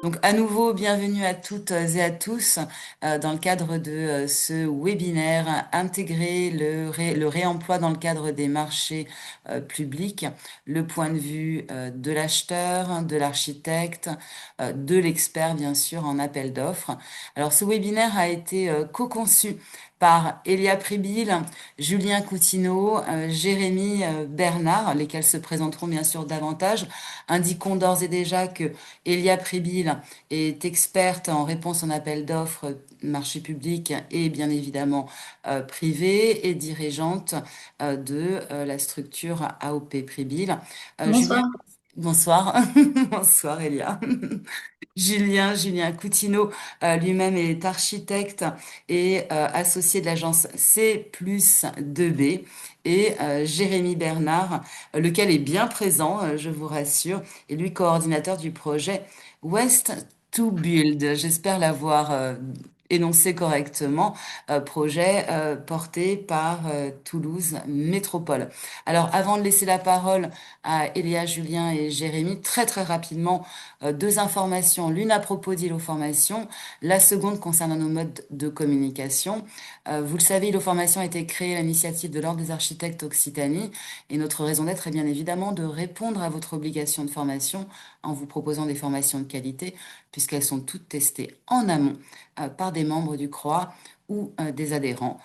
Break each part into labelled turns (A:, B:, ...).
A: Donc, à nouveau, bienvenue à toutes et à tous dans le cadre de ce webinaire intégrer le réemploi dans le cadre des marchés publics, le point de vue de l'acheteur, de l'architecte, de l'expert, bien sûr, en appel d'offres. Alors, ce webinaire a été co-conçu par Elia Pribil, Julien Coutinho, Jérémy Bernard, lesquels se présenteront bien sûr davantage. Indiquons d'ores et déjà que Elia Pribil est experte en réponse en appel d'offres, marché public et bien évidemment privé et dirigeante de la structure AOP Pribil. Julien,
B: Bonsoir.
A: bonsoir. Bonsoir Elia. Julien Coutinho, lui-même est architecte et associé de l'agence C plus 2B. Et Jérémy Bernard, lequel est bien présent, je vous rassure, et lui coordinateur du projet West to Build. J'espère l'avoir énoncé correctement. Projet porté par Toulouse Métropole. Alors, avant de laisser la parole à Elia, Julien et Jérémy, très très rapidement, deux informations, l'une à propos d'Ilo-Formation, la seconde concernant nos modes de communication. Vous le savez, Ilo-Formation a été créée à l'initiative de l'Ordre des architectes Occitanie et notre raison d'être est bien évidemment de répondre à votre obligation de formation en vous proposant des formations de qualité puisqu'elles sont toutes testées en amont par des membres du CROA ou des adhérents.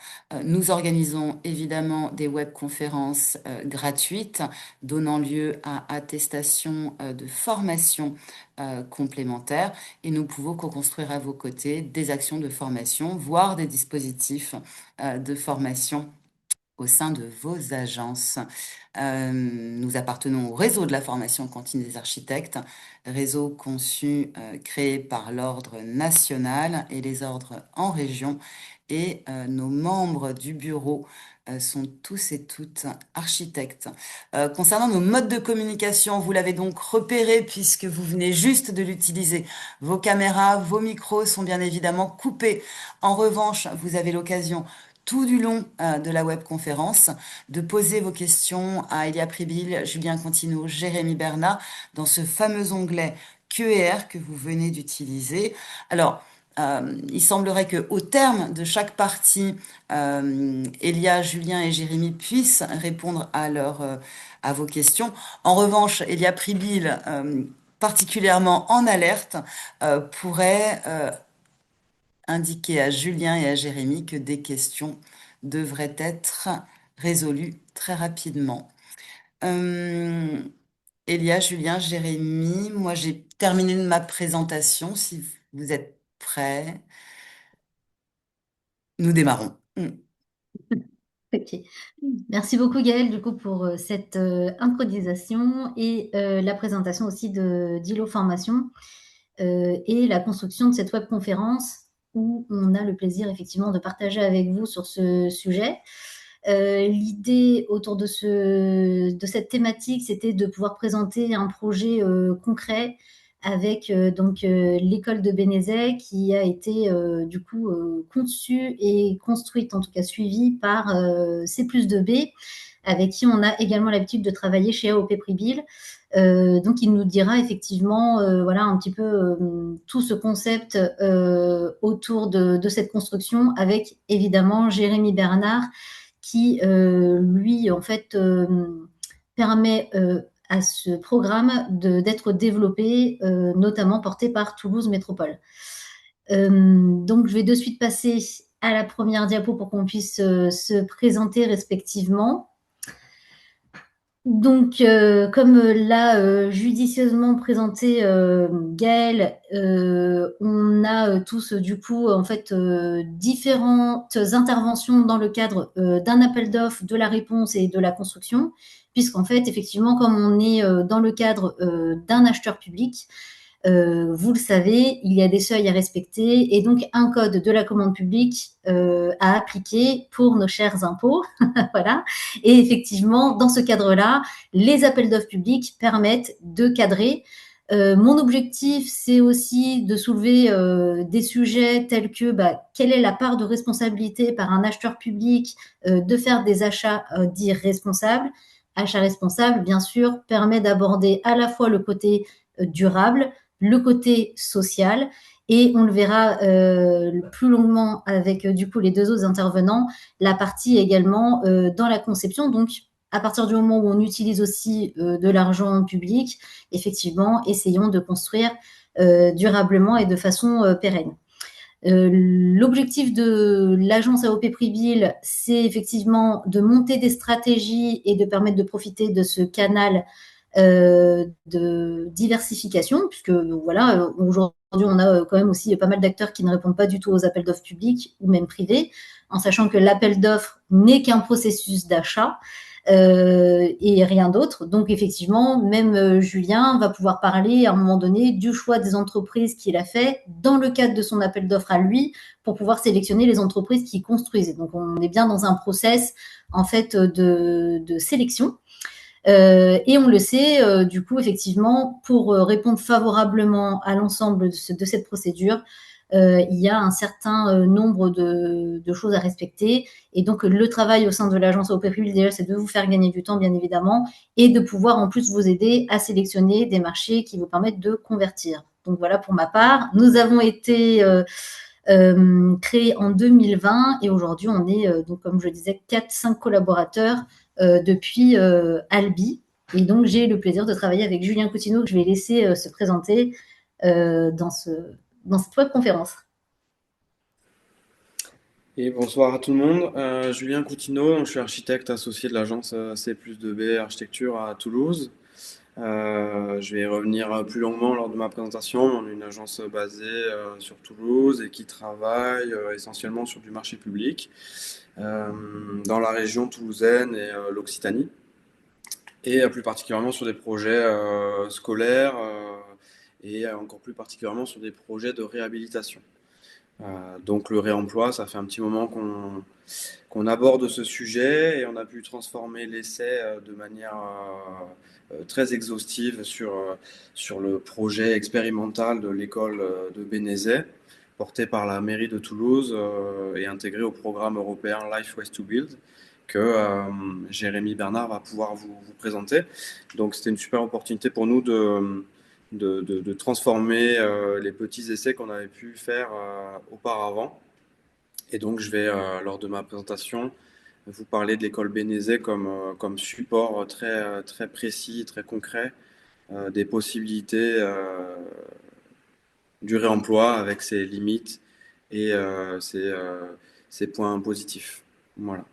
A: Nous organisons évidemment des webconférences gratuites donnant lieu à attestation de formation complémentaires et nous pouvons co-construire à vos côtés des actions de formation, voire des dispositifs de formation au sein de vos agences. Nous appartenons au réseau de la formation continue des architectes, réseau conçu, créé par l'ordre national et les ordres en région. Et nos membres du bureau sont tous et toutes architectes. Concernant nos modes de communication, vous l'avez donc repéré puisque vous venez juste de l'utiliser. Vos caméras, vos micros sont bien évidemment coupés. En revanche, vous avez l'occasion tout du long de la webconférence, de poser vos questions à Elia Pribil, Julien Contino, Jérémy Bernat, dans ce fameux onglet Q&R que vous venez d'utiliser. Alors, il semblerait que au terme de chaque partie, Elia, Julien et Jérémy puissent répondre à vos questions. En revanche, Elia Pribil, particulièrement en alerte, pourrait indiquer à Julien et à Jérémy que des questions devraient être résolues très rapidement. Euh, Elia, Julien, Jérémy, moi j'ai terminé ma présentation. Si vous êtes prêts, nous démarrons.
B: Ok. Merci beaucoup Gaëlle du coup pour cette intronisation et la présentation aussi de d'ILO Formation et la construction de cette webconférence où on a le plaisir effectivement de partager avec vous sur ce sujet. L'idée autour de cette thématique, c'était de pouvoir présenter un projet concret avec l'école de Bénézet qui a été du coup conçue et construite, en tout cas suivie par C+2B, avec qui on a également l'habitude de travailler chez AOP Pribil. Donc, il nous dira effectivement, voilà, un petit peu tout ce concept autour de cette construction, avec évidemment Jérémy Bernard, qui, lui, en fait, permet à ce programme d'être développé, notamment porté par Toulouse Métropole. Donc, je vais de suite passer à la première diapo pour qu'on puisse se présenter respectivement. Donc, comme l'a judicieusement présenté Gaëlle, on a tous du coup en fait différentes interventions dans le cadre d'un appel d'offres, de la réponse et de la construction, puisqu'en fait effectivement comme on est dans le cadre d'un acheteur public, vous le savez, il y a des seuils à respecter et donc un code de la commande publique à appliquer pour nos chers impôts. Voilà. Et effectivement, dans ce cadre-là, les appels d'offres publics permettent de cadrer. Mon objectif, c'est aussi de soulever des sujets tels que quelle est la part de responsabilité par un acheteur public de faire des achats dits responsables. Achat responsable, bien sûr, permet d'aborder à la fois le côté durable, le côté social. Et on le verra plus longuement avec du coup les deux autres intervenants, la partie également dans la conception. Donc, à partir du moment où on utilise aussi de l'argent public, effectivement, essayons de construire durablement et de façon pérenne. L'objectif de l'agence AOP Pribil, c'est effectivement de monter des stratégies et de permettre de profiter de ce canal de diversification, puisque voilà, aujourd'hui, on a quand même aussi pas mal d'acteurs qui ne répondent pas du tout aux appels d'offres publics ou même privés, en sachant que l'appel d'offres n'est qu'un processus d'achat et rien d'autre. Donc effectivement, même Julien va pouvoir parler à un moment donné du choix des entreprises qu'il a fait dans le cadre de son appel d'offres à lui pour pouvoir sélectionner les entreprises qui construisent. Donc on est bien dans un process en fait de sélection. Et on le sait, du coup, effectivement, pour répondre favorablement à l'ensemble de cette procédure, il y a un certain nombre de choses à respecter. Et donc, le travail au sein de l'agence AOP Public, déjà, c'est de vous faire gagner du temps, bien évidemment, et de pouvoir en plus vous aider à sélectionner des marchés qui vous permettent de convertir. Donc voilà pour ma part. Nous avons été créés en 2020 et aujourd'hui, on est, donc, comme je disais, 4-5 collaborateurs depuis Albi. Et donc, j'ai le plaisir de travailler avec Julien Coutinho, que je vais laisser se présenter dans cette webconférence.
C: Et bonsoir à tout le monde. Julien Coutinho, je suis architecte associé de l'agence C+2B Architecture à Toulouse. Je vais y revenir plus longuement lors de ma présentation. On est une agence basée sur Toulouse et qui travaille essentiellement sur du marché public dans la région toulousaine et l'Occitanie, et plus particulièrement sur des projets scolaires et encore plus particulièrement sur des projets de réhabilitation. Donc le réemploi, ça fait un petit moment qu'on aborde ce sujet et on a pu transformer l'essai de manière très exhaustive sur le projet expérimental de l'école de Bénézet, porté par la mairie de Toulouse et intégré au programme européen Life Waste to Build, que Jérémy Bernard va pouvoir vous présenter. Donc c'était une super opportunité pour nous de transformer les petits essais qu'on avait pu faire auparavant. Et donc, je vais, lors de ma présentation, vous parler de l'école Bénézet comme support très précis, très concret des possibilités du réemploi avec ses limites et ses points positifs. Voilà.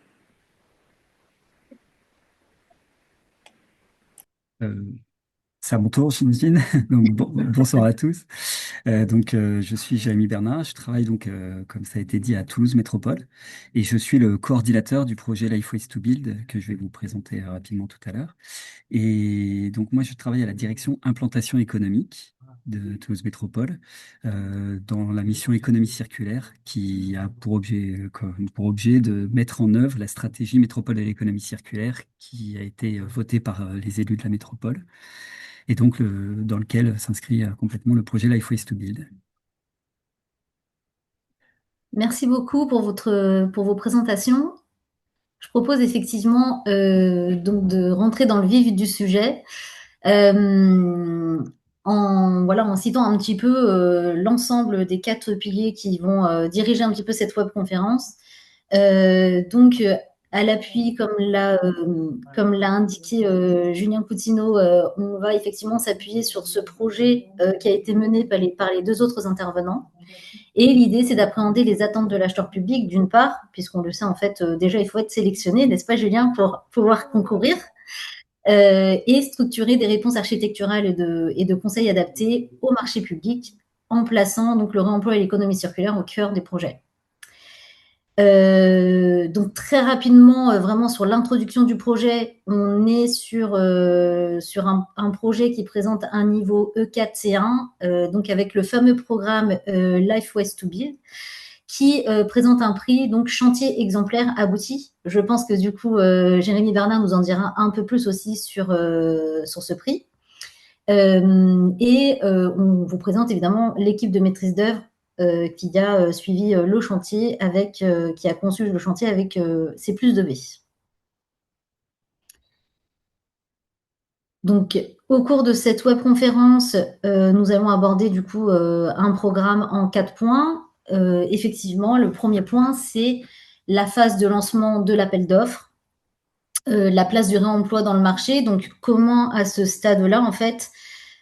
D: Euh, c'est à mon tour, j'imagine. Donc, bonsoir à tous. Je suis Jérémy Bernard. Je travaille comme ça a été dit, à Toulouse Métropole, et je suis le coordinateur du projet Life Waste to Build que je vais vous présenter rapidement tout à l'heure. Et donc, moi, je travaille à la direction implantation économique de Toulouse Métropole, dans la mission économie circulaire qui a pour objet de mettre en œuvre la stratégie métropole de l'économie circulaire qui a été votée par les élus de la métropole, et donc dans lequel s'inscrit complètement le projet Life Waste to Build.
B: Merci beaucoup pour vos présentations. Je propose effectivement donc de rentrer dans le vif du sujet en citant un petit peu l'ensemble des 4 piliers qui vont diriger un petit peu cette webconférence. Donc, à l'appui, comme l'a indiqué Julien Coutinho, on va effectivement s'appuyer sur ce projet qui a été mené par les 2 autres intervenants. Et l'idée, c'est d'appréhender les attentes de l'acheteur public, d'une part, puisqu'on le sait, en fait, déjà, il faut être sélectionné, n'est-ce pas, Julien, pour pouvoir concourir, et structurer des réponses architecturales et de conseils adaptés au marché public, en plaçant donc le réemploi et l'économie circulaire au cœur des projets. Donc très rapidement, vraiment sur l'introduction du projet, on est sur un projet qui présente un niveau E4-C1, donc avec le fameux programme Life Waste to Build, qui présente un prix donc chantier exemplaire abouti. Je pense que du coup, Jérémy Bernard nous en dira un peu plus aussi sur ce prix. On vous présente évidemment l'équipe de maîtrise d'œuvre qui a suivi le chantier qui a conçu le chantier avec C+2B. Donc, au cours de cette webconférence, nous allons aborder du coup un programme en 4 points. Effectivement, le premier point, c'est la phase de lancement de l'appel d'offres, la place du réemploi dans le marché. Donc, comment à ce stade-là, en fait,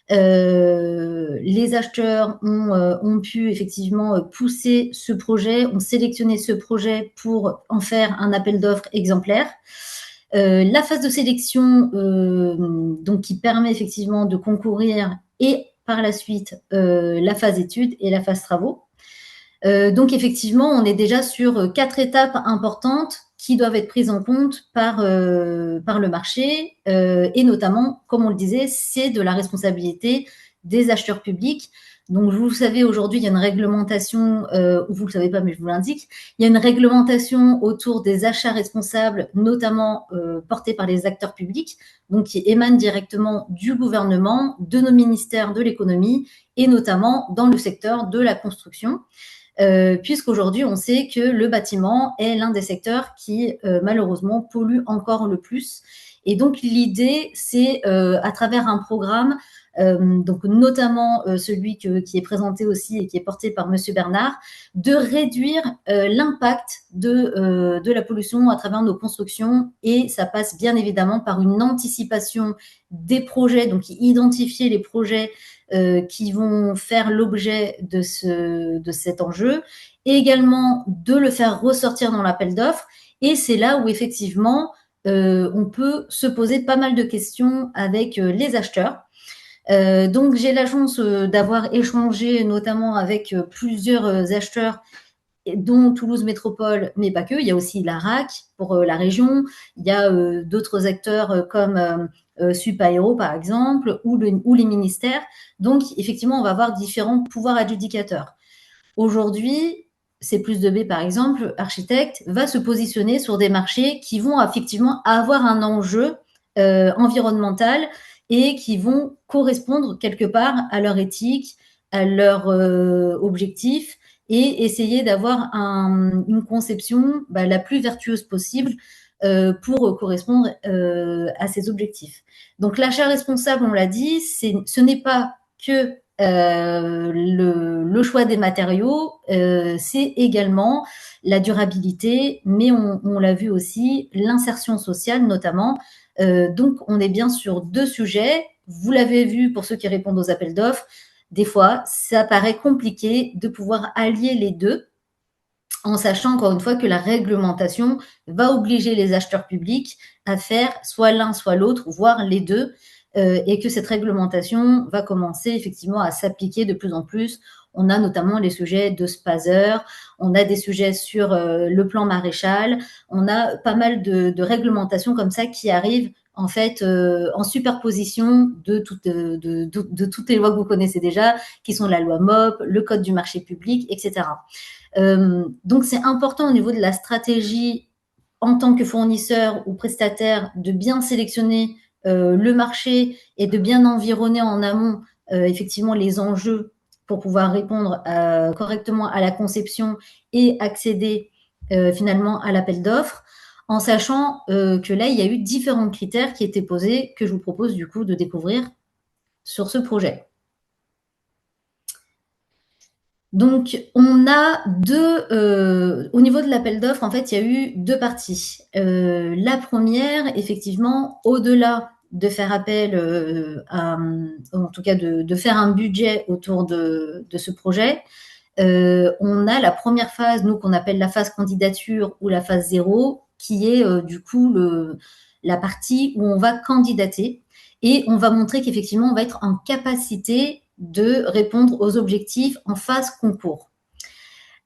B: les acheteurs ont pu effectivement pousser ce projet, ont sélectionné ce projet pour en faire un appel d'offres exemplaire. La phase de sélection, donc qui permet effectivement de concourir, et par la suite la phase études et la phase travaux. Donc effectivement, on est déjà sur 4 étapes importantes qui doivent être prises en compte par le marché, et notamment, comme on le disait, c'est de la responsabilité des acheteurs publics. Donc, vous savez, aujourd'hui, il y a une réglementation, ou vous ne le savez pas, mais je vous l'indique, il y a une réglementation autour des achats responsables, notamment portée par les acteurs publics, donc qui émane directement du gouvernement, de nos ministères de l'économie, et notamment dans le secteur de la construction. Puisqu'aujourd'hui, on sait que le bâtiment est l'un des secteurs qui, malheureusement, pollue encore le plus. Et donc, l'idée, c'est, à travers un programme, donc notamment celui qui est présenté aussi et qui est porté par Monsieur Bernard, de réduire l'impact de la pollution à travers nos constructions. Et ça passe bien évidemment par une anticipation des projets, donc identifier les projets qui vont faire l'objet de cet enjeu, et également de le faire ressortir dans l'appel d'offres. Et c'est là où effectivement on peut se poser pas mal de questions avec les acheteurs. Donc j'ai la chance d'avoir échangé notamment avec plusieurs acheteurs, dont Toulouse Métropole, mais pas que. Il y a aussi la RAC pour la région. Il y a d'autres acteurs comme Supaéro, par exemple, ou les ministères. Donc, effectivement, on va avoir différents pouvoirs adjudicateurs. Aujourd'hui, C plus 2B, par exemple, architecte, va se positionner sur des marchés qui vont effectivement avoir un enjeu environnemental et qui vont correspondre quelque part à leur éthique, à leur objectif, et essayer d'avoir une conception la plus vertueuse possible pour correspondre à ces objectifs. Donc l'achat responsable, on l'a dit, ce n'est pas que le choix des matériaux, c'est également la durabilité, mais on l'a vu aussi, l'insertion sociale notamment. Donc on est bien sur 2 sujets. Vous l'avez vu pour ceux qui répondent aux appels d'offres, des fois, ça paraît compliqué de pouvoir allier les 2, en sachant encore une fois que la réglementation va obliger les acheteurs publics à faire soit l'un, soit l'autre, voire les 2, et que cette réglementation va commencer effectivement à s'appliquer de plus en plus. On a notamment les sujets de spazer, on a des sujets sur le plan maréchal, on a pas mal de réglementations comme ça qui arrivent en fait en superposition de toutes les lois que vous connaissez déjà, qui sont la loi MOP, le code du marché public, etc. Donc c'est important au niveau de la stratégie en tant que fournisseur ou prestataire de bien sélectionner le marché et de bien environner en amont effectivement les enjeux pour pouvoir répondre correctement à la conception et accéder finalement à l'appel d'offres, en sachant que là, il y a eu différents critères qui étaient posés, que je vous propose du coup de découvrir sur ce projet. Donc, on a au niveau de l'appel d'offres, en fait, il y a eu 2 parties. La première, effectivement, au-delà de faire appel en tout cas de faire un budget autour de ce projet, on a la première phase, nous, qu'on appelle la phase candidature ou la phase 0, qui est du coup la partie où on va candidater et on va montrer qu'effectivement, on va être en capacité de répondre aux objectifs en phase concours.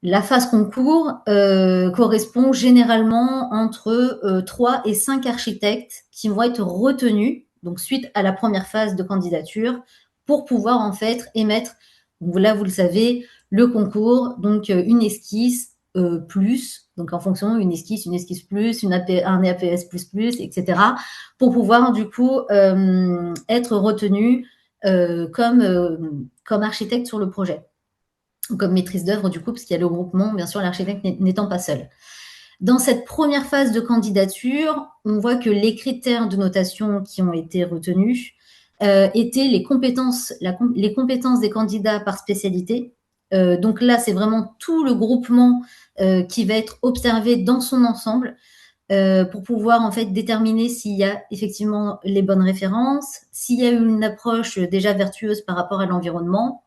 B: La phase concours correspond généralement entre 3 et 5 architectes qui vont être retenus, donc suite à la première phase de candidature, pour pouvoir en fait émettre, donc là vous le savez, le concours, donc une esquisse plus, donc en fonction, une esquisse plus, un APS etc., pour pouvoir du coup être retenu comme architecte sur le projet, comme maîtrise d'œuvre du coup, parce qu'il y a le groupement, bien sûr, l'architecte n'étant pas seul. Dans cette première phase de candidature, on voit que les critères de notation qui ont été retenus étaient les compétences des candidats par spécialité. Donc là, c'est vraiment tout le groupement qui va être observé dans son ensemble pour pouvoir en fait déterminer s'il y a effectivement les bonnes références, s'il y a eu une approche déjà vertueuse par rapport à l'environnement,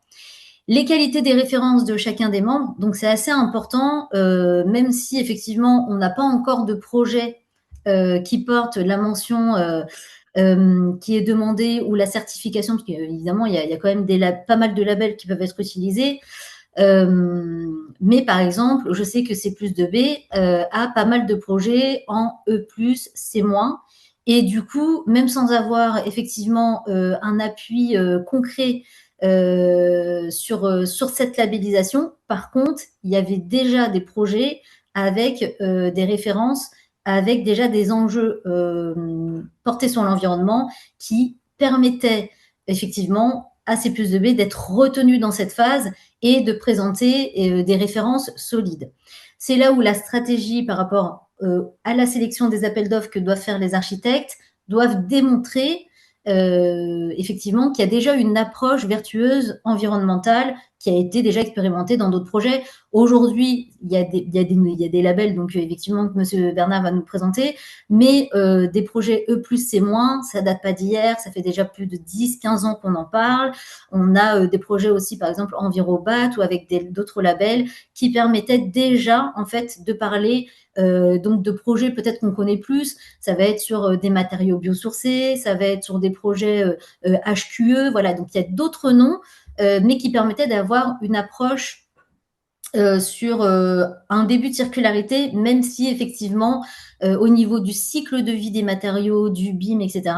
B: les qualités des références de chacun des membres. Donc c'est assez important, même si effectivement on n'a pas encore de projet qui porte la mention qui est demandée ou la certification, parce qu'évidemment il y a quand même pas mal de labels qui peuvent être utilisés. Mais par exemple, je sais que C+2B a pas mal de projets en E+, C-. Et du coup, même sans avoir effectivement un appui concret sur cette labellisation, par contre, il y avait déjà des projets avec des références, avec déjà des enjeux portés sur l'environnement qui permettaient effectivement à C+2B d'être retenu dans cette phase et de présenter des références solides. C'est là où la stratégie par rapport à la sélection des appels d'offres que doivent faire les architectes doivent démontrer effectivement qu'il y a déjà une approche vertueuse environnementale qui a été déjà expérimentée dans d'autres projets. Aujourd'hui, il y a des labels, donc effectivement, que M. Bernard va nous présenter, mais des projets E+, C-, ça date pas d'hier, ça fait déjà plus de 10-15 ans qu'on en parle. On a des projets aussi, par exemple, Envirobat ou avec d'autres labels qui permettaient déjà, en fait, de parler donc de projets peut-être qu'on connaît plus. Ça va être sur des matériaux biosourcés, ça va être sur des projets HQE, voilà. Donc, il y a d'autres noms, mais qui permettaient d'avoir une approche sur un début de circularité, même si effectivement, au niveau du cycle de vie des matériaux, du BIM, etc.,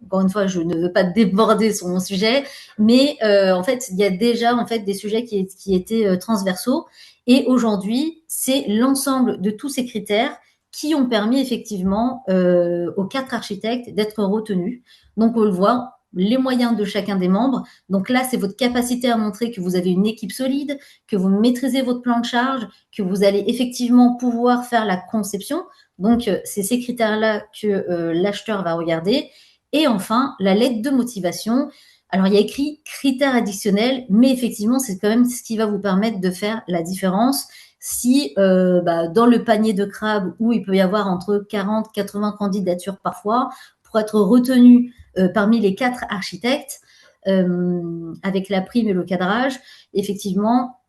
B: encore une fois, je ne veux pas déborder sur mon sujet, mais en fait, il y a déjà en fait des sujets qui étaient transversaux. Et aujourd'hui, c'est l'ensemble de tous ces critères qui ont permis effectivement aux 4 architectes d'être retenus. Donc, on le voit, les moyens de chacun des membres. Donc là, c'est votre capacité à montrer que vous avez une équipe solide, que vous maîtrisez votre plan de charge, que vous allez effectivement pouvoir faire la conception. Donc, c'est ces critères-là que l'acheteur va regarder. Et enfin, la lettre de motivation. Alors, il y a écrit critères additionnels, mais effectivement, c'est quand même ce qui va vous permettre de faire la différence. Si dans le panier de crabe, où il peut y avoir entre 40-80 candidatures parfois, pour être retenu parmi les 4 architectes, avec la prime et le cadrage, effectivement,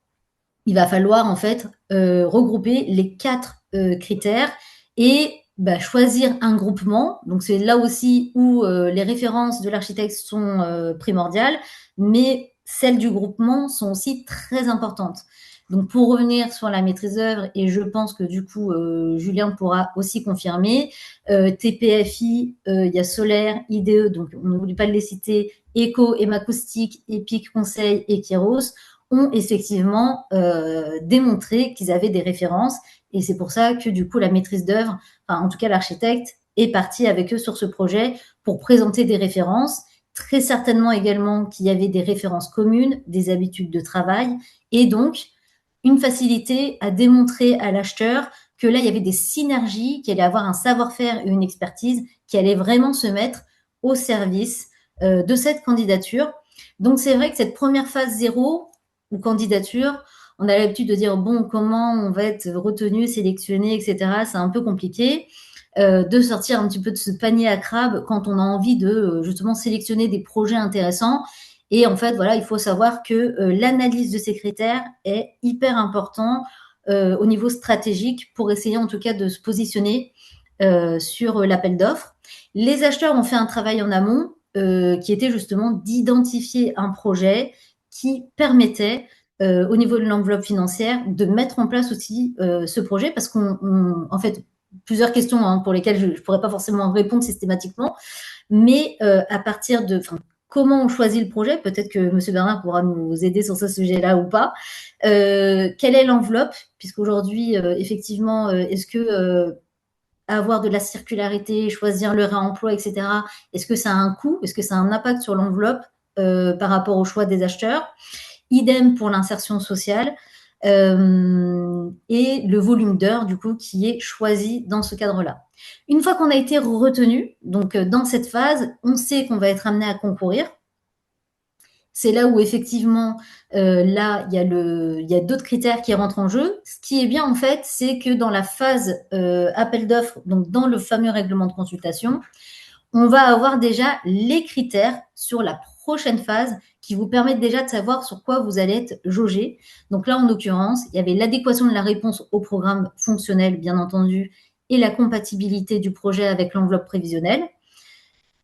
B: il va falloir en fait regrouper les 4 critères et choisir un groupement. Donc c'est là aussi où les références de l'architecte sont primordiales, mais celles du groupement sont aussi très importantes. Donc pour revenir sur la maîtrise d'œuvre, et je pense que du coup Julien pourra aussi confirmer, TPFI, il y a Solaire, IDE, donc on n'oublie pas de les citer, Eco, Emacoustique, Epic, Conseil et Kairos, ont effectivement démontré qu'ils avaient des références. Et c'est pour ça que du coup, la maîtrise d'œuvre, enfin en tout cas l'architecte, est parti avec eux sur ce projet pour présenter des références. Très certainement également qu'il y avait des références communes, des habitudes de travail, et donc une facilité à démontrer à l'acheteur que là, il y avait des synergies, qu'il allait avoir un savoir-faire et une expertise qui allait vraiment se mettre au service de cette candidature. Donc, c'est vrai que cette première phase 0 ou candidature, on a l'habitude de dire, bon, comment on va être retenu, sélectionné, etc. C'est un peu compliqué de sortir un petit peu de ce panier à crabe quand on a envie de justement sélectionner des projets intéressants. Et en fait, voilà, il faut savoir que l'analyse de ces critères est hyper important au niveau stratégique pour essayer en tout cas de se positionner sur l'appel d'offres. Les acheteurs ont fait un travail en amont qui était justement d'identifier un projet qui permettait au niveau de l'enveloppe financière de mettre en place aussi ce projet parce en fait, plusieurs questions pour lesquelles je ne pourrais pas forcément répondre systématiquement, mais à partir de comment on choisit le projet, peut-être que M. Bernard pourra nous aider sur ce sujet-là ou pas. Quelle est l'enveloppe? Puisqu'aujourd'hui, effectivement, est-ce que avoir de la circularité, choisir le réemploi, etc., est-ce que ça a un coût? Est-ce que ça a un impact sur l'enveloppe par rapport au choix des acheteurs? Idem pour l'insertion sociale. et le volume d'heures, du coup, qui est choisi dans ce cadre-là. Une fois qu'on a été retenu, donc dans cette phase, on sait qu'on va être amené à concourir. C'est là où effectivement, là, il y a d'autres critères qui rentrent en jeu. Ce qui est bien en fait, c'est que dans la phase appel d'offres, donc dans le fameux règlement de consultation, on va avoir déjà les critères sur la prochaine phase qui vous permettent déjà de savoir sur quoi vous allez être jaugé. Donc là, en l'occurrence, il y avait l'adéquation de la réponse au programme fonctionnel, bien entendu, et la compatibilité du projet avec l'enveloppe prévisionnelle,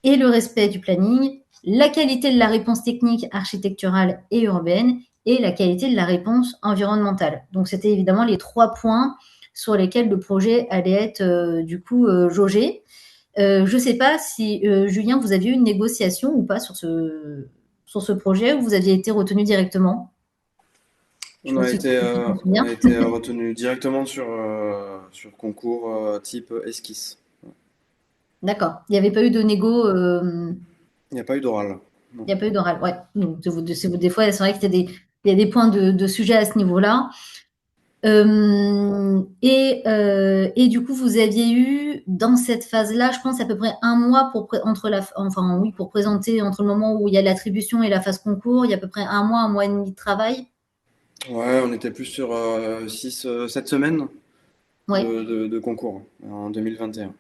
B: et le respect du planning, la qualité de la réponse technique, architecturale et urbaine, et la qualité de la réponse environnementale. Donc, c'était évidemment les 3 points sur lesquels le projet allait être du coup jaugé. Je ne sais pas si, Julien, vous aviez eu une négociation ou pas sur ce projet, ou vous aviez été retenu directement. Je
C: On
B: ne sais
C: a
B: pas si
C: été,
B: tu t'en
C: on
B: souviens.
C: a été retenu directement sur concours type esquisse.
B: D'accord. Il n'y avait pas eu de négo.
C: Il n'y a pas eu d'oral. Non.
B: Il n'y a pas eu d'oral. Ouais. Donc, des fois, c'est vrai il y a des points de sujet à ce niveau-là. Et du coup, vous aviez eu dans cette phase-là, je pense à peu près un mois pour présenter entre le moment où il y a l'attribution et la phase concours, il y a à peu près un mois et demi de travail.
C: Ouais, on était plus sur 7 semaines
B: Ouais,
C: de concours en 2021.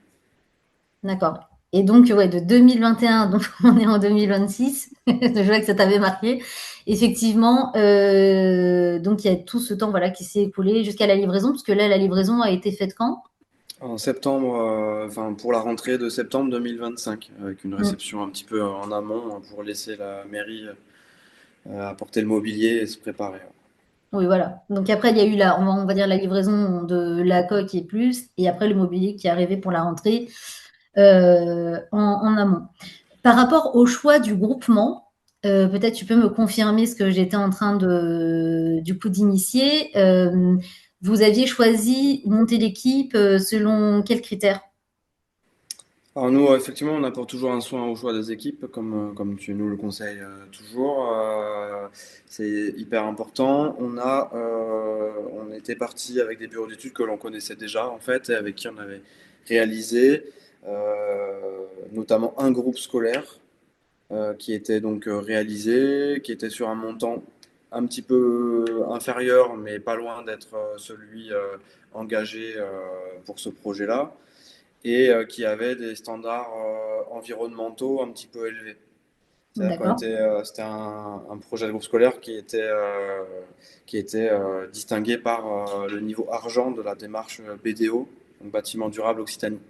B: d'accord. Et donc, ouais, de 2021, donc on est en 2026, je vois que ça t'avait marqué. Effectivement, donc il y a tout ce temps voilà, qui s'est écoulé jusqu'à la livraison, parce que là, la livraison a été faite quand?
C: En septembre, enfin pour la rentrée de septembre 2025, avec une
B: Mm.
C: réception un petit peu en amont pour laisser la mairie apporter le mobilier et se préparer.
B: Oui, voilà. Donc après, il y a eu on va dire la livraison de la coque et plus, et après le mobilier qui est arrivé pour la rentrée en amont. Par rapport au choix du groupement, peut-être tu peux me confirmer ce que j'étais en train du coup d'initier. Vous aviez choisi monter l'équipe selon quels critères?
C: Alors nous, effectivement, on apporte toujours un soin au choix des équipes, comme tu nous le conseilles toujours. C'est hyper important. On était parti avec des bureaux d'études que l'on connaissait déjà, en fait, et avec qui on avait réalisé notamment un groupe scolaire qui était donc réalisé, qui était sur un montant un petit peu inférieur, mais pas loin d'être celui engagé pour ce projet-là et qui avait des standards environnementaux un petit peu élevés. C'est-à-dire
B: D'accord.
C: c'était un projet de groupe scolaire qui était distingué par le niveau argent de la démarche BDO, donc bâtiment durable Occitanie.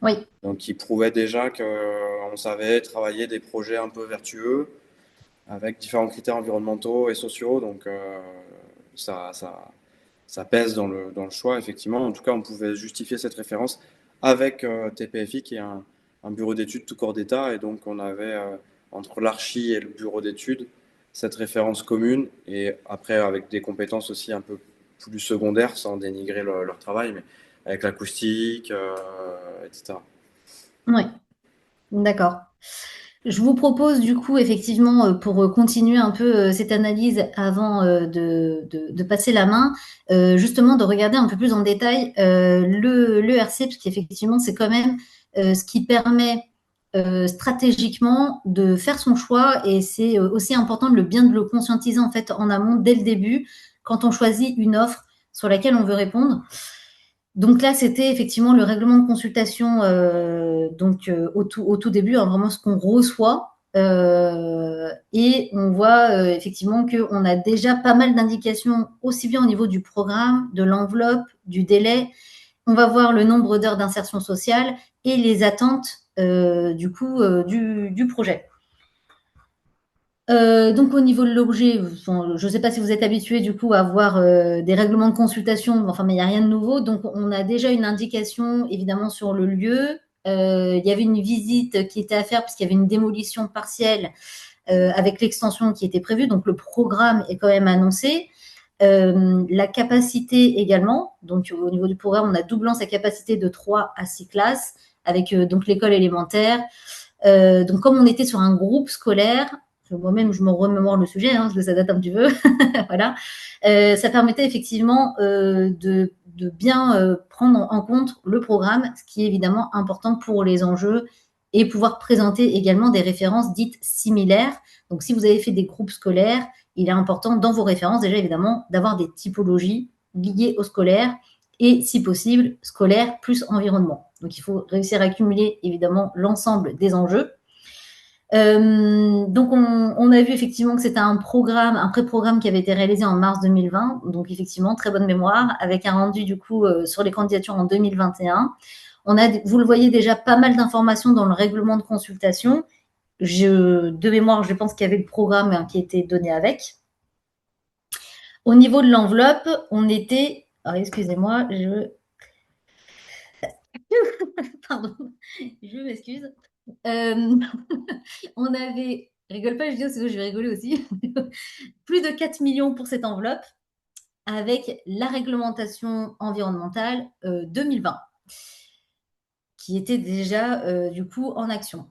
B: Oui,
C: Donc qui prouvait déjà qu'on savait travailler des projets un peu vertueux avec différents critères environnementaux et sociaux. Donc ça, ça, ça pèse dans le choix, effectivement. En tout cas, on pouvait justifier cette référence avec TPFI, qui est un bureau d'études tout corps d'État. Et donc, on avait entre l'archi et le bureau d'études cette référence commune. Et après, avec des compétences aussi un peu plus secondaires, sans dénigrer leur travail, mais avec l'acoustique, etc.
B: oui, d'accord. Je vous propose du coup, effectivement, pour continuer un peu cette analyse avant de passer la main, justement de regarder un peu plus en détail le RC, parce qu'effectivement, c'est quand même ce qui permet stratégiquement de faire son choix, et c'est aussi important bien de le conscientiser en fait en amont dès le début, quand on choisit une offre sur laquelle on veut répondre. Donc là, c'était effectivement le règlement de consultation au tout début, hein, vraiment ce qu'on reçoit. Et on voit effectivement qu'on a déjà pas mal d'indications, aussi bien au niveau du programme, de l'enveloppe, du délai. On va voir le nombre d'heures d'insertion sociale et les attentes du projet. Donc au niveau de l'objet, je ne sais pas si vous êtes habitué du coup à avoir des règlements de consultation, enfin mais il n'y a rien de nouveau. Donc on a déjà une indication évidemment sur le lieu. Il y avait une visite qui était à faire puisqu'il y avait une démolition partielle avec l'extension qui était prévue. Donc le programme est quand même annoncé. La capacité également. Donc au niveau du programme, on a doublant sa capacité de 3 à 6 classes avec donc l'école élémentaire. Donc comme on était sur un groupe scolaire, moi-même, je me remémore le sujet, parce que ça date un petit peu. Voilà. Ça permettait effectivement de bien prendre en compte le programme, ce qui est évidemment important pour les enjeux, et pouvoir présenter également des références dites similaires. Donc, si vous avez fait des groupes scolaires, il est important dans vos références, déjà évidemment, d'avoir des typologies liées au scolaire et, si possible, scolaire plus environnement. Donc, il faut réussir à accumuler évidemment l'ensemble des enjeux. Donc, on a vu effectivement que c'était un pré-programme qui avait été réalisé en mars 2020. Donc, effectivement, très bonne mémoire, avec un rendu du coup sur les candidatures en 2021. On a, vous le voyez déjà, pas mal d'informations dans le règlement de consultation. De mémoire, je pense qu'il y avait le programme qui était donné avec. Au niveau de l'enveloppe, on était... Alors, excusez-moi, Pardon, je m'excuse. On avait... Rigole pas, je dis, sinon je vais rigoler aussi. Plus de 4 millions pour cette enveloppe, avec la réglementation environnementale 2020, qui était déjà du coup en action.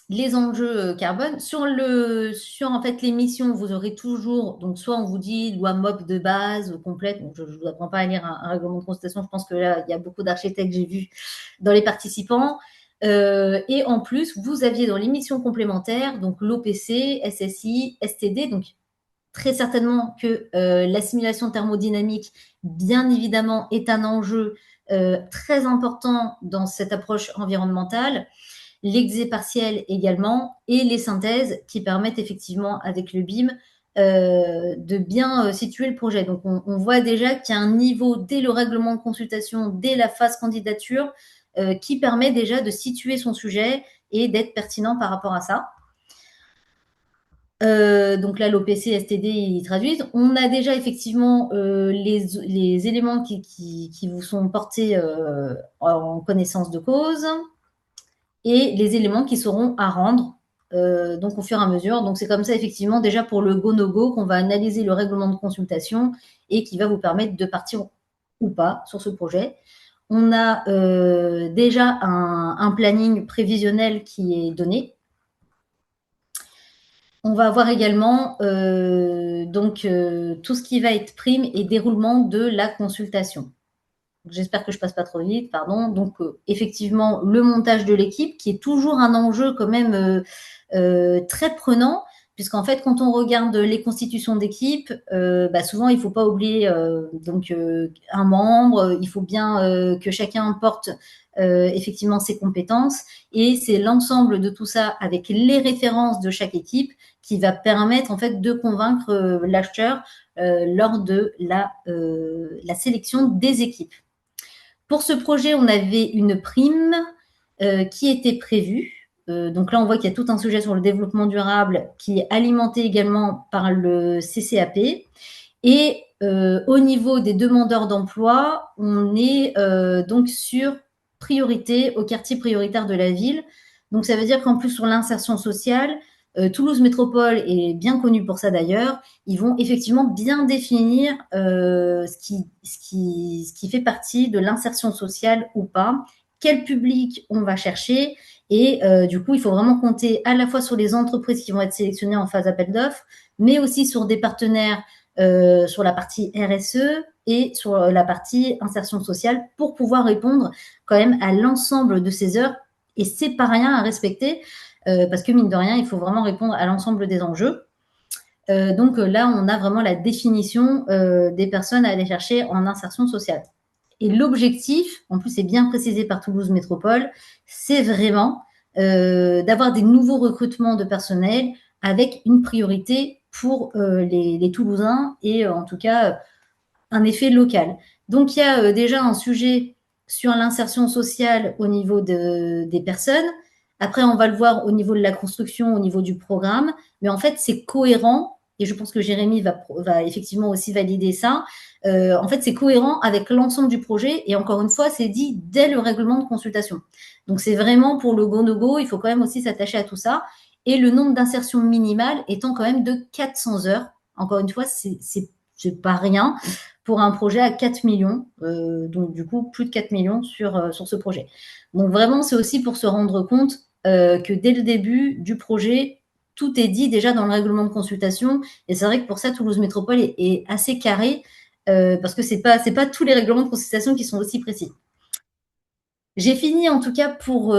B: Les enjeux carbone. Sur en fait l'émission, vous aurez toujours, donc soit on vous dit loi MOP de base complète, donc je ne vous apprends pas à lire un règlement de consultation, je pense que là, il y a beaucoup d'architectes que j'ai vus dans les participants. Et en plus, vous aviez dans l'émission complémentaire, donc l'OPC, SSI, STD, donc très certainement que la simulation thermodynamique, bien évidemment, est un enjeu très important dans cette approche environnementale. L'exé partiel également, et les synthèses qui permettent effectivement, avec le BIM, de bien situer le projet. Donc, on voit déjà qu'il y a un niveau, dès le règlement de consultation, dès la phase candidature, qui permet déjà de situer son sujet et d'être pertinent par rapport à ça. Donc là, l'OPC, STD, ils traduisent. On a déjà effectivement les éléments qui vous sont portés en connaissance de cause, et les éléments qui seront à rendre donc au fur et à mesure. Donc c'est comme ça effectivement déjà pour le go-no-go qu'on va analyser le règlement de consultation et qui va vous permettre de partir ou pas sur ce projet. On a déjà un planning prévisionnel qui est donné. On va avoir également tout ce qui va être prime et déroulement de la consultation. J'espère que je passe pas trop vite, pardon. Donc, effectivement, le montage de l'équipe, qui est toujours un enjeu quand même très prenant, puisqu'en fait, quand on regarde les constitutions d'équipe, souvent, il ne faut pas oublier un membre, il faut bien que chacun porte effectivement ses compétences, et c'est l'ensemble de tout ça avec les références de chaque équipe qui va permettre en fait de convaincre l'acheteur lors de la sélection des équipes. Pour ce projet, on avait une prime qui était prévue. Donc là, on voit qu'il y a tout un sujet sur le développement durable qui est alimenté également par le CCAP. Et au niveau des demandeurs d'emploi, on est donc sur priorité au quartier prioritaire de la ville. Donc ça veut dire qu'en plus sur l'insertion sociale, Toulouse Métropole est bien connue pour ça d'ailleurs. Ils vont effectivement bien définir ce qui fait partie de l'insertion sociale ou pas, quel public on va chercher. Et du coup, il faut vraiment compter à la fois sur les entreprises qui vont être sélectionnées en phase appel d'offres, mais aussi sur des partenaires sur la partie RSE et sur la partie insertion sociale pour pouvoir répondre quand même à l'ensemble de ces heures. Et c'est pas rien à respecter parce que mine de rien, il faut vraiment répondre à l'ensemble des enjeux. Donc là, on a vraiment la définition des personnes à aller chercher en insertion sociale. Et l'objectif, en plus c'est bien précisé par Toulouse Métropole, c'est vraiment d'avoir des nouveaux recrutements de personnel avec une priorité pour les Toulousains et en tout cas un effet local. Donc il y a déjà un sujet sur l'insertion sociale au niveau des personnes. Après, on va le voir au niveau de la construction, au niveau du programme. Mais en fait, c'est cohérent. Et je pense que Jérémy va effectivement aussi valider ça. En fait, c'est cohérent avec l'ensemble du projet. Et encore une fois, c'est dit dès le règlement de consultation. Donc, c'est vraiment pour le go-no-go. Il faut quand même aussi s'attacher à tout ça. Et le nombre d'insertions minimales étant quand même de 400 heures. Encore une fois, c'est pas rien pour un projet à 4 millions. Donc, du coup, plus de 4 millions sur ce projet. Donc, vraiment, c'est aussi pour se rendre compte que dès le début du projet, tout est dit déjà dans le règlement de consultation. Et c'est vrai que pour ça, Toulouse Métropole est assez carré parce que c'est pas tous les règlements de consultation qui sont aussi précis. J'ai fini en tout cas pour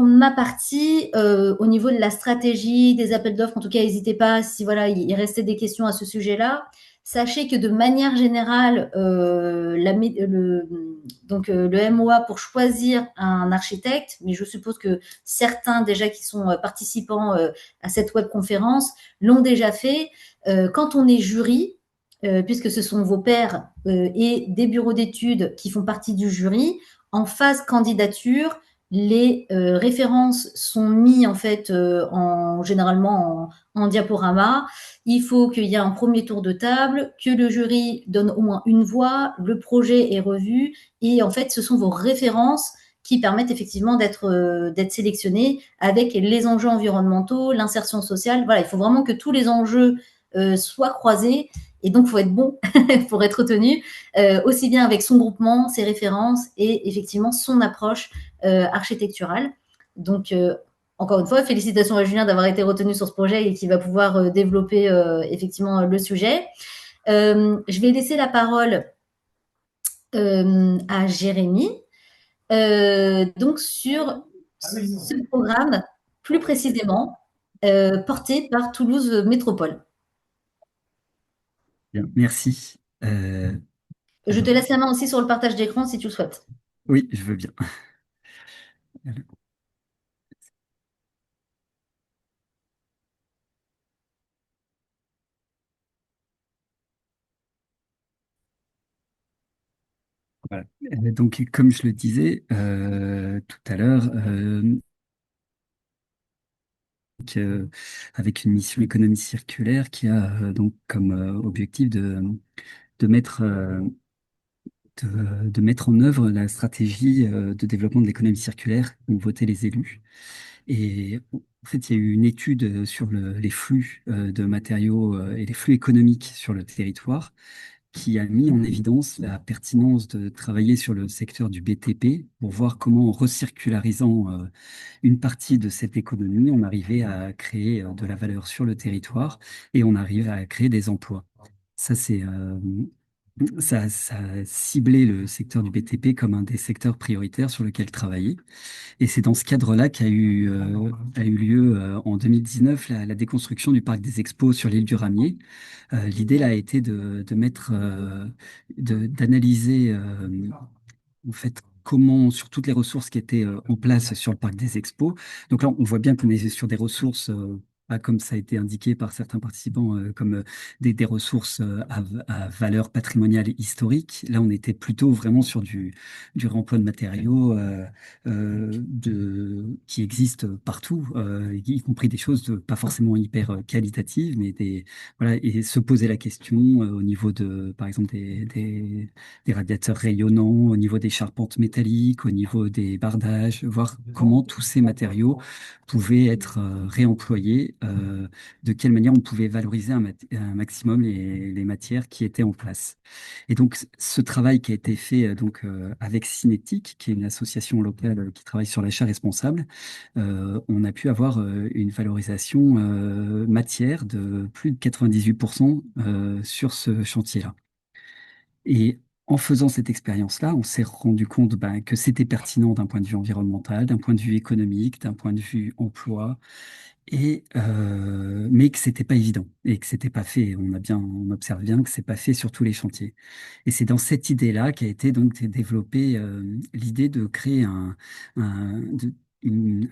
B: ma partie au niveau de la stratégie, des appels d'offres. En tout cas, n'hésitez pas si voilà, il restait des questions à ce sujet-là. Sachez que de manière générale, le MOA pour choisir un architecte, mais je suppose que certains déjà qui sont participants à cette webconférence l'ont déjà fait. Quand on est jury, puisque ce sont vos pairs et des bureaux d'études qui font partie du jury, en phase candidature, les références sont mises en fait généralement en diaporama. Il faut qu'il y ait un premier tour de table, que le jury donne au moins une voix, le projet est revu et en fait ce sont vos références qui permettent effectivement d'être sélectionnés avec les enjeux environnementaux, l'insertion sociale. Voilà, il faut vraiment que tous les enjeux soient croisés et donc il faut être bon pour être retenu, aussi bien avec son groupement, ses références et effectivement son approche architecturale. Donc, encore une fois, félicitations à Julien d'avoir été retenu sur ce projet et qui va pouvoir développer effectivement le sujet. Je vais laisser la parole à Jérémy, donc sur ce programme plus précisément porté par Toulouse Métropole.
D: Bien, merci.
B: Je te
D: Alors,
B: laisse la main aussi sur le partage d'écran si tu le souhaites.
D: oui, je veux bien. Voilà. Donc, comme je le disais tout à l'heure, euh, avec une mission économie circulaire qui a donc comme objectif de mettre, de mettre en œuvre la stratégie de développement de l'économie circulaire qu'ont voté les élus. Et en fait, il y a eu une étude sur les flux de matériaux et les flux économiques sur le territoire qui a mis en évidence la pertinence de travailler sur le secteur du BTP pour voir comment, en recircularisant une partie de cette économie, on arrivait à créer de la valeur sur le territoire et on arrive à créer des emplois. Ça, ça a ciblé le secteur du BTP comme un des secteurs prioritaires sur lequel travailler. Et c'est dans ce cadre-là a eu lieu en 2019 la déconstruction du parc des Expos sur l'île du Ramier. L'idée là a été de mettre, d'analyser en fait comment sur toutes les ressources qui étaient en place sur le parc des Expos. Donc là, on voit bien qu'on est sur des ressources. Pas comme ça a été indiqué par certains participants, comme des ressources à valeur patrimoniale et historique. Là, on était plutôt vraiment sur du réemploi de matériaux qui existent partout, y compris des choses pas forcément hyper qualitatives, mais voilà, et se poser la question au niveau par exemple, des radiateurs rayonnants, au niveau des charpentes métalliques, au niveau des bardages, voir comment tous ces matériaux pouvaient être réemployés, de quelle manière on pouvait valoriser un maximum les matières qui étaient en place. Et donc, ce travail qui a été fait avec Cinétique, qui est une association locale qui travaille sur l'achat responsable, on a pu avoir une valorisation matière de plus de 98% sur ce chantier-là. Et en faisant cette expérience-là, on s'est rendu compte que c'était pertinent d'un point de vue environnemental, d'un point de vue économique, d'un point de vue emploi, mais que c'était pas évident et que c'était pas fait. On observe bien que c'est pas fait sur tous les chantiers. Et c'est dans cette idée-là qu'a été donc développée l'idée de créer un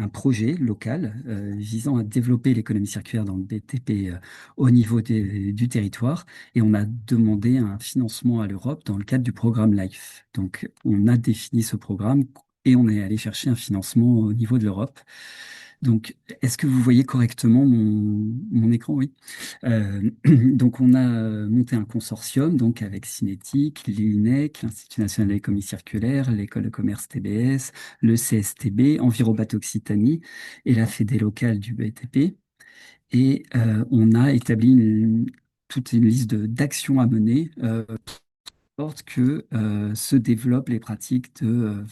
D: projet local visant à développer l'économie circulaire dans le BTP au niveau du territoire. Et on a demandé un financement à l'Europe dans le cadre du programme LIFE. Donc, on a défini ce programme et on est allé chercher un financement au niveau de l'Europe. Donc, est-ce que vous voyez correctement mon écran? Oui. Donc, on a monté un consortium donc avec Cinétique, l'INEC, l'Institut national de l'économie circulaire, l'École de commerce TBS, le CSTB, Envirobat Occitanie et la Fédé locale du BTP. Et on a établi toute une liste d'actions à mener sorte que se développent les pratiques de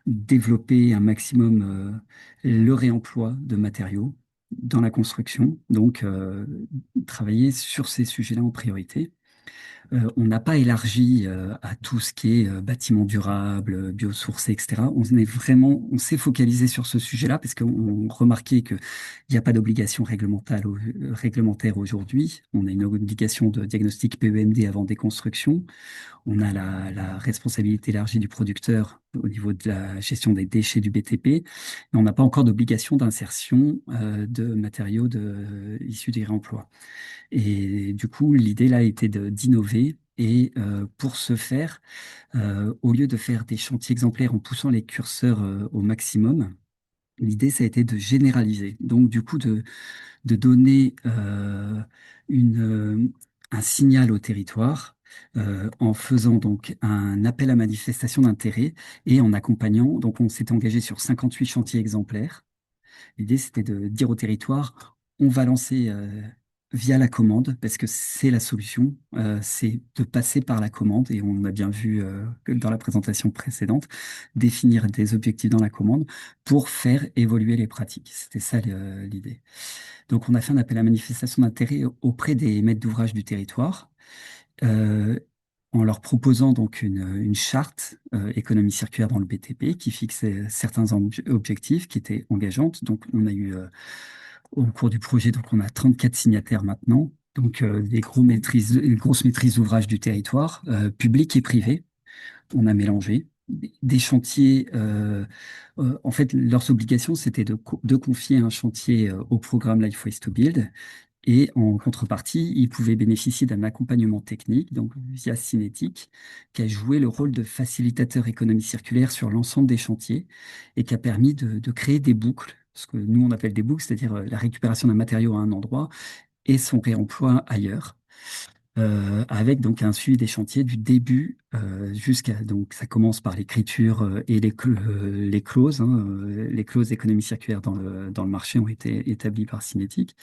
D: développer un maximum le réemploi de matériaux, dans la construction, donc travailler sur ces sujets-là en priorité. On n'a pas élargi à tout ce qui est bâtiment durable, biosourcés, etc. On s'est focalisé sur ce sujet-là parce qu'on remarquait qu'il n'y a pas d'obligation réglementaire aujourd'hui. On a une obligation de diagnostic PEMD avant des constructions. On a la responsabilité élargie du producteur au niveau de la gestion des déchets du BTP, mais on n'a pas encore d'obligation d'insertion de matériaux issus des réemplois. Et du coup, l'idée là était d'innover. Et pour ce faire, au lieu de faire des chantiers exemplaires en poussant les curseurs au maximum, l'idée ça a été de généraliser. Donc du coup, de donner une, un signal au territoire en faisant donc un appel à manifestation d'intérêt et en accompagnant. Donc on s'est engagé sur 58 chantiers exemplaires. L'idée, c'était de dire au territoire, on va lancer via la commande, parce que c'est la solution, c'est de passer par la commande, et on a bien vu que dans la présentation précédente, définir des objectifs dans la commande pour faire évoluer les pratiques. C'était ça l'idée. Donc on a fait un appel à manifestation d'intérêt auprès des maîtres d'ouvrage du territoire. euh, En leur proposant donc une charte économie circulaire dans le BTP qui fixait certains objectifs qui étaient engageantes. Donc, on a eu au cours du projet, donc on a 34 signataires maintenant, donc des grosses maîtrises d'ouvrage du territoire, public et privé. On a mélangé des chantiers. En fait, leurs obligations, c'était de confier un chantier au programme Life Ways to Build et en contrepartie, ils pouvaient bénéficier d'un accompagnement technique, donc via Cinétique, qui a joué le rôle de facilitateur économie circulaire sur l'ensemble des chantiers et qui a permis de créer des boucles, ce que nous on appelle des boucles, c'est-à-dire la récupération d'un matériau à un endroit et son réemploi ailleurs. Avec donc un suivi des chantiers du début jusqu'à donc ça commence par l'écriture et les clauses. Les clauses d'économie circulaire dans le marché ont été établies par Cinétique,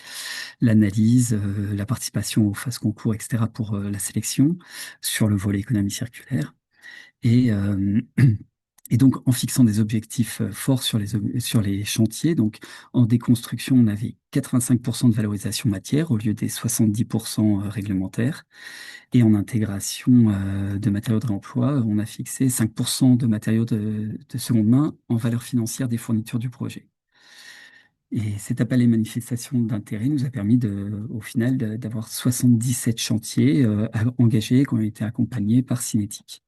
D: l'analyse, la participation aux phases concours, etc. pour la sélection sur le volet économie circulaire. Et, et donc, en fixant des objectifs forts sur les chantiers, donc en déconstruction, on avait 85% de valorisation matière au lieu des 70% réglementaires. Et en intégration de matériaux de réemploi, on a fixé 5% de matériaux de seconde main en valeur financière des fournitures du projet. Et cet appel à manifestation d'intérêt nous a permis au final d'avoir 77 chantiers engagés qui ont été accompagnés par Cinétique.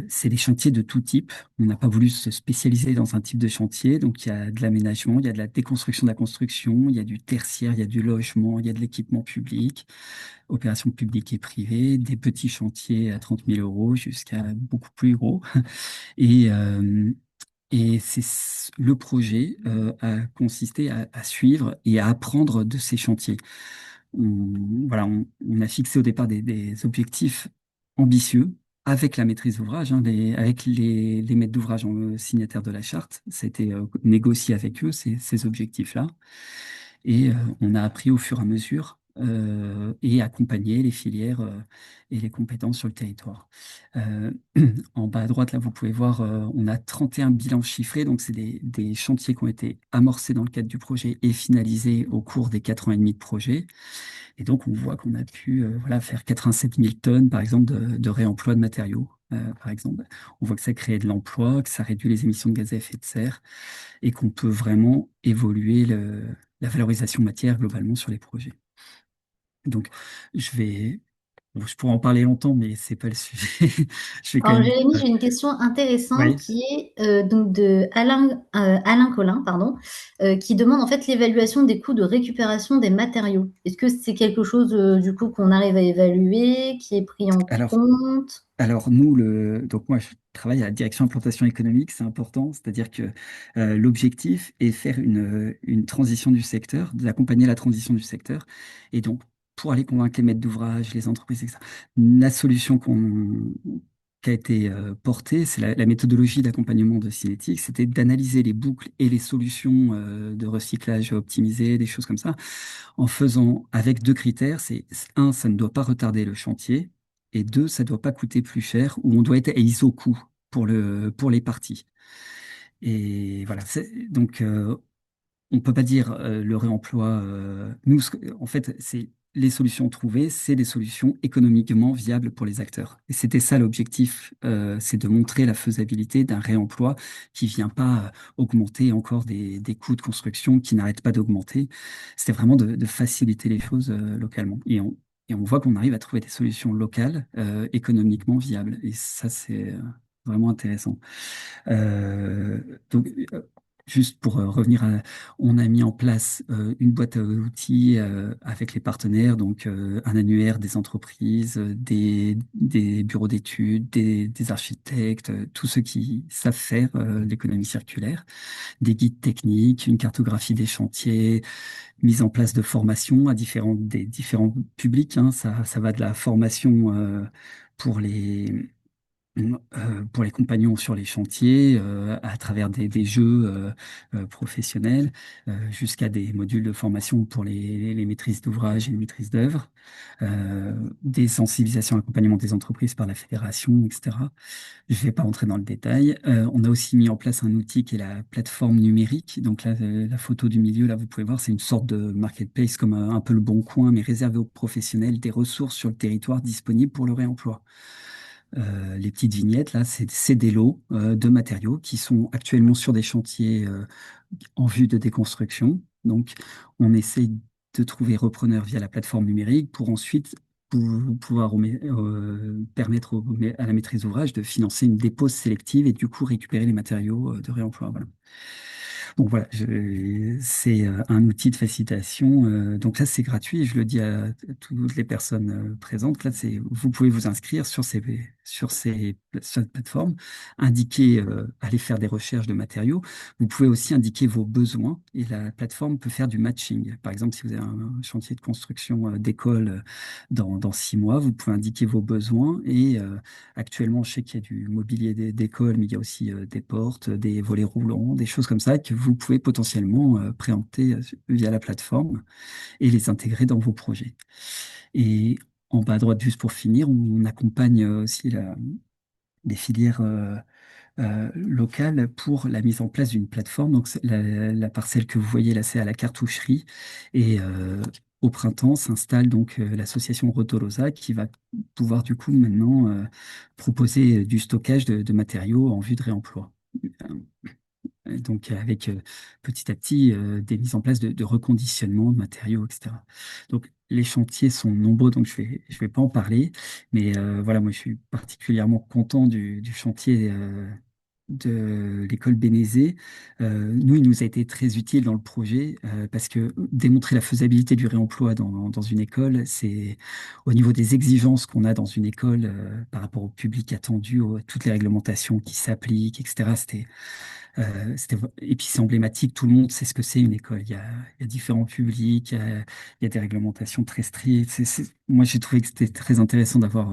D: C'est des chantiers de tout type. On n'a pas voulu se spécialiser dans un type de chantier. Donc, il y a de l'aménagement, il y a de la déconstruction de la construction, il y a du tertiaire, il y a du logement, il y a de l'équipement public, opérations publiques et privées, des petits chantiers à 30 000 euros jusqu'à beaucoup plus gros. Et, le projet a consisté à suivre et à apprendre de ces chantiers. On a fixé au départ des objectifs ambitieux avec la maîtrise d'ouvrage, avec les maîtres d'ouvrage signataires de la charte. C'était négocié avec eux ces objectifs-là. Et on a appris au fur et à mesure et accompagné les filières et les compétences sur le territoire. Euh, En bas à droite, là, vous pouvez voir, on a 31 bilans chiffrés. Donc, c'est des chantiers qui ont été amorcés dans le cadre du projet et finalisés au cours des 4 ans et demi de projet. Et donc, on voit qu'on a pu voilà, faire 87 000 tonnes, par exemple, de réemploi de matériaux. Par exemple, on voit que ça crée de l'emploi, que ça réduit les émissions de gaz à effet de serre et qu'on peut vraiment évoluer la valorisation matière globalement sur les projets. Donc, je vais, bon, je pourrais en parler longtemps, mais c'est pas le sujet. Je vais quand
B: Alors,
D: même.
B: Jérémy, j'ai une question intéressante
D: Oui.
B: qui est donc de Alain Collin, pardon, qui demande en fait l'évaluation des coûts de récupération des matériaux. Est-ce que c'est quelque chose du coup qu'on arrive à évaluer, qui est pris en
D: Alors,
B: compte?
D: alors nous, donc moi, je travaille à la direction implantation économique, c'est important, c'est-à-dire que l'objectif est faire une transition du secteur, d'accompagner la transition du secteur, et donc pour aller convaincre les maîtres d'ouvrage, les entreprises, etc. La solution qui a été portée, c'est la méthodologie d'accompagnement de Cinétique, c'était d'analyser les boucles et les solutions de recyclage optimisées, des choses comme ça, en faisant avec deux critères, c'est un, ça ne doit pas retarder le chantier, et deux, ça ne doit pas coûter plus cher, ou on doit être à ISO coût pour les parties. Et voilà, donc on peut pas dire le réemploi. Nous, en fait, c'est les solutions trouvées, c'est des solutions économiquement viables pour les acteurs. Et c'était ça l'objectif, c'est de montrer la faisabilité d'un réemploi qui vient pas augmenter encore des coûts de construction qui n'arrêtent pas d'augmenter. C'était vraiment de faciliter les choses localement. Et on voit qu'on arrive à trouver des solutions locales économiquement viables. Et ça, c'est vraiment intéressant. Euh, donc, euh, Juste pour revenir on a mis en place une boîte à outils avec les partenaires, donc un annuaire des entreprises, des bureaux d'études, des architectes, tous ceux qui savent faire l'économie circulaire, des guides techniques, une cartographie des chantiers, mise en place de formations des différents publics, hein. Ça va de la formation pour pour les compagnons sur les chantiers, à travers des jeux professionnels, jusqu'à des modules de formation pour les maîtrises d'ouvrage et les maîtrises d'œuvre, des sensibilisations, accompagnement des entreprises par la fédération, etc. Je ne vais pas rentrer dans le détail. On a aussi mis en place un outil qui est la plateforme numérique. Donc là, la photo du milieu, là, vous pouvez voir, c'est une sorte de marketplace comme un peu le Bon Coin, mais réservé aux professionnels, des ressources sur le territoire disponibles pour le réemploi. Les petites vignettes, là, c'est des lots de matériaux qui sont actuellement sur des chantiers en vue de déconstruction. Donc, on essaye de trouver repreneur via la plateforme numérique pour ensuite pouvoir permettre à la maîtrise d'ouvrage de financer une dépose sélective et du coup récupérer les matériaux de réemploi. Voilà. Donc voilà, c'est un outil de facilitation. Donc là, c'est gratuit. Je le dis à toutes les personnes présentes. Là, vous pouvez vous inscrire sur cette plateforme, indiquer, aller faire des recherches de matériaux. Vous pouvez aussi indiquer vos besoins et la plateforme peut faire du matching. Par exemple, si vous avez un chantier de construction d'école dans 6 mois, vous pouvez indiquer vos besoins et actuellement, je sais qu'il y a du mobilier d'école, mais il y a aussi des portes, des volets roulants, des choses comme ça que vous pouvez potentiellement préempter via la plateforme et les intégrer dans vos projets. Et en bas à droite, juste pour finir, on accompagne aussi les filières locales pour la mise en place d'une plateforme. Donc, la parcelle que vous voyez là, c'est à la cartoucherie. Et au printemps s'installe donc l'association Rotolosa qui va pouvoir du coup maintenant proposer du stockage de matériaux en vue de réemploi. Donc avec petit à petit des mises en place de reconditionnement de matériaux, etc. Donc les chantiers sont nombreux, donc je vais pas en parler, mais voilà, moi je suis particulièrement content du chantier de l'école Bénézet. Nous, il nous a été très utile dans le projet parce que démontrer la faisabilité du réemploi dans une école, c'est au niveau des exigences qu'on a dans une école par rapport au public attendu, à toutes les réglementations qui s'appliquent, etc. Et puis c'est emblématique, tout le monde sait ce que c'est une école. Il y a différents publics, il y a des réglementations très strictes. Moi, j'ai trouvé que c'était très intéressant d'avoir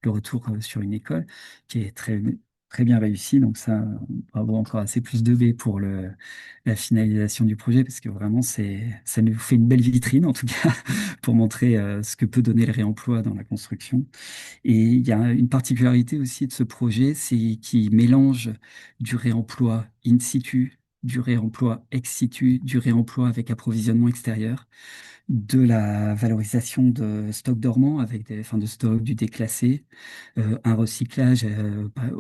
D: le retour sur une école qui est très bien réussie. Donc ça, bravo encore à C+2B pour la finalisation du projet, parce que vraiment, ça nous fait une belle vitrine, en tout cas, pour montrer ce que peut donner le réemploi dans la construction. Et il y a une particularité aussi de ce projet, c'est qu'il mélange du réemploi in situ, du réemploi ex situ, du réemploi avec approvisionnement extérieur, de la valorisation de stocks dormants avec des fins de stock, du déclassé, un recyclage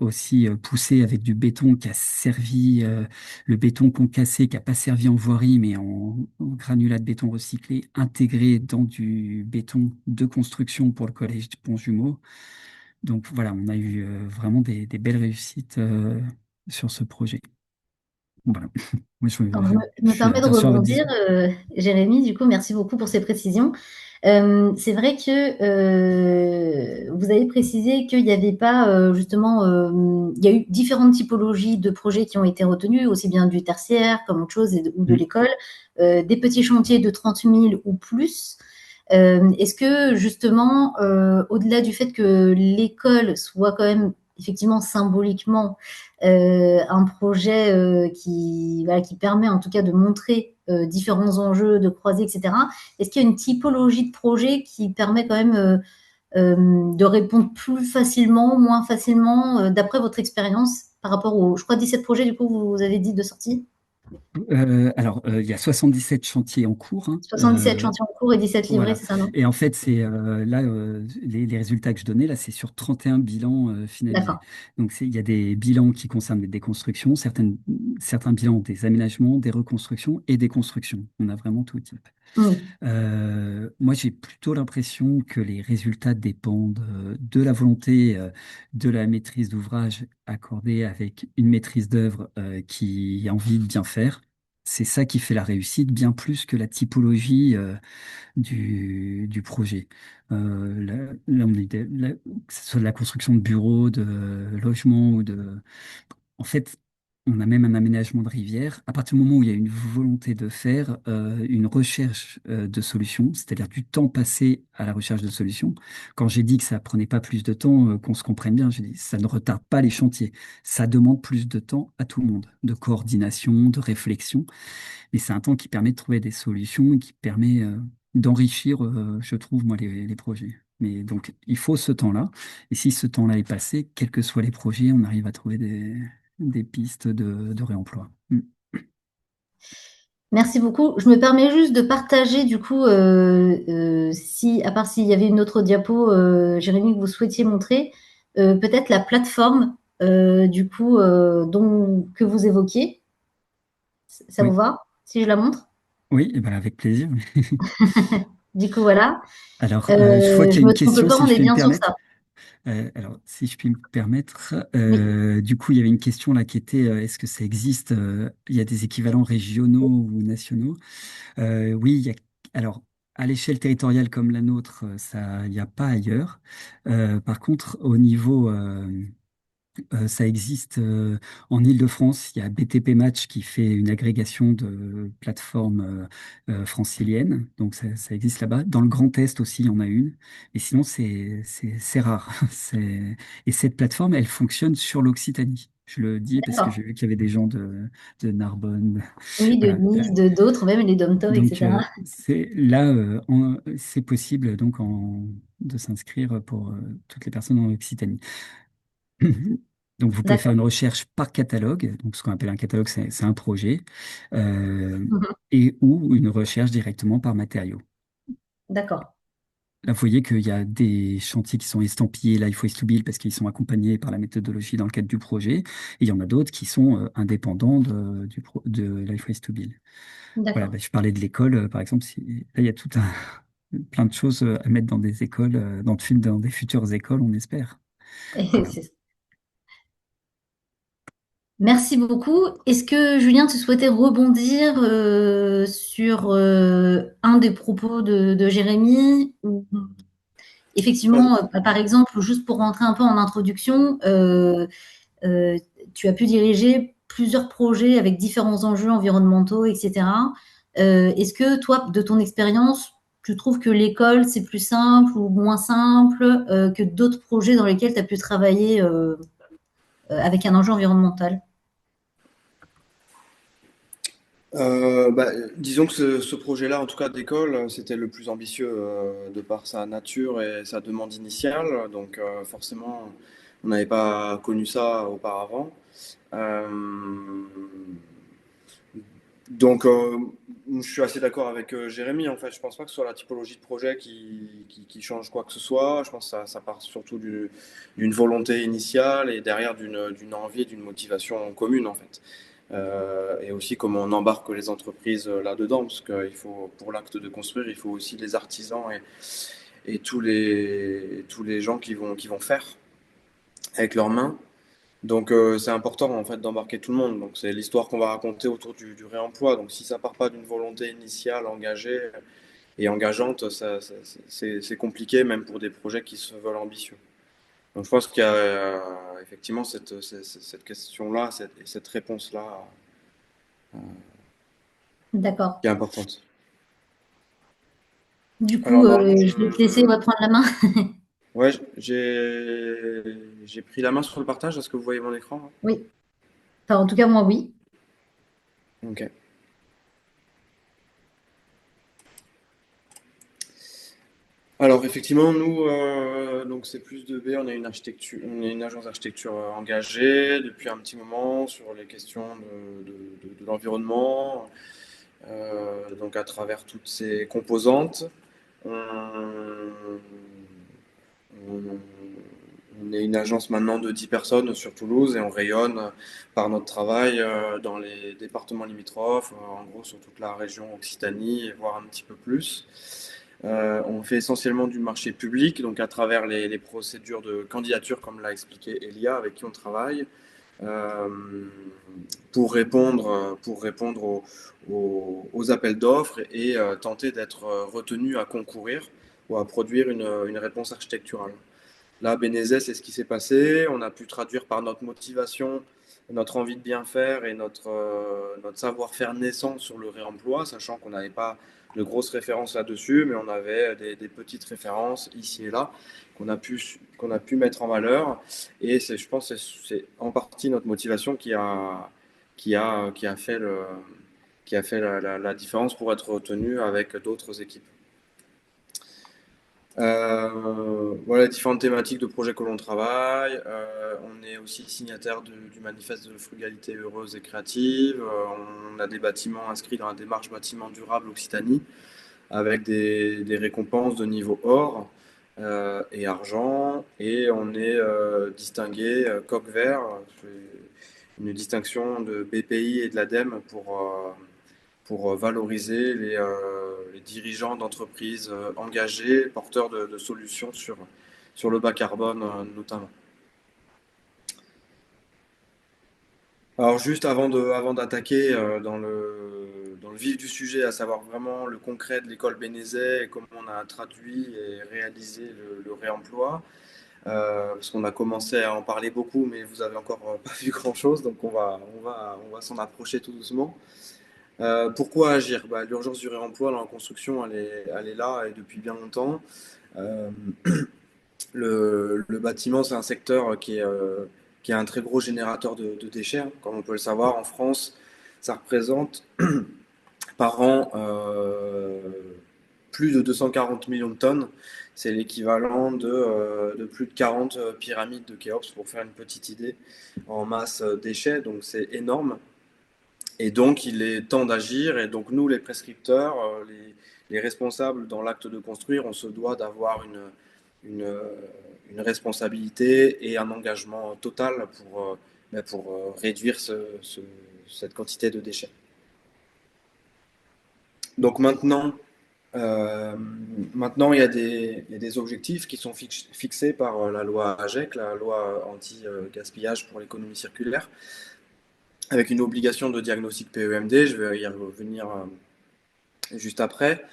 D: aussi poussé avec du béton qui a servi, le béton concassé qui n'a pas servi en voirie, mais en granulat de béton recyclé intégré dans du béton de construction pour le collège Pont-Jumeau. Donc voilà, on a eu vraiment des belles réussites sur ce projet. Voilà. Moi,
B: Alors, je
D: je
B: me
D: suis
B: permets de
D: bien sûr à votre
B: rebondir,
D: disposition.
B: Jérémy, du coup, merci beaucoup pour ces précisions. C'est vrai que vous avez précisé qu'il n'y avait pas, justement, il y a eu différentes typologies de projets qui ont été retenus, aussi bien du tertiaire comme autre chose ou de
D: Mm.
B: l'école, des petits chantiers de 30 000 ou plus. Est-ce que justement, au-delà du fait que l'école soit quand même effectivement symboliquement un projet voilà, qui permet en tout cas de montrer différents enjeux, de croiser, etc. Est-ce qu'il y a une typologie de projet qui permet quand même de répondre plus facilement, moins facilement, d'après votre expérience par rapport aux, je crois, 17 projets du coup vous avez dit de sortie?
D: Il y a 77 chantiers en cours, hein.
B: 77 chantiers en cours et 17 livrés,
D: Voilà.
B: c'est ça, non?
D: Et en fait, c'est là, les résultats que je donnais, là, c'est sur 31 bilans finalisés.
B: D'accord.
D: Donc, il y a des bilans qui concernent des déconstructions, certains bilans des aménagements, des reconstructions et des constructions. On a vraiment tout type.
B: Oui.
D: Moi, j'ai plutôt l'impression que les résultats dépendent de la volonté, de la maîtrise d'ouvrage accordée avec une maîtrise d'œuvre qui a envie de bien faire. C'est ça qui fait la réussite, bien plus que la typologie du projet. Là, que ce soit de la construction de bureaux, de logements ou de... En fait, on a même un aménagement de rivière. À partir du moment où il y a une volonté de faire une recherche de solutions, c'est-à-dire du temps passé à la recherche de solutions, quand j'ai dit que ça prenait pas plus de temps, qu'on se comprenne bien, j'ai dit ça ne retarde pas les chantiers. Ça demande plus de temps à tout le monde, de coordination, de réflexion. Et c'est un temps qui permet de trouver des solutions et qui permet d'enrichir, je trouve, moi, les projets. Mais donc, il faut ce temps-là. Et si ce temps-là est passé, quels que soient les projets, on arrive à trouver des pistes de réemploi. Mm.
B: Merci beaucoup. Je me permets juste de partager, du coup, si, à part s'il y avait une autre diapo, Jérémy, que vous souhaitiez montrer, peut-être la plateforme, du coup, que vous évoquiez. Ça vous
D: Oui,
B: va, si je la montre?
D: oui, et ben avec plaisir.
B: Du coup, voilà.
D: Alors, je vois qu'il y
B: Je
D: a une
B: me trompe
D: question,
B: pas,
D: si
B: on
D: je
B: est
D: puis me
B: bien sur
D: permettre.
B: ça.
D: Alors, si je puis me permettre,
B: Oui,
D: du coup, il y avait une question là qui était, est-ce que ça existe, il y a des équivalents régionaux ou nationaux? Oui, alors, à l'échelle territoriale comme la nôtre, ça, il n'y a pas ailleurs. Par contre, au niveau, ça existe en Île-de-France, il y a BTP Match qui fait une agrégation de plateformes franciliennes, donc ça existe là-bas. Dans le Grand Est aussi, il y en a une, et sinon, c'est rare. Et cette plateforme, elle fonctionne sur l'Occitanie. Je le dis parce que
B: d'accord.
D: j'ai vu qu'il y avait des gens de Narbonne.
B: Oui, de
D: Voilà.
B: Nice, de d'autres, même les dom-toms,
D: Donc,
B: etc.
D: c'est là, c'est possible donc de s'inscrire pour toutes les personnes en Occitanie. Donc, vous pouvez faire
B: D'accord.
D: une recherche par catalogue. Donc, ce qu'on appelle un catalogue, c'est un projet, euh,
B: Mhm.
D: et ou une recherche directement par matériaux.
B: D'accord.
D: Là, vous voyez qu'il y a des chantiers qui sont estampillés Life Waste to Build parce qu'ils sont accompagnés par la méthodologie dans le cadre du projet. Et il y en a d'autres qui sont indépendants de Life Waste to Build. Voilà,
B: D'accord.
D: bah, je parlais de l'école, par exemple. Là, il y a plein de choses à mettre dans des écoles, dans des futures écoles, on espère.
B: Et
D: Voilà.
B: c'est Merci beaucoup. Est-ce que Julien, tu souhaitais rebondir sur un des propos de Jérémy
C: Ouais.
B: effectivement, par exemple, juste pour rentrer un peu en introduction, euh, tu as pu diriger plusieurs projets avec différents enjeux environnementaux, etc. Est-ce que toi, de ton expérience, tu trouves que l'école, c'est plus simple ou moins simple que d'autres projets dans lesquels tu as pu travailler avec un enjeu environnemental?
C: Bah, disons que ce projet-là, en tout cas d'école, c'était le plus ambitieux de par sa nature et sa demande initiale. Donc forcément, on n'avait pas connu ça auparavant. Euh, donc, je suis assez d'accord avec Jérémy. En fait, je pense pas que ce soit la typologie de projet qui change quoi que ce soit. Je pense que ça part surtout d'une volonté initiale et derrière d'une envie et d'une motivation commune en fait. Et aussi comment on embarque les entreprises là-dedans, parce qu'il faut, pour l'acte de construire, il faut aussi les artisans et tous les gens qui vont faire avec leurs mains. Donc c'est important en fait d'embarquer tout le monde. Donc c'est l'histoire qu'on va raconter autour du réemploi. Donc si ça part pas d'une volonté initiale engagée et engageante, c'est compliqué même pour des projets qui se veulent ambitieux. Donc je pense qu'il y a effectivement cette question-là, cette réponse-là
B: D'accord.
C: qui est importante.
B: Du
C: Alors
B: coup,
C: normalement,
B: je vais te laisser reprendre la main.
C: ouais, j'ai pris la main sur le partage. Est-ce que vous voyez mon écran là?
B: Oui. Enfin, en tout cas, moi, oui.
C: Ok. Alors effectivement, nous, donc c'est plus de B, on est une architecture, on est une agence d'architecture engagée depuis un petit moment sur les questions de l'environnement, donc à travers toutes ces composantes. On, on- on est une agence maintenant de 10 personnes sur Toulouse et on rayonne par notre travail dans les départements limitrophes, en gros sur toute la région Occitanie, voire un petit peu plus. On fait essentiellement du marché public, donc à travers les procédures de candidature, comme l'a expliqué Elia, avec qui on travaille, euh, pour répondre aux appels d'offres et tenter d'être retenu à concourir ou à produire une réponse architecturale. Là, Bénézet, c'est ce qui s'est passé. On a pu traduire par notre motivation, notre envie de bien faire et notre savoir-faire naissant sur le réemploi, sachant qu'on n'avait pas de grosses références là-dessus, mais on avait des petites références ici et là qu'on a pu mettre en valeur. Et je pense que c'est en partie notre motivation qui a fait, qui a fait la différence pour être retenu avec d'autres équipes. Voilà les différentes thématiques de projets que l'on travaille. On est aussi signataire du manifeste de frugalité heureuse et créative. On a des bâtiments inscrits dans la démarche bâtiment durable Occitanie avec des récompenses de niveau or et argent. Et on est distingué coq vert, une distinction de BPI et de l'ADEME pour valoriser les dirigeants d'entreprises engagés, porteurs de solutions sur le bas carbone notamment. Alors juste avant d'attaquer dans le vif du sujet, à savoir vraiment le concret de l'école Bénézet et comment on a traduit et réalisé le réemploi, parce qu'on a commencé à en parler beaucoup, mais vous avez encore pas vu grand-chose, donc on va s'en approcher tout doucement. Pourquoi agir? Bah, l'urgence du réemploi dans la construction, elle est là et depuis bien longtemps. Euh, le bâtiment, c'est un secteur qui est un très gros générateur de déchets, hein. Comme on peut le savoir, en France, ça représente par an plus de 240 millions de tonnes. C'est l'équivalent de plus de 40 pyramides de Khéops, pour faire une petite idée, en masse déchets. Donc c'est énorme. Et donc, il est temps d'agir. Et donc, nous, les prescripteurs, les responsables dans l'acte de construire, on se doit d'avoir une, euh, une responsabilité et un engagement total pour réduire cette quantité de déchets. Donc euh, maintenant il y a des objectifs qui sont fixés par la loi AGEC, la loi anti-gaspillage pour l'économie circulaire, avec une obligation de diagnostic PEMD. Je vais y revenir juste après.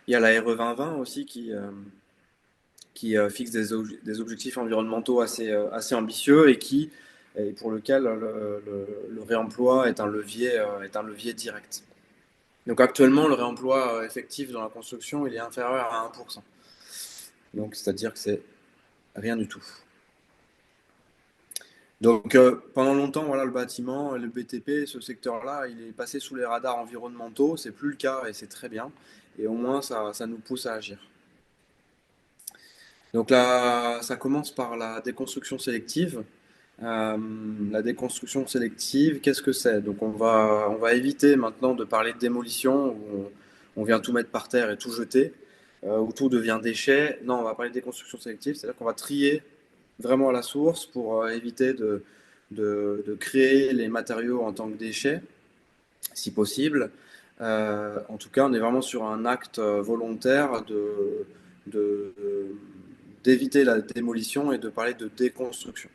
C: Il y a la RE 2020 aussi qui fixe des objectifs environnementaux assez ambitieux et pour lequel le réemploi est un levier direct. Donc actuellement, le réemploi effectif dans la construction, il est inférieur à 1%. Donc c'est-à-dire que c'est rien du tout. Donc pendant longtemps, voilà, le bâtiment, le BTP, ce secteur-là, il est passé sous les radars environnementaux. C'est plus le cas et c'est très bien. Et au moins, ça nous pousse à agir. Donc là, ça commence par la déconstruction sélective. La déconstruction sélective, qu'est-ce que c'est? Donc on va éviter maintenant de parler de démolition où on vient tout mettre par terre et tout jeter, où tout devient déchet. Non, on va parler de déconstruction sélective, c'est-à-dire qu'on va trier vraiment à la source pour éviter de créer les matériaux en tant que déchets, si possible. En tout cas, on est vraiment sur un acte volontaire de, d'éviter la démolition et de parler de déconstruction.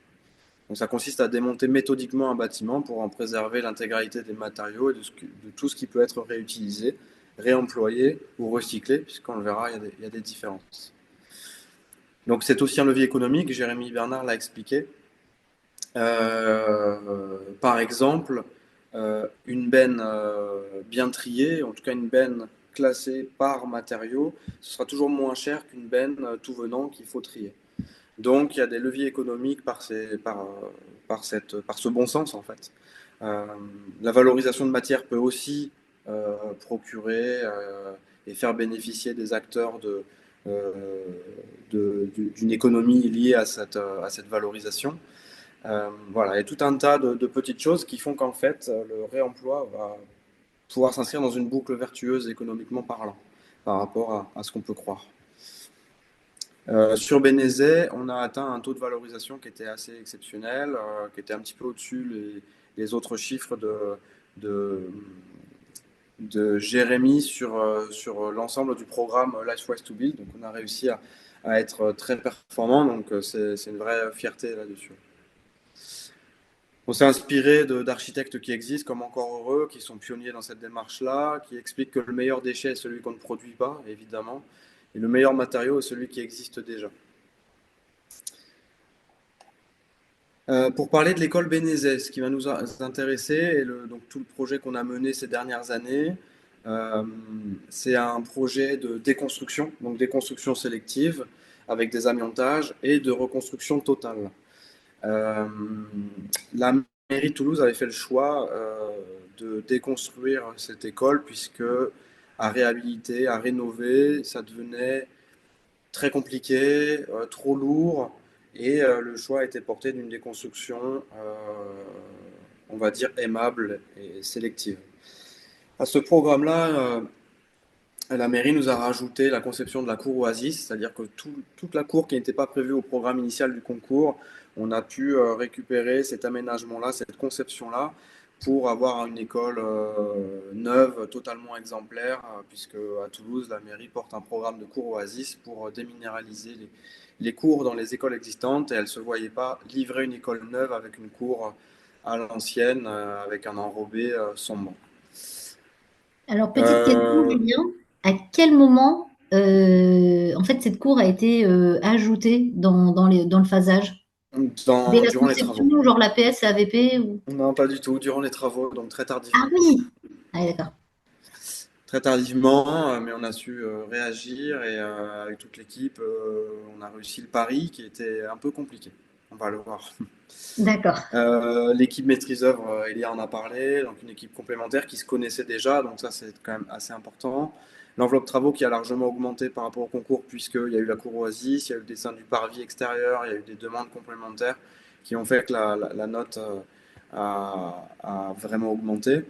C: Donc ça consiste à démonter méthodiquement un bâtiment pour en préserver l'intégralité des matériaux et de tout ce qui peut être réutilisé, réemployé ou recyclé, puisqu'on le verra, il y a des différences. Donc c'est aussi un levier économique, Jérémy Bernard l'a expliqué. Par exemple, une benne bien triée, en tout cas une benne classée par matériaux, ce sera toujours moins cher qu'une benne tout venant qu'il faut trier. Donc il y a des leviers économiques par ce bon sens en fait. Euh, la valorisation de matière peut aussi procurer et faire bénéficier des acteurs d'une économie liée à cette valorisation. Voilà, il y a tout un tas de petites choses qui font qu'en fait, le réemploi va pouvoir s'inscrire dans une boucle vertueuse économiquement parlant, par rapport à ce qu'on peut croire. Sur Bénézet, on a atteint un taux de valorisation qui était assez exceptionnel, qui était un petit peu au-dessus des autres chiffres de, de Jérémy sur l'ensemble du programme Lifewise to Build. Donc on a réussi à être très performant, donc c'est une vraie fierté là-dessus. On s'est inspiré d'architectes qui existent, comme Encore Heureux, qui sont pionniers dans cette démarche-là, qui expliquent que le meilleur déchet est celui qu'on ne produit pas, évidemment, et le meilleur matériau est celui qui existe déjà. Pour parler de l'école Bénézet, ce qui va nous intéresser, et donc tout le projet qu'on a mené ces dernières années, c'est un projet de déconstruction, donc déconstruction sélective, avec des amiantages, et de reconstruction totale. La mairie de Toulouse avait fait le choix de déconstruire cette école, puisque à réhabiliter, à rénover, ça devenait très compliqué, trop lourd, et le choix a été porté d'une déconstruction, on va dire, aimable et sélective. À ce programme-là, la mairie nous a rajouté la conception de la cour Oasis, c'est-à-dire que toute la cour qui n'était pas prévue au programme initial du concours, on a pu récupérer cet aménagement-là, cette conception-là, pour avoir une école neuve, totalement exemplaire, puisque à Toulouse, la mairie porte un programme de cours Oasis pour déminéraliser les cours dans les écoles existantes, et elle ne se voyait pas livrer une école neuve avec une cour à l'ancienne, avec un enrobé sombre.
B: Alors, petite question, Julien. À quel moment, en fait, cette cour a été ajoutée dans le phasage? Dès la
C: Durant les travaux.
B: conception, genre la PS, la AVP ou...
C: Non, pas du tout, durant les travaux, donc très
B: Ah
C: tardivement.
B: oui! Ah, d'accord.
C: Très tardivement, mais on a su réagir et avec toute l'équipe, on a réussi le pari qui était un peu compliqué. On va le voir.
B: D'accord.
C: L'équipe maîtrise œuvre, Elia en a parlé, donc une équipe complémentaire qui se connaissait déjà, donc ça c'est quand même assez important. L'enveloppe travaux qui a largement augmenté par rapport au concours, puisqu'il y a eu la cour Oasis, il y a eu le dessin du parvis extérieur, il y a eu des demandes complémentaires qui ont fait que la note a vraiment augmenté.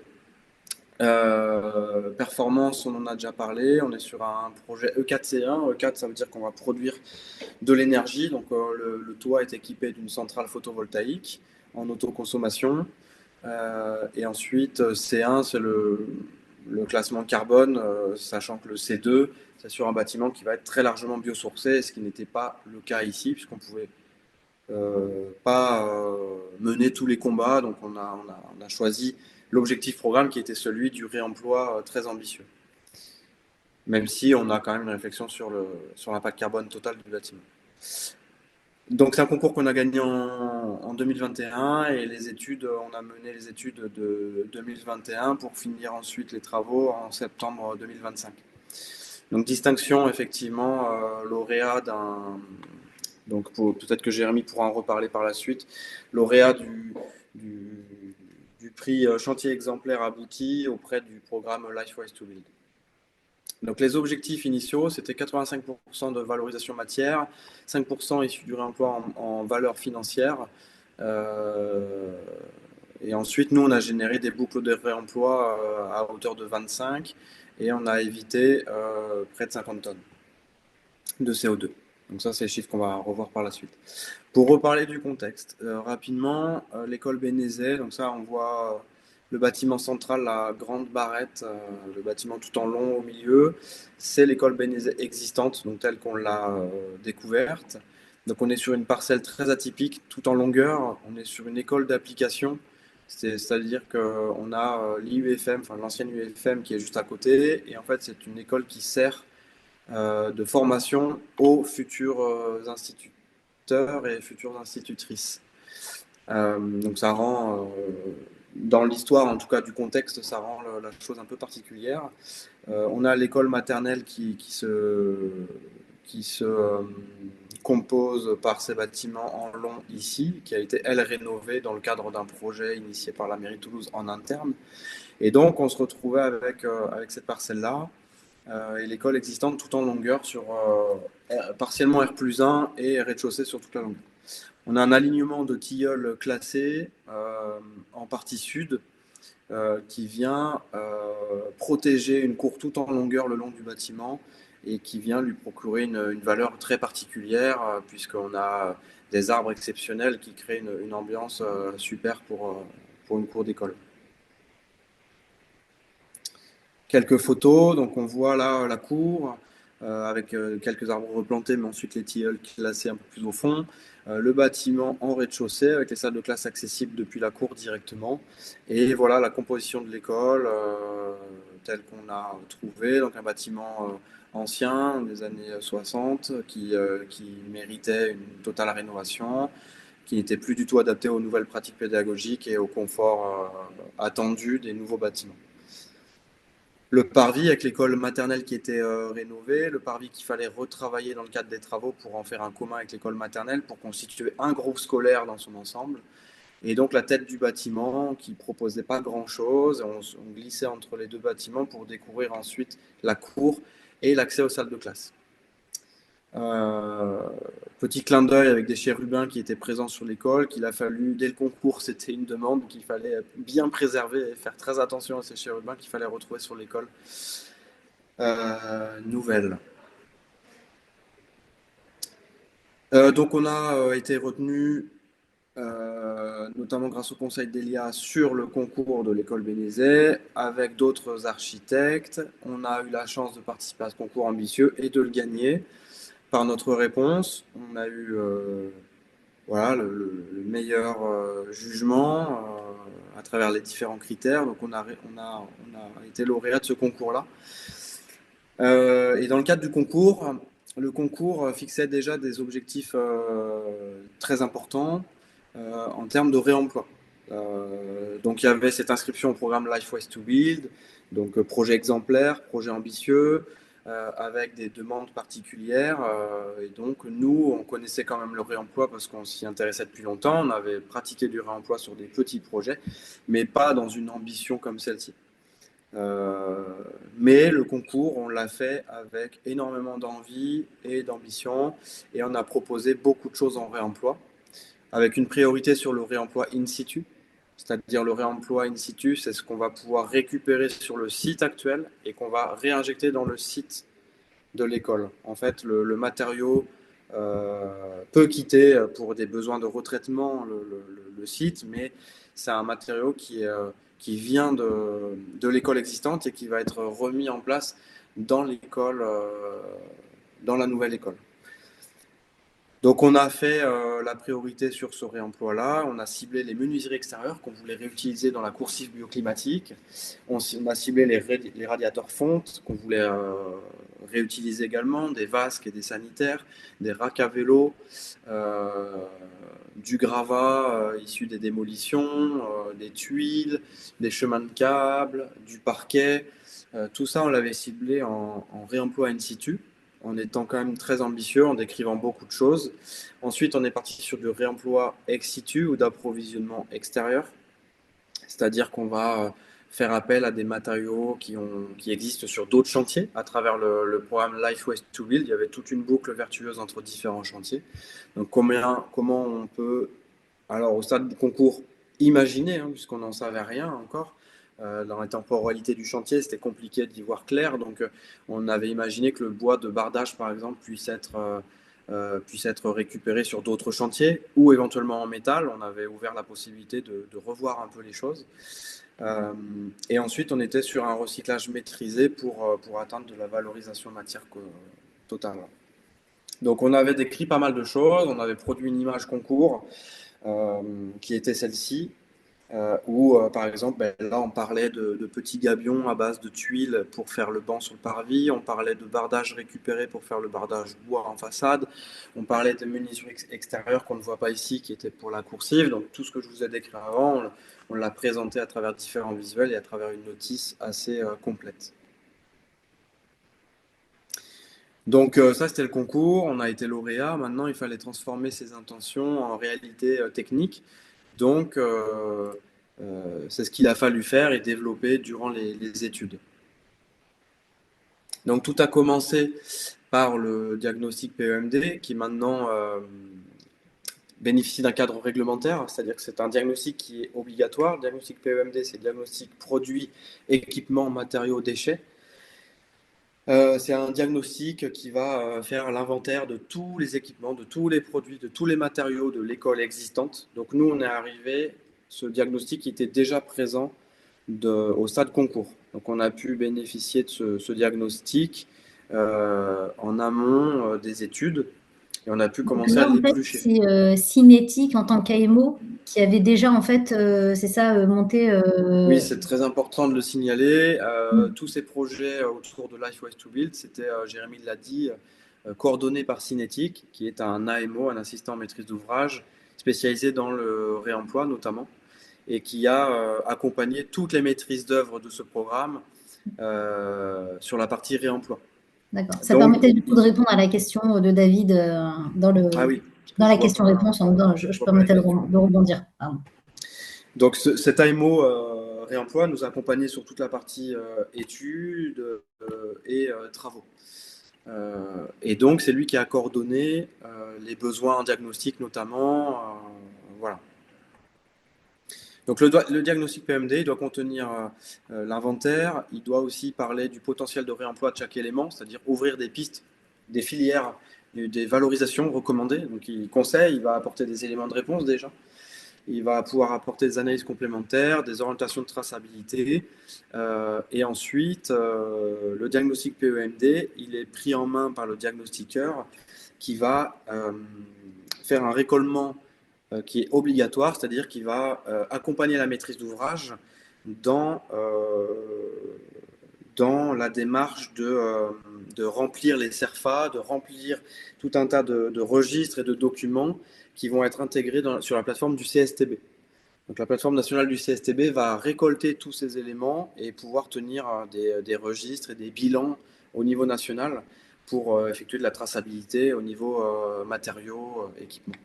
C: Performance, on en a déjà parlé. On est sur un projet E4C1. E4, ça veut dire qu'on va produire de l'énergie. Donc, le toit est équipé d'une centrale photovoltaïque en autoconsommation. Et ensuite, C1, c'est le classement carbone, sachant que le C2, c'est sur un bâtiment qui va être très largement biosourcé, ce qui n'était pas le cas ici, puisqu'on pouvait pas mener tous les combats. Donc, on a choisi l'objectif programme qui était celui du réemploi très ambitieux. Même si on a quand même une réflexion sur l'impact carbone total du bâtiment. Donc c'est un concours qu'on a gagné en 2021 et les études, on a mené les études de 2021 pour finir ensuite les travaux en septembre 2025. Donc distinction effectivement lauréat d'un... Donc peut-être que Jérémy pourra en reparler par la suite. Lauréat du prix chantier exemplaire abouti auprès du programme Lifewise to Build. Donc les objectifs initiaux, c'était 85% de valorisation matière, 5% issus du réemploi en valeur financière. Et ensuite, nous, on a généré des boucles de réemploi à hauteur de 25 et on a évité près de 50 tonnes de CO2. Donc ça, c'est les chiffres qu'on va revoir par la suite. Pour reparler du contexte, rapidement, l'école Bénézet, donc ça, on voit le bâtiment central, la grande barrette, le bâtiment tout en long au milieu, c'est l'école Bénézet existante, donc telle qu'on l'a découverte. Donc on est sur une parcelle très atypique, tout en longueur, on est sur une école d'application, c'est-à-dire qu'on a l'IUFM, enfin l'ancienne UFM qui est juste à côté, et en fait c'est une école qui sert de formation aux futurs instituteurs et futures institutrices. Donc ça rend, dans l'histoire en tout cas du contexte, ça rend la chose un peu particulière. On a l'école maternelle qui se compose par ces bâtiments en long ici, qui a été elle rénovée dans le cadre d'un projet initié par la mairie de Toulouse en interne. Et donc on se retrouvait avec cette parcelle-là et l'école existante tout en longueur sur partiellement R+1 et rez-de-chaussée sur toute la longueur. On a un alignement de tilleuls classés en partie sud qui vient protéger une cour tout en longueur le long du bâtiment et qui vient lui procurer une valeur très particulière puisqu'on a des arbres exceptionnels qui créent une ambiance super pour une cour d'école. Quelques photos, donc on voit là la cour avec quelques arbres replantés, mais ensuite les tilleuls classés un peu plus au fond. Le bâtiment en rez-de-chaussée avec les salles de classe accessibles depuis la cour directement. Et voilà la composition de l'école telle qu'on a trouvé. Donc un bâtiment ancien des années 60 qui méritait une totale rénovation, qui n'était plus du tout adapté aux nouvelles pratiques pédagogiques et au confort attendu des nouveaux bâtiments. Le parvis avec l'école maternelle qui était rénovée, le parvis qu'il fallait retravailler dans le cadre des travaux pour en faire un commun avec l'école maternelle pour constituer un groupe scolaire dans son ensemble. Et donc la tête du bâtiment qui proposait pas grand-chose, on glissait entre les deux bâtiments pour découvrir ensuite la cour et l'accès aux salles de classe. Petit clin d'œil avec des chérubins qui étaient présents sur l'école, qu'il a fallu, dès le concours, c'était une demande qu'il fallait bien préserver et faire très attention à ces chérubins qu'il fallait retrouver sur l'école nouvelle. Donc on a été retenu, notamment grâce au conseil d'Elia, sur le concours de l'école Bénézet, avec d'autres architectes. On a eu la chance de participer à ce concours ambitieux et de le gagner. Par notre réponse, on a eu voilà, le meilleur jugement à travers les différents critères. Donc on a été lauréat de ce concours-là. Et dans le cadre du concours, le concours fixait déjà des objectifs très importants en termes de réemploi. Donc il y avait cette inscription au programme Life Ways to Build, donc projet exemplaire, projet ambitieux, avec des demandes particulières. Et donc nous, on connaissait quand même le réemploi parce qu'on s'y intéressait depuis longtemps. On avait pratiqué du réemploi sur des petits projets, mais pas dans une ambition comme celle-ci. Mais le concours, on l'a fait avec énormément d'envie et d'ambition, et on a proposé beaucoup de choses en réemploi, avec une priorité sur le réemploi in situ. C'est-à-dire le réemploi in situ, c'est ce qu'on va pouvoir récupérer sur le site actuel et qu'on va réinjecter dans le site de l'école. En fait, le matériau peut quitter pour des besoins de retraitement le site, mais c'est un matériau qui vient de l'école existante et qui va être remis en place dans l'école, dans la nouvelle école. Donc on a fait la priorité sur ce réemploi-là, on a ciblé les menuiseries extérieures qu'on voulait réutiliser dans la coursive bioclimatique, on a ciblé les radiateurs fonte qu'on voulait réutiliser également, des vasques et des sanitaires, des racks à vélo, du gravat issu des démolitions, des tuiles, des chemins de câbles, du parquet, tout ça on l'avait ciblé en réemploi in situ, en étant quand même très ambitieux, en décrivant beaucoup de choses. Ensuite, on est parti sur du réemploi ex situ ou d'approvisionnement extérieur, c'est-à-dire qu'on va faire appel à des matériaux qui existent sur d'autres chantiers. À travers le programme Life Ways to Build, il y avait toute une boucle vertueuse entre différents chantiers. Donc comment on peut, alors au stade du concours, imaginer, puisqu'on n'en savait rien encore, dans la temporalité du chantier, c'était compliqué d'y voir clair. Donc, on avait imaginé que le bois de bardage, par exemple, puisse être récupéré sur d'autres chantiers ou éventuellement en métal. On avait ouvert la possibilité de revoir un peu les choses. Et ensuite, on était sur un recyclage maîtrisé pour atteindre de la valorisation matière totale. Donc, on avait décrit pas mal de choses. On avait produit une image concours qui était celle-ci. Où, par exemple, là, on parlait de petits gabions à base de tuiles pour faire le banc sur le parvis. On parlait de bardage récupéré pour faire le bardage bois en façade. On parlait de menuiseries extérieures qu'on ne voit pas ici, qui étaient pour la coursive. Donc, tout ce que je vous ai décrit avant, on l'a présenté à travers différents visuels et à travers une notice assez complète. Donc ça, c'était le concours. On a été lauréat. Maintenant, il fallait transformer ces intentions en réalité technique. Donc, c'est ce qu'il a fallu faire et développer durant les études. Donc tout a commencé par le diagnostic PEMD qui maintenant bénéficie d'un cadre réglementaire, c'est-à-dire que c'est un diagnostic qui est obligatoire. Le diagnostic PEMD, c'est le diagnostic produits, équipements, matériaux, déchets. C'est un diagnostic qui va faire l'inventaire de tous les équipements, de tous les produits, de tous les matériaux de l'école existante. Donc nous, on est arrivé, ce diagnostic qui était déjà présent au stade concours. Donc on a pu bénéficier de ce diagnostic en amont des études et on a pu
B: Donc
C: commencer à
B: là, en fait,
C: l'éplucher.
B: c'est Cinétique en tant qu'AMO qui avait déjà, en fait, c'est ça, monté.
C: Oui, c'est très important de le signaler.
B: Mm.
C: Tous ces projets autour de Life Ways to Build, c'était, Jérémy l'a dit, coordonné par Cinétique, qui est un AMO, un assistant en maîtrise d'ouvrage, spécialisé dans le réemploi notamment, et qui a accompagné toutes les maîtrises d'œuvre de ce programme sur la partie réemploi.
B: D'accord. Ça
C: Donc,
B: permettait du coup de répondre à la question de David
C: ah oui,
B: dans
C: je
B: la
C: vois pas,
B: question-réponse. Je
C: je vois pas les
B: permettais
C: questions.
B: de rebondir. Pardon.
C: Donc cet AMO réemploi nous a accompagnés sur toute la partie études et travaux. Et donc c'est lui qui a coordonné les besoins en diagnostic notamment. Voilà. Donc le diagnostic PMD il doit contenir l'inventaire, il doit aussi parler du potentiel de réemploi de chaque élément, c'est-à-dire ouvrir des pistes, des filières, des valorisations recommandées. Donc il conseille, il va apporter des éléments de réponse déjà. Il va pouvoir apporter des analyses complémentaires, des orientations de traçabilité. Et ensuite, le diagnostic PEMD, il est pris en main par le diagnostiqueur qui va faire un récollement qui est obligatoire, c'est-à-dire qu'il va accompagner la maîtrise d'ouvrage dans, dans la démarche de remplir les CERFA, de remplir tout un tas de registres et de documents qui vont être intégrés sur la plateforme du CSTB. Donc la plateforme nationale du CSTB va récolter tous ces éléments et pouvoir tenir des registres et des bilans au niveau national pour effectuer de la traçabilité au niveau matériaux, équipements.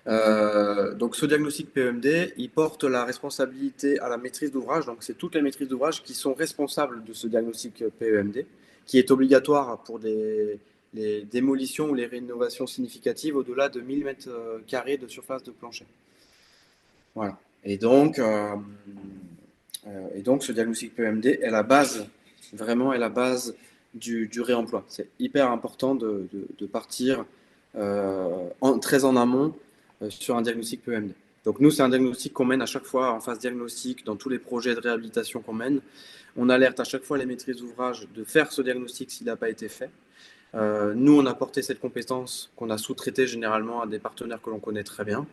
C: Donc ce diagnostic PEMD, il porte la responsabilité à la maîtrise d'ouvrage. Donc c'est toutes les maîtrises d'ouvrage qui sont responsables de ce diagnostic PEMD, qui est obligatoire pour les démolitions ou les rénovations significatives au-delà de 1000 mètres carrés de surface de plancher. Voilà. Et donc ce diagnostic PEMD est la base, vraiment est la base du réemploi. C'est hyper important de partir très en amont sur un diagnostic PEMD. Donc nous, c'est un diagnostic qu'on mène à chaque fois en phase diagnostic dans tous les projets de réhabilitation qu'on mène. On alerte à chaque fois les maîtrises d'ouvrage de faire ce diagnostic s'il n'a pas été fait. Nous, on a porté cette compétence qu'on a sous-traitée généralement à des partenaires que l'on connaît très bien.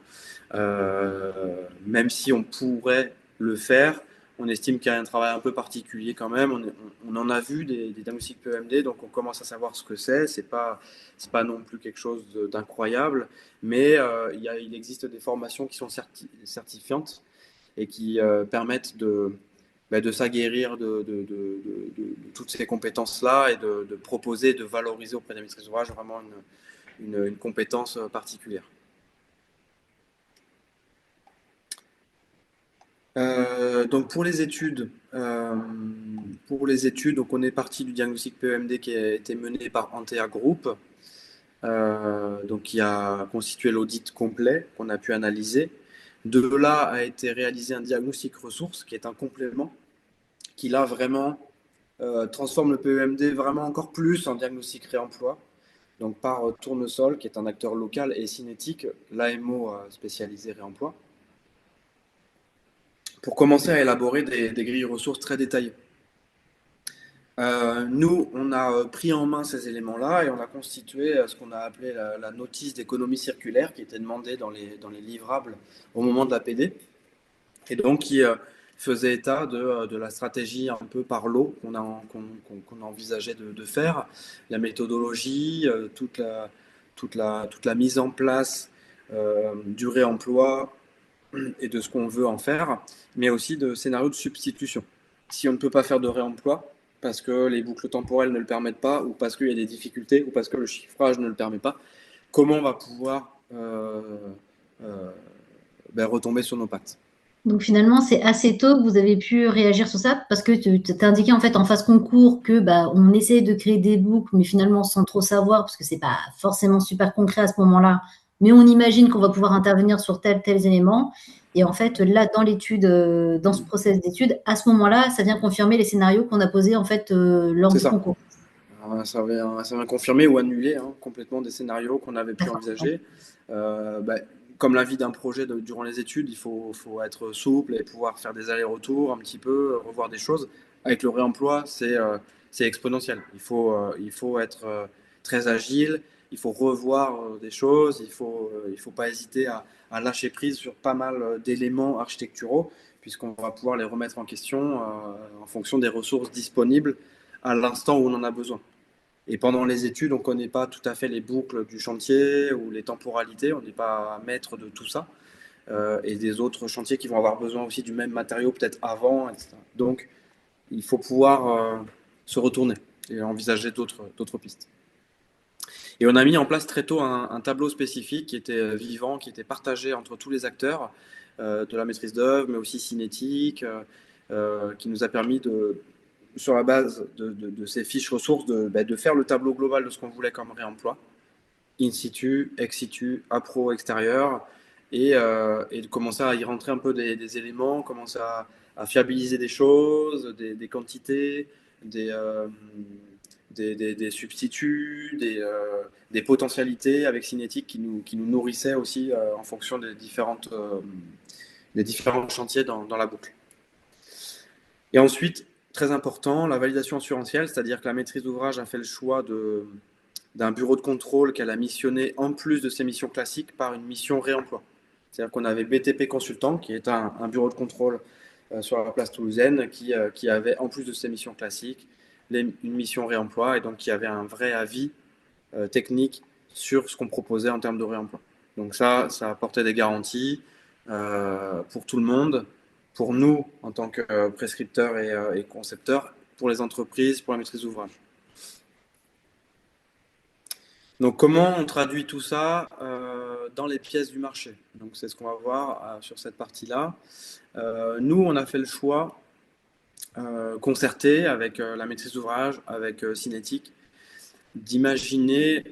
C: Même si on pourrait le faire, on estime qu'il y a un travail un peu particulier quand même. On en a vu des diagnostics PEMD, donc on commence à savoir ce que c'est. C'est pas non plus quelque chose d'incroyable, mais il existe des formations qui sont certifiantes et qui permettent de s'aguerrir de toutes ces compétences-là et de proposer, de valoriser auprès des maîtrises d'ouvrage vraiment une compétence particulière. Donc pour les études, donc on est parti du diagnostic PEMD qui a été mené par Antea Group, donc qui a constitué l'audit complet qu'on a pu analyser. De là a été réalisé un diagnostic ressources qui est un complément qui là vraiment transforme le PEMD vraiment encore plus en diagnostic réemploi. Donc par Tournesol qui est un acteur local et Cinétique, l'AMO spécialisé réemploi, pour commencer à élaborer des grilles ressources très détaillées. Nous, on a pris en main ces éléments-là et on a constitué ce qu'on a appelé la notice d'économie circulaire qui était demandée dans les livrables au moment de la PD et donc qui faisait état de la stratégie un peu par lot qu'on envisageait de faire, la méthodologie, toute la mise en place du réemploi et de ce qu'on veut en faire, mais aussi de scénarios de substitution. Si on ne peut pas faire de réemploi, parce que les boucles temporelles ne le permettent pas, ou parce qu'il y a des difficultés, ou parce que le chiffrage ne le permet pas, comment on va pouvoir retomber sur nos pattes.
B: Donc finalement, c'est assez tôt que vous avez pu réagir sur ça parce que tu as indiqué en fait en phase concours que bah, on essaie de créer des boucles, mais finalement sans trop savoir parce que c'est pas forcément super concret à ce moment-là. Mais on imagine qu'on va pouvoir intervenir sur tels éléments. Et en fait, là, dans l'étude, dans ce process d'étude, à ce moment-là, ça vient confirmer les scénarios qu'on a posés en fait lors
C: C'est
B: du
C: ça.
B: concours.
C: Ça vient confirmer ou annuler complètement des scénarios qu'on avait pu
B: D'accord. Ouais.
C: envisager. Bah, comme la vie d'un projet durant les études, faut être souple et pouvoir faire des allers-retours un petit peu, revoir des choses. Avec le réemploi, c'est exponentiel. Il faut être très agile, il faut revoir des choses, il faut pas hésiter à lâcher prise sur pas mal d'éléments architecturaux, puisqu'on va pouvoir les remettre en question en fonction des ressources disponibles à l'instant où on en a besoin. Et pendant les études, on ne connaît pas tout à fait les boucles du chantier ou les temporalités, on n'est pas maître de tout ça. Et des autres chantiers qui vont avoir besoin aussi du même matériau peut-être avant, etc. Donc, il faut pouvoir se retourner et envisager d'autres pistes. Et on a mis en place très tôt un tableau spécifique qui était vivant, qui était partagé entre tous les acteurs de la maîtrise d'œuvre, mais aussi cinétique, qui nous a permis sur la base de ces fiches ressources, de faire le tableau global de ce qu'on voulait comme réemploi, in situ, ex situ, appro, extérieur, et de commencer à y rentrer un peu des éléments, commencer à fiabiliser des choses, des quantités, des, euh, des substituts, des potentialités avec Cinétique qui nous nourrissaient aussi en fonction des différents chantiers dans la boucle. Et ensuite, très important, la validation assurantielle, c'est-à-dire que la maîtrise d'ouvrage a fait le choix d'un bureau de contrôle qu'elle a missionné en plus de ses missions classiques par une mission réemploi. C'est-à-dire qu'on avait BTP Consultant, qui est un bureau de contrôle sur la place toulousaine, qui avait, en plus de ses missions classiques, une mission réemploi, et donc qui avait un vrai avis technique sur ce qu'on proposait en termes de réemploi. Donc ça apportait des garanties pour tout le monde, pour nous en tant que prescripteurs et concepteurs, pour les entreprises, pour la maîtrise d'ouvrage. Donc comment on traduit tout ça dans les pièces du marché? Donc c'est ce qu'on va voir sur cette partie-là. Nous, on a fait le choix concerté avec la maîtrise d'ouvrage, avec Cinétique, d'imaginer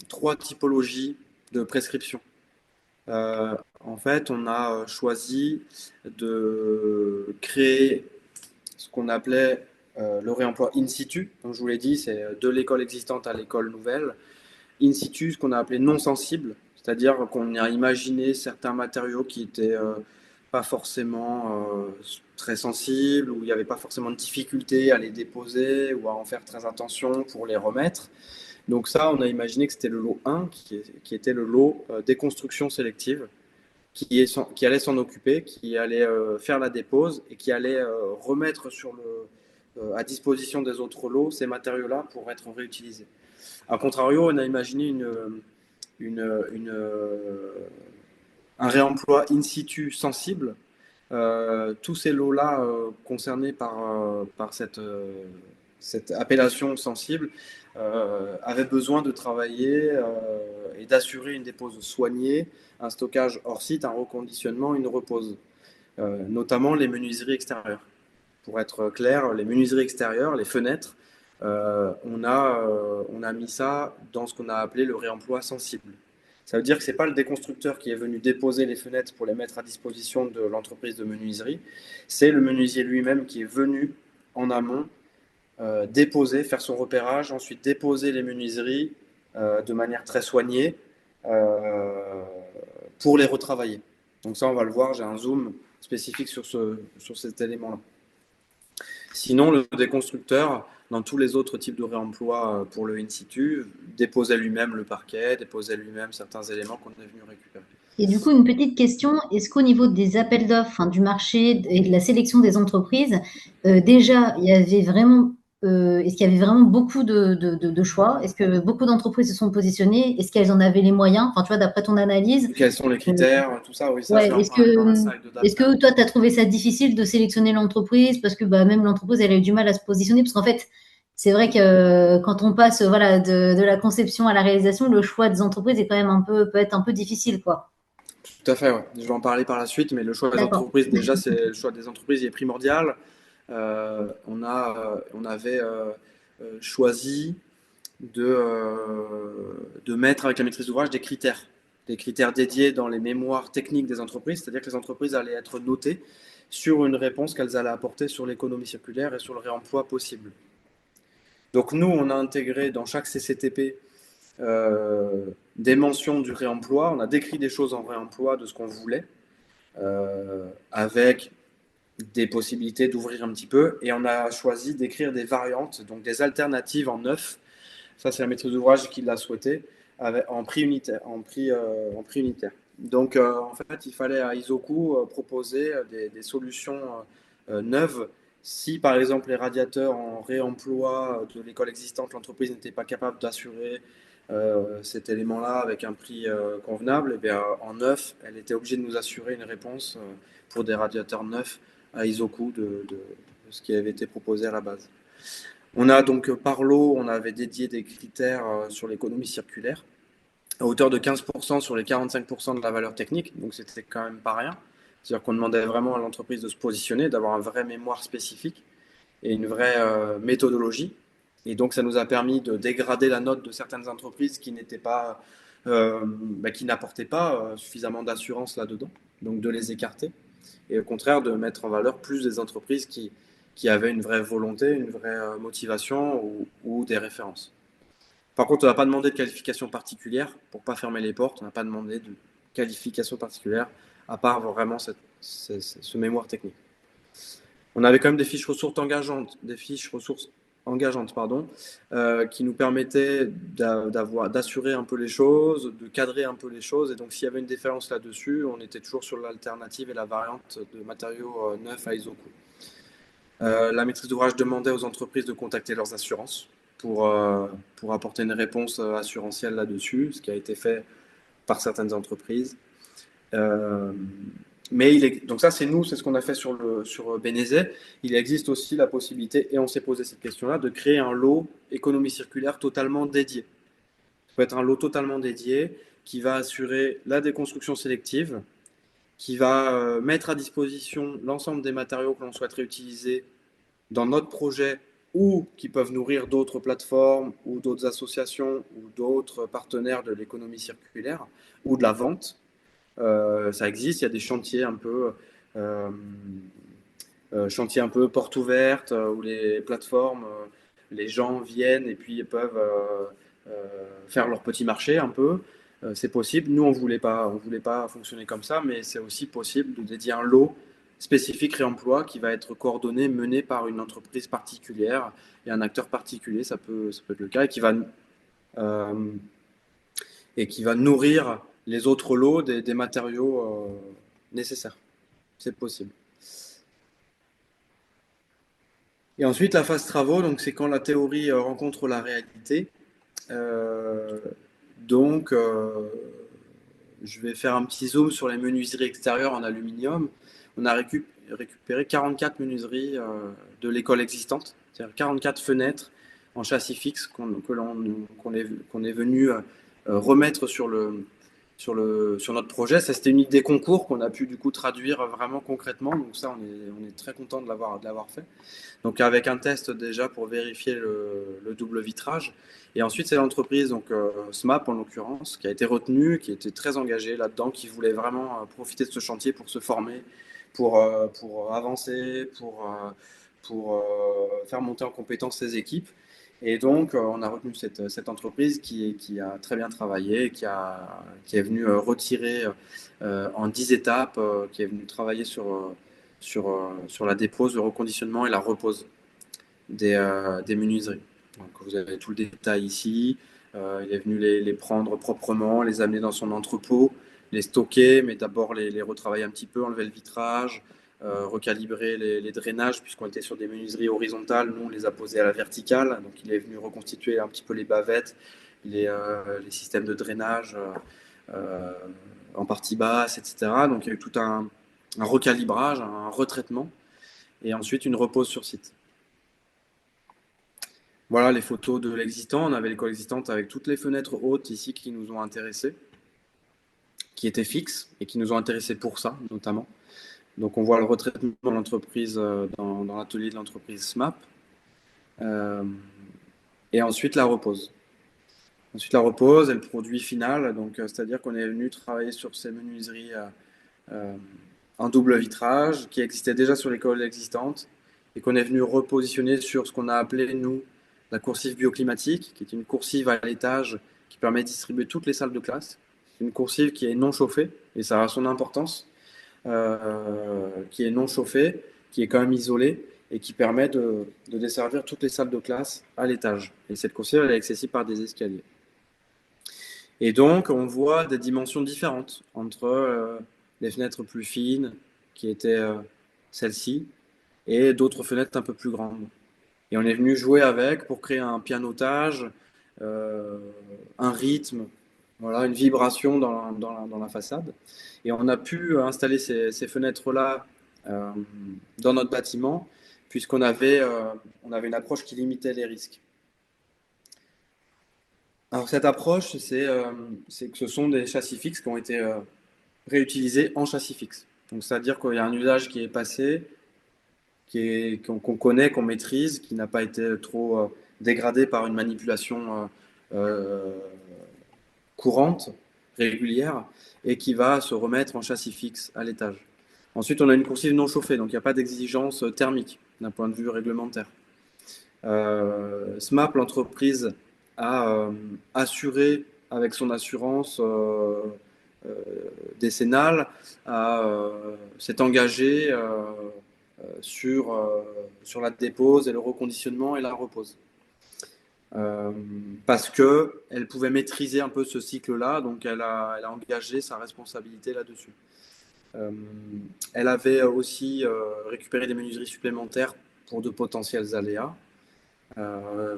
C: trois typologies de prescription. En fait, on a choisi de créer ce qu'on appelait le réemploi in situ. Donc, je vous l'ai dit, c'est de l'école existante à l'école nouvelle. In situ, ce qu'on a appelé non sensible, c'est-à-dire qu'on a imaginé certains matériaux qui étaient pas forcément très sensibles, où il n'y avait pas forcément de difficulté à les déposer ou à en faire très attention pour les remettre. Donc ça, on a imaginé que c'était le lot 1, qui était le lot déconstruction sélective, qui allait s'en occuper, qui allait faire la dépose et qui allait remettre à disposition des autres lots ces matériaux-là pour être réutilisés. A contrario, on a imaginé une, une, un réemploi in situ sensible. Tous ces lots-là concernés par cette appellation sensible avaient besoin de travailler et d'assurer une dépose soignée, un stockage hors site, un reconditionnement, une repose, notamment les menuiseries extérieures. Pour être clair, les menuiseries extérieures, les fenêtres, on a mis ça dans ce qu'on a appelé le réemploi sensible. Ça veut dire que ce n'est pas le déconstructeur qui est venu déposer les fenêtres pour les mettre à disposition de l'entreprise de menuiserie, c'est le menuisier lui-même qui est venu en amont déposer, faire son repérage, ensuite déposer les menuiseries de manière très soignée pour les retravailler. Donc ça, on va le voir, j'ai un zoom spécifique sur cet élément-là. Sinon, le déconstructeur, dans tous les autres types de réemploi pour le in situ, déposait lui-même le parquet, déposait lui-même certains éléments qu'on est venu récupérer.
B: Et du coup, une petite question, est-ce qu'au niveau des appels d'offres, enfin, du marché et de la sélection des entreprises, déjà, il y avait vraiment, est-ce qu'il y avait vraiment beaucoup de choix? Est-ce que beaucoup d'entreprises se sont positionnées? Est-ce qu'elles en avaient les moyens? Enfin, tu vois, d'après ton analyse,
C: Quels sont les
B: euh,
C: critères, tout ça, oui, ça je
B: ouais,
C: vais en parler dans la slide
B: est-ce
C: d'après.
B: que toi, tu as trouvé ça difficile de sélectionner l'entreprise parce que bah, même l'entreprise, elle a eu du mal à se positionner parce qu'en fait, c'est vrai que quand on passe voilà, de la conception à la réalisation, le choix des entreprises est quand même un peu, peut être un peu difficile, quoi.
C: Tout à fait, ouais. Je vais en parler par la suite, mais le choix des
B: D'accord.
C: entreprises, déjà, le choix des entreprises il est primordial. On avait choisi de mettre avec la maîtrise d'ouvrage des critères dédiés dans les mémoires techniques des entreprises, c'est-à-dire que les entreprises allaient être notées sur une réponse qu'elles allaient apporter sur l'économie circulaire et sur le réemploi possible. Donc nous, on a intégré dans chaque CCTP des mentions du réemploi, on a décrit des choses en réemploi de ce qu'on voulait, avec des possibilités d'ouvrir un petit peu, et on a choisi d'écrire des variantes, donc des alternatives en neuf. Ça, c'est la maîtrise d'ouvrage qui l'a souhaité, en prix unitaire. Donc, en fait, il fallait à Isoku proposer des solutions neuves. Si, par exemple, les radiateurs en réemploi de l'école existante, l'entreprise n'était pas capable d'assurer cet élément-là avec un prix convenable, et bien, en neuf, elle était obligée de nous assurer une réponse pour des radiateurs neufs à Isoku de ce qui avait été proposé à la base. On a donc par lot, on avait dédié des critères sur l'économie circulaire à hauteur de 15% sur les 45% de la valeur technique, donc c'était quand même pas rien. C'est-à-dire qu'on demandait vraiment à l'entreprise de se positionner, d'avoir un vrai mémoire spécifique et une vraie méthodologie. Et donc ça nous a permis de dégrader la note de certaines entreprises qui n'étaient pas, qui n'apportaient pas suffisamment d'assurance là-dedans, donc de les écarter. Et au contraire de mettre en valeur plus des entreprises qui avaient une vraie volonté, une vraie motivation ou des références. Par contre, on n'a pas demandé de qualification particulière pour ne pas fermer les portes. On n'a pas demandé de qualification particulière à part vraiment ce mémoire technique. On avait quand même des fiches ressources engageantes, pardon, qui nous permettaient d'assurer un peu les choses, de cadrer un peu les choses. Et donc, s'il y avait une différence là-dessus, on était toujours sur l'alternative et la variante de matériaux neufs à Isoku. La maîtrise d'ouvrage demandait aux entreprises de contacter leurs assurances pour apporter une réponse assurantielle là-dessus, ce qui a été fait par certaines entreprises. Donc ça, c'est nous, c'est ce qu'on a fait sur Bénézet. Il existe aussi la possibilité, et on s'est posé cette question-là, de créer un lot économie circulaire totalement dédié. Ça peut être un lot totalement dédié qui va assurer la déconstruction sélective, qui va mettre à disposition l'ensemble des matériaux que l'on souhaiterait utiliser dans notre projet ou qui peuvent nourrir d'autres plateformes ou d'autres associations ou d'autres partenaires de l'économie circulaire ou de la vente. Ça existe, il y a des euh, chantiers un peu porte ouverte où les plateformes, les gens viennent et puis ils peuvent faire leur petit marché un peu. C'est possible. Nous, on voulait pas fonctionner comme ça, mais c'est aussi possible de dédier un lot spécifique réemploi qui va être coordonné, mené par une entreprise particulière et un acteur particulier, ça peut être le cas, euh, et qui va nourrir les autres lots des matériaux nécessaires. C'est possible. Et ensuite, la phase travaux, donc c'est quand la théorie rencontre la réalité. Euh, donc, je vais faire un petit zoom sur les menuiseries extérieures en aluminium. On a récupéré 44 menuiseries de l'école existante, c'est-à-dire 44 fenêtres en châssis fixe qu'on est venu remettre sur notre projet. Ça, c'était une idée concours qu'on a pu du coup traduire vraiment concrètement. Donc ça, on est très content de l'avoir fait. Donc avec un test déjà pour vérifier le double vitrage. Et ensuite, c'est l'entreprise, donc SMAP en l'occurrence, qui a été retenue, qui était très engagée là-dedans, qui voulait vraiment profiter de ce chantier pour se former, pour avancer, pour faire monter en compétence ses équipes. Et donc, on a retenu cette entreprise qui a très bien travaillé, qui est venue retirer en 10 étapes, qui est venue travailler sur la dépose, le reconditionnement et la repose des menuiseries. Donc, vous avez tout le détail ici. Il est venu les prendre proprement, les amener dans son entrepôt, les stocker, mais d'abord les retravailler un petit peu, enlever le vitrage, recalibrer les drainages, puisqu'on était sur des menuiseries horizontales, nous on les a posés à la verticale. Donc il est venu reconstituer un petit peu les bavettes, les systèmes de drainage euh, en partie basse, etc. Donc il y a eu tout un recalibrage, un retraitement, et ensuite une repose sur site. Voilà les photos de l'existant. On avait l'école existante avec toutes les fenêtres hautes ici qui nous ont intéressés, qui étaient fixes et qui nous ont intéressés pour ça, notamment. Donc, on voit le retraitement de l'entreprise dans l'atelier de l'entreprise SMAP. Euh, et ensuite, la repose. Ensuite, la repose et le produit final. Donc, c'est-à-dire qu'on est venu travailler sur ces menuiseries euh, en double vitrage qui existaient déjà sur les cols existantes et qu'on est venu repositionner sur ce qu'on a appelé, nous, la coursive bioclimatique, qui est une coursive à l'étage qui permet de distribuer toutes les salles de classe. C'est une coursive qui est non chauffée et ça a son importance, qui est non chauffée, qui est quand même isolée et qui permet de desservir toutes les salles de classe à l'étage. Et cette coursive, elle est accessible par des escaliers. Et donc, on voit des dimensions différentes entre les fenêtres plus fines, qui étaient celles-ci, et d'autres fenêtres un peu plus grandes. Et on est venu jouer avec pour créer un pianotage, euh, un rythme, voilà, une vibration dans la façade. Et on a pu installer ces fenêtres-là dans notre bâtiment, puisqu'on avait, on avait une approche qui limitait les risques. Alors cette approche, c'est que ce sont des châssis fixes qui ont été réutilisés en châssis fixe. Donc c'est-à-dire qu'il y a un usage qui est passé, qu'on connaît, qu'on maîtrise, qui n'a pas été trop dégradé par une manipulation courante, régulière, et qui va se remettre en châssis fixe à l'étage. Ensuite, on a une coursive non chauffée, donc il n'y a pas d'exigence thermique d'un point de vue réglementaire. SMAP, l'entreprise, a assuré avec son assurance euh, décennale, s'est engagé sur la dépose et le reconditionnement et la repose. Parce qu'elle pouvait maîtriser un peu ce cycle-là, donc elle a engagé sa responsabilité là-dessus. Elle avait aussi récupéré des menuiseries supplémentaires pour de potentiels aléas.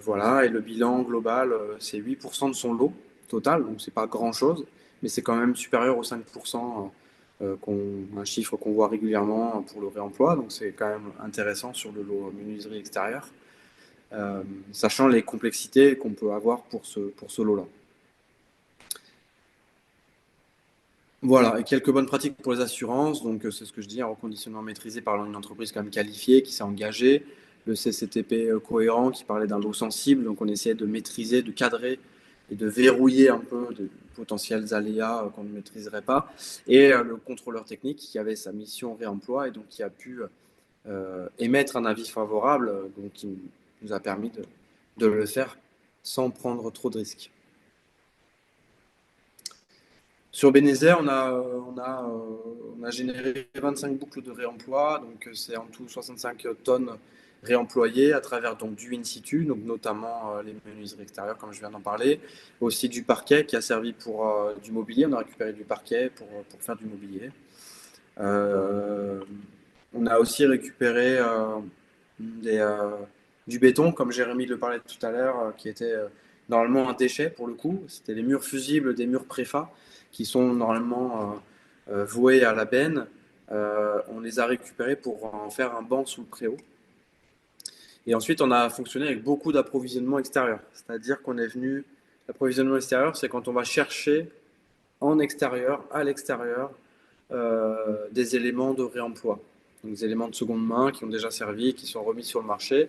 C: Voilà, et le bilan global, c'est 8% de son lot total, donc c'est pas grand-chose, mais c'est quand même supérieur aux 5%, un chiffre qu'on voit régulièrement pour le réemploi, donc c'est quand même intéressant sur le lot menuiserie extérieure, sachant les complexités qu'on peut avoir pour ce lot-là. Voilà, et quelques bonnes pratiques pour les assurances. Donc, c'est ce que je dis, un reconditionnement maîtrisé par une entreprise quand même qualifiée, qui s'est engagée. Le CCTP cohérent, qui parlait d'un lot sensible. Donc, on essayait de maîtriser, de cadrer et de verrouiller un peu de potentiels aléas qu'on ne maîtriserait pas. Et le contrôleur technique, qui avait sa mission réemploi et donc qui a pu émettre un avis favorable, donc qui nous a permis de le faire sans prendre trop de risques. Sur Bénézet, on a généré 25 boucles de réemploi, donc c'est en tout 65 tonnes réemployées à travers donc du in situ, donc notamment les menuiseries extérieures, comme je viens d'en parler, aussi du parquet qui a servi pour du mobilier. On a récupéré du parquet pour faire du mobilier. On a aussi récupéré du béton, comme Jérémy le parlait tout à l'heure, qui était normalement un déchet pour le coup. C'était les murs fusibles des murs préfa qui sont normalement voués à la benne. On les a récupérés pour en faire un banc sous le préau. Et ensuite, on a fonctionné avec beaucoup d'approvisionnement extérieur. C'est-à-dire qu'on est venu. L'approvisionnement extérieur, c'est quand on va chercher en extérieur, à l'extérieur, des éléments de réemploi. Donc, des éléments de seconde main qui ont déjà servi, qui sont remis sur le marché.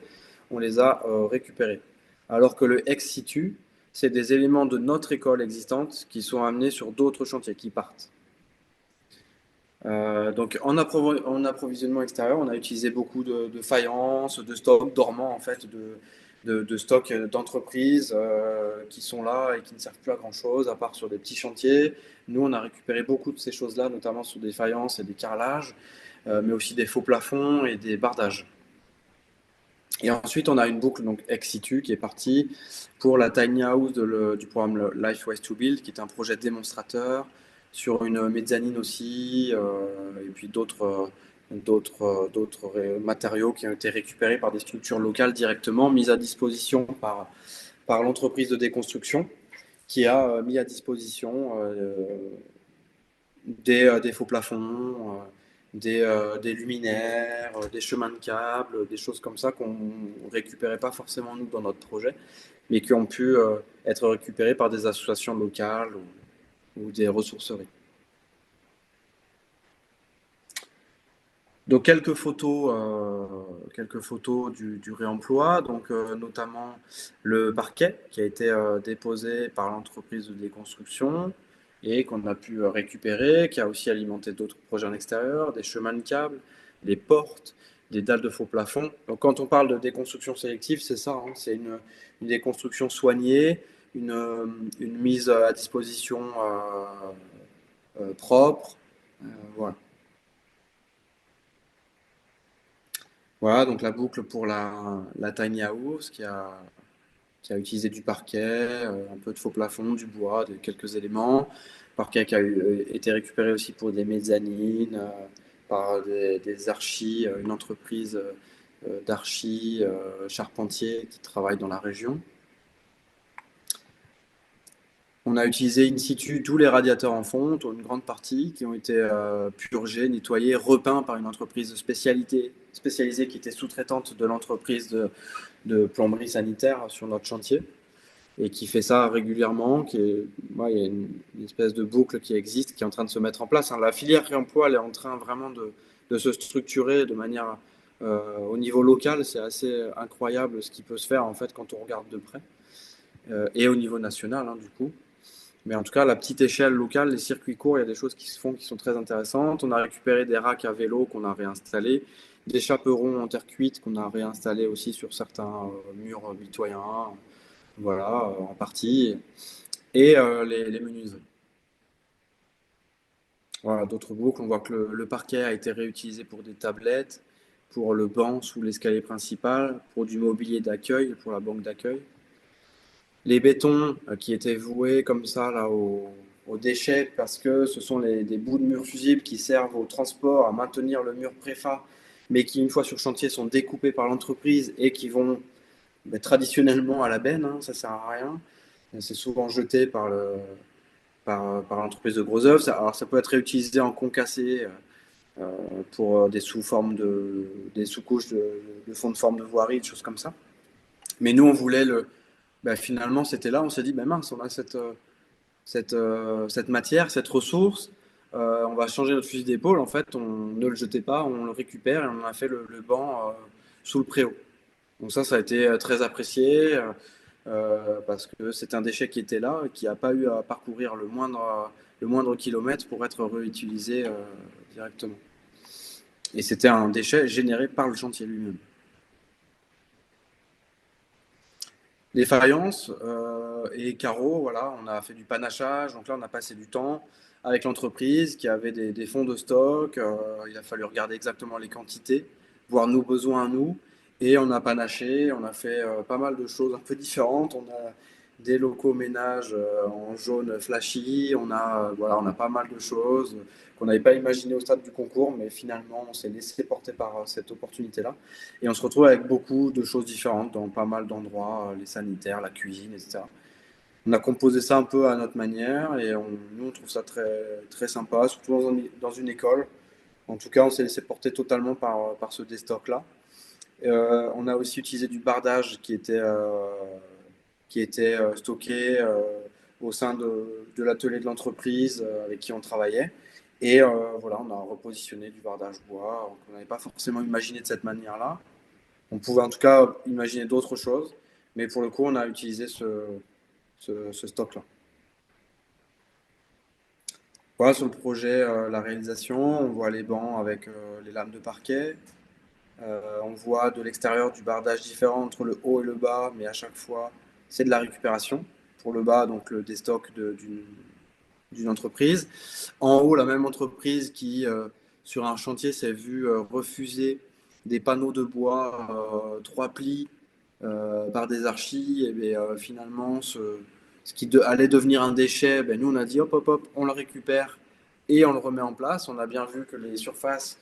C: On les a récupérés. Alors que le ex situ, c'est des éléments de notre école existante qui sont amenés sur d'autres chantiers, qui partent. Donc en approvisionnement extérieur, on a utilisé beaucoup de faïences, de stocks dormants en fait, de stocks d'entreprises qui sont là et qui ne servent plus à grand chose à part sur des petits chantiers. Nous, on a récupéré beaucoup de ces choses-là, notamment sur des faïences et des carrelages, mais aussi des faux plafonds et des bardages. Et ensuite, on a une boucle donc ex situ qui est partie pour la tiny house du programme Life Waste to Build, qui est un projet démonstrateur sur une mezzanine aussi, et puis d'autres matériaux qui ont été récupérés par des structures locales directement, mis à disposition par l'entreprise de déconstruction, qui a mis à disposition des faux plafonds, des luminaires, des chemins de câbles, des choses comme ça qu'on ne récupérait pas forcément nous dans notre projet, mais qui ont pu être récupérées par des associations locales ou des ressourceries. Donc quelques photos du réemploi, donc notamment le parquet qui a été déposé par l'entreprise de déconstruction et qu'on a pu récupérer, qui a aussi alimenté d'autres projets en extérieur, des chemins de câbles, des portes, des dalles de faux plafond. Donc quand on parle de déconstruction sélective, c'est ça, hein, c'est une déconstruction soignée, une mise à disposition propre. Voilà. Voilà, donc la boucle pour la tiny house qui a utilisé du parquet, un peu de faux plafond, du bois, quelques éléments. Parquet qui a été récupéré aussi pour des mezzanines, par des archis, une entreprise d'archis charpentiers qui travaille dans la région. On a utilisé in situ tous les radiateurs en fonte, une grande partie, qui ont été purgés, nettoyés, repeints par une entreprise spécialisée qui était sous-traitante de l'entreprise de plomberie sanitaire sur notre chantier et qui fait ça régulièrement. Il y a une espèce de boucle qui existe, qui est en train de se mettre en place, hein. La filière réemploi, elle est en train vraiment de se structurer de manière au niveau local. C'est assez incroyable ce qui peut se faire en fait quand on regarde de près et au niveau national, hein, du coup. Mais en tout cas, à la petite échelle locale, les circuits courts, il y a des choses qui se font qui sont très intéressantes. On a récupéré des racks à vélo qu'on a réinstallés, des chaperons en terre cuite qu'on a réinstallés aussi sur certains murs mitoyens, voilà, en partie, et les menuiseries. Voilà, d'autres boucles, on voit que le parquet a été réutilisé pour des tablettes, pour le banc sous l'escalier principal, pour du mobilier d'accueil, pour la banque d'accueil. Les bétons qui étaient voués comme ça là, aux déchets parce que ce sont des bouts de murs fusibles qui servent au transport, à maintenir le mur préfa, mais qui, une fois sur chantier, sont découpés par l'entreprise et qui vont traditionnellement à la benne, hein, ça sert à rien. C'est souvent jeté par l'entreprise de gros œuvres. Alors ça peut être réutilisé en concassé pour des sous-couches de fond de forme de voirie, des choses comme ça. Mais nous, on voulait finalement, c'était là, on s'est dit, ben mince, on a cette matière, cette ressource, on va changer notre fusil d'épaule. En fait, on ne le jetait pas, on le récupère et on a fait le banc sous le préau. Donc ça a été très apprécié parce que c'est un déchet qui était là, qui n'a pas eu à parcourir le moindre kilomètre pour être réutilisé directement. Et c'était un déchet généré par le chantier lui-même. Les faïences et carreaux, voilà, on a fait du panachage. Donc là, on a passé du temps avec l'entreprise qui avait des fonds de stock. Il a fallu regarder exactement les quantités, voir nos besoins à nous. Et on a panaché, on a fait pas mal de choses un peu différentes. On a des locaux ménages en jaune flashy. Voilà, on a pas mal de choses qu'on n'avait pas imaginé au stade du concours, mais finalement, on s'est laissé porter par cette opportunité-là. Et on se retrouve avec beaucoup de choses différentes dans pas mal d'endroits, les sanitaires, la cuisine, etc. On a composé ça un peu à notre manière et nous, on trouve ça très, très sympa, surtout dans une école. En tout cas, on s'est laissé porter totalement par ce déstock-là. On a aussi utilisé du bardage qui était stocké au sein de l'atelier de l'entreprise avec qui on travaillait. Et voilà, on a repositionné du bardage bois qu'on n'avait pas forcément imaginé de cette manière-là. On pouvait en tout cas imaginer d'autres choses, mais pour le coup, on a utilisé ce stock-là. Voilà, sur le projet, la réalisation, on voit les bancs avec les lames de parquet. On voit de l'extérieur du bardage différent entre le haut et le bas, mais à chaque fois, c'est de la récupération. Pour le bas, donc le déstock d'une entreprise. En haut, la même entreprise qui, sur un chantier, s'est vue refuser des panneaux de bois 3 plis par des archis. Et bien, finalement, ce qui allait devenir un déchet, ben, nous, on a dit hop, hop, hop, on le récupère et on le remet en place. On a bien vu que les surfaces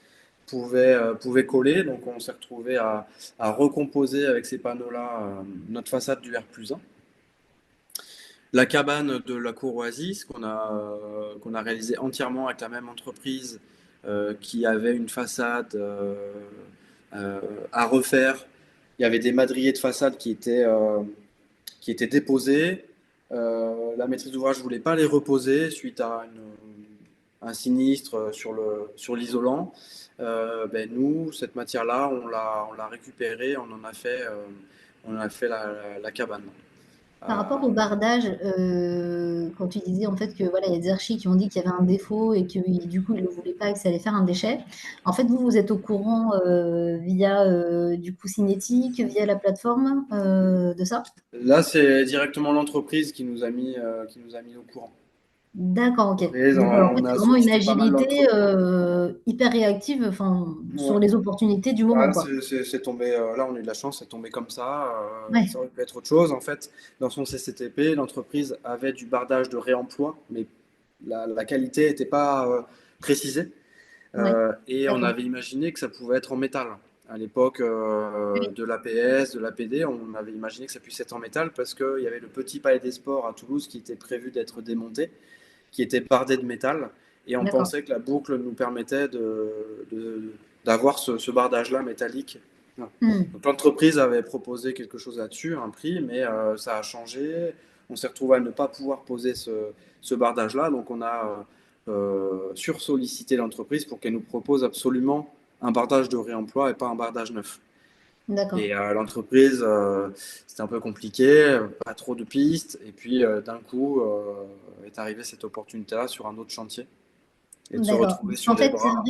C: pouvaient coller, donc on s'est retrouvé à recomposer avec ces panneaux-là notre façade du R+1. La cabane de la cour Oasis qu'on a réalisée entièrement avec la même entreprise qui avait une façade à refaire. Il y avait des madriers de façade qui étaient déposés. La maîtrise d'ouvrage ne voulait pas les reposer suite à un sinistre sur l'isolant. Ben nous, cette matière-là, on l'a récupérée, on en a fait la cabane.
B: Par
C: Euh,
B: rapport au bardage, quand tu disais en fait que voilà, il y a des archis qui ont dit qu'il y avait un défaut et que du coup ils ne le voulaient pas et que ça allait faire un déchet. En fait, vous êtes au courant via du coup Cinétique, via la plateforme de ça?
C: Là, c'est directement l'entreprise qui nous a mis au courant.
B: D'accord, ok.
C: L'entreprise,
B: Donc en fait,
C: on a
B: c'est vraiment une
C: sollicité pas mal
B: agilité
C: d'entreprises.
B: hyper réactive, enfin, sur
C: Ouais.
B: les opportunités du moment,
C: Bah,
B: quoi.
C: c'est tombé, là, on a eu de la chance, c'est tombé comme ça.
B: Ouais,
C: Ça aurait pu être autre chose. En fait, dans son CCTP, l'entreprise avait du bardage de réemploi, mais la qualité n'était pas précisée.
B: ouais,
C: Et on
B: d'accord.
C: avait imaginé que ça pouvait être en métal. À l'époque
B: Oui,
C: de l'APS, de l'APD, on avait imaginé que ça puisse être en métal parce qu'il y avait le petit palais des sports à Toulouse qui était prévu d'être démonté, qui était bardé de métal. Et on
B: d'accord.
C: pensait que la boucle nous permettait d'avoir ce bardage-là métallique. Voilà.
B: Hmm,
C: Donc l'entreprise avait proposé quelque chose là-dessus, un prix, mais ça a changé. On s'est retrouvé à ne pas pouvoir poser ce bardage-là. Donc on a sursollicité l'entreprise pour qu'elle nous propose absolument un bardage de réemploi et pas un bardage neuf.
B: d'accord.
C: Et l'entreprise, c'était un peu compliqué, pas trop de pistes. Et puis d'un coup, est arrivée cette opportunité-là sur un autre chantier et de se
B: D'accord.
C: retrouver
B: Parce
C: sur
B: qu'en
C: les
B: fait,
C: bras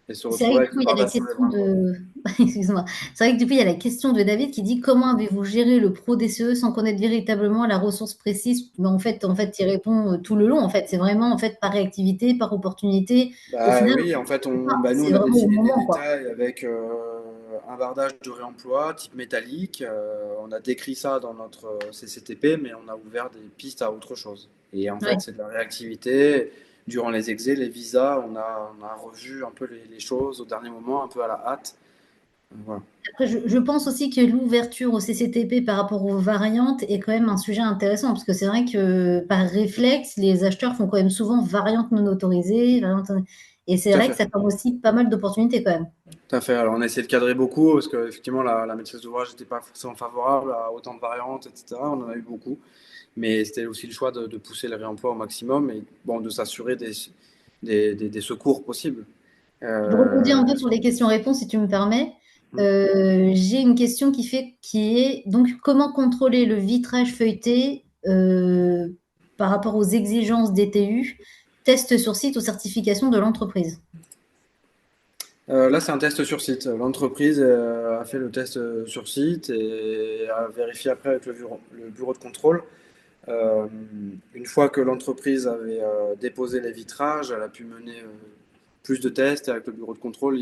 C: et se
B: c'est vrai
C: retrouver
B: que
C: avec
B: du coup,
C: le
B: il y a la
C: bardage sur les
B: question
C: bras.
B: de... Excuse-moi. C'est vrai que du coup, il y a la question de David qui dit comment avez-vous géré le pro DCE sans connaître véritablement la ressource précise? Mais en fait, il répond tout le long. En fait, c'est vraiment en fait par réactivité, par opportunité. Au
C: Bah
B: final,
C: oui, en fait, nous,
B: c'est
C: on a
B: vraiment au
C: dessiné des
B: moment, quoi.
C: détails avec un bardage de réemploi type métallique. On a décrit ça dans notre CCTP, mais on a ouvert des pistes à autre chose. Et en
B: Ouais.
C: fait, c'est de la réactivité. Durant les exés, les visas, on a revu un peu les choses au dernier moment, un peu à la hâte. Voilà.
B: Après, je pense aussi que l'ouverture au CCTP par rapport aux variantes est quand même un sujet intéressant, parce que c'est vrai que par réflexe, les acheteurs font quand même souvent variantes non autorisées, et c'est
C: Tout à
B: vrai que
C: fait.
B: ça ferme aussi pas mal d'opportunités quand même.
C: Tout à fait. Alors, on a essayé de cadrer beaucoup parce qu'effectivement, la maîtrise d'ouvrage n'était pas forcément favorable à autant de variantes, etc. On en a eu beaucoup. Mais c'était aussi le choix de pousser le réemploi au maximum et bon, de s'assurer des secours possibles.
B: Je rebondis
C: Euh,
B: un peu sur les questions-réponses, si tu me permets. J'ai une question qui est donc comment contrôler le vitrage feuilleté par rapport aux exigences DTU, test sur site ou certification de l'entreprise.
C: Là, c'est un test sur site. L'entreprise a fait le test sur site et a vérifié après avec le bureau de contrôle. Euh, une fois que l'entreprise avait déposé les vitrages, elle a pu mener plus de tests et avec le bureau de contrôle,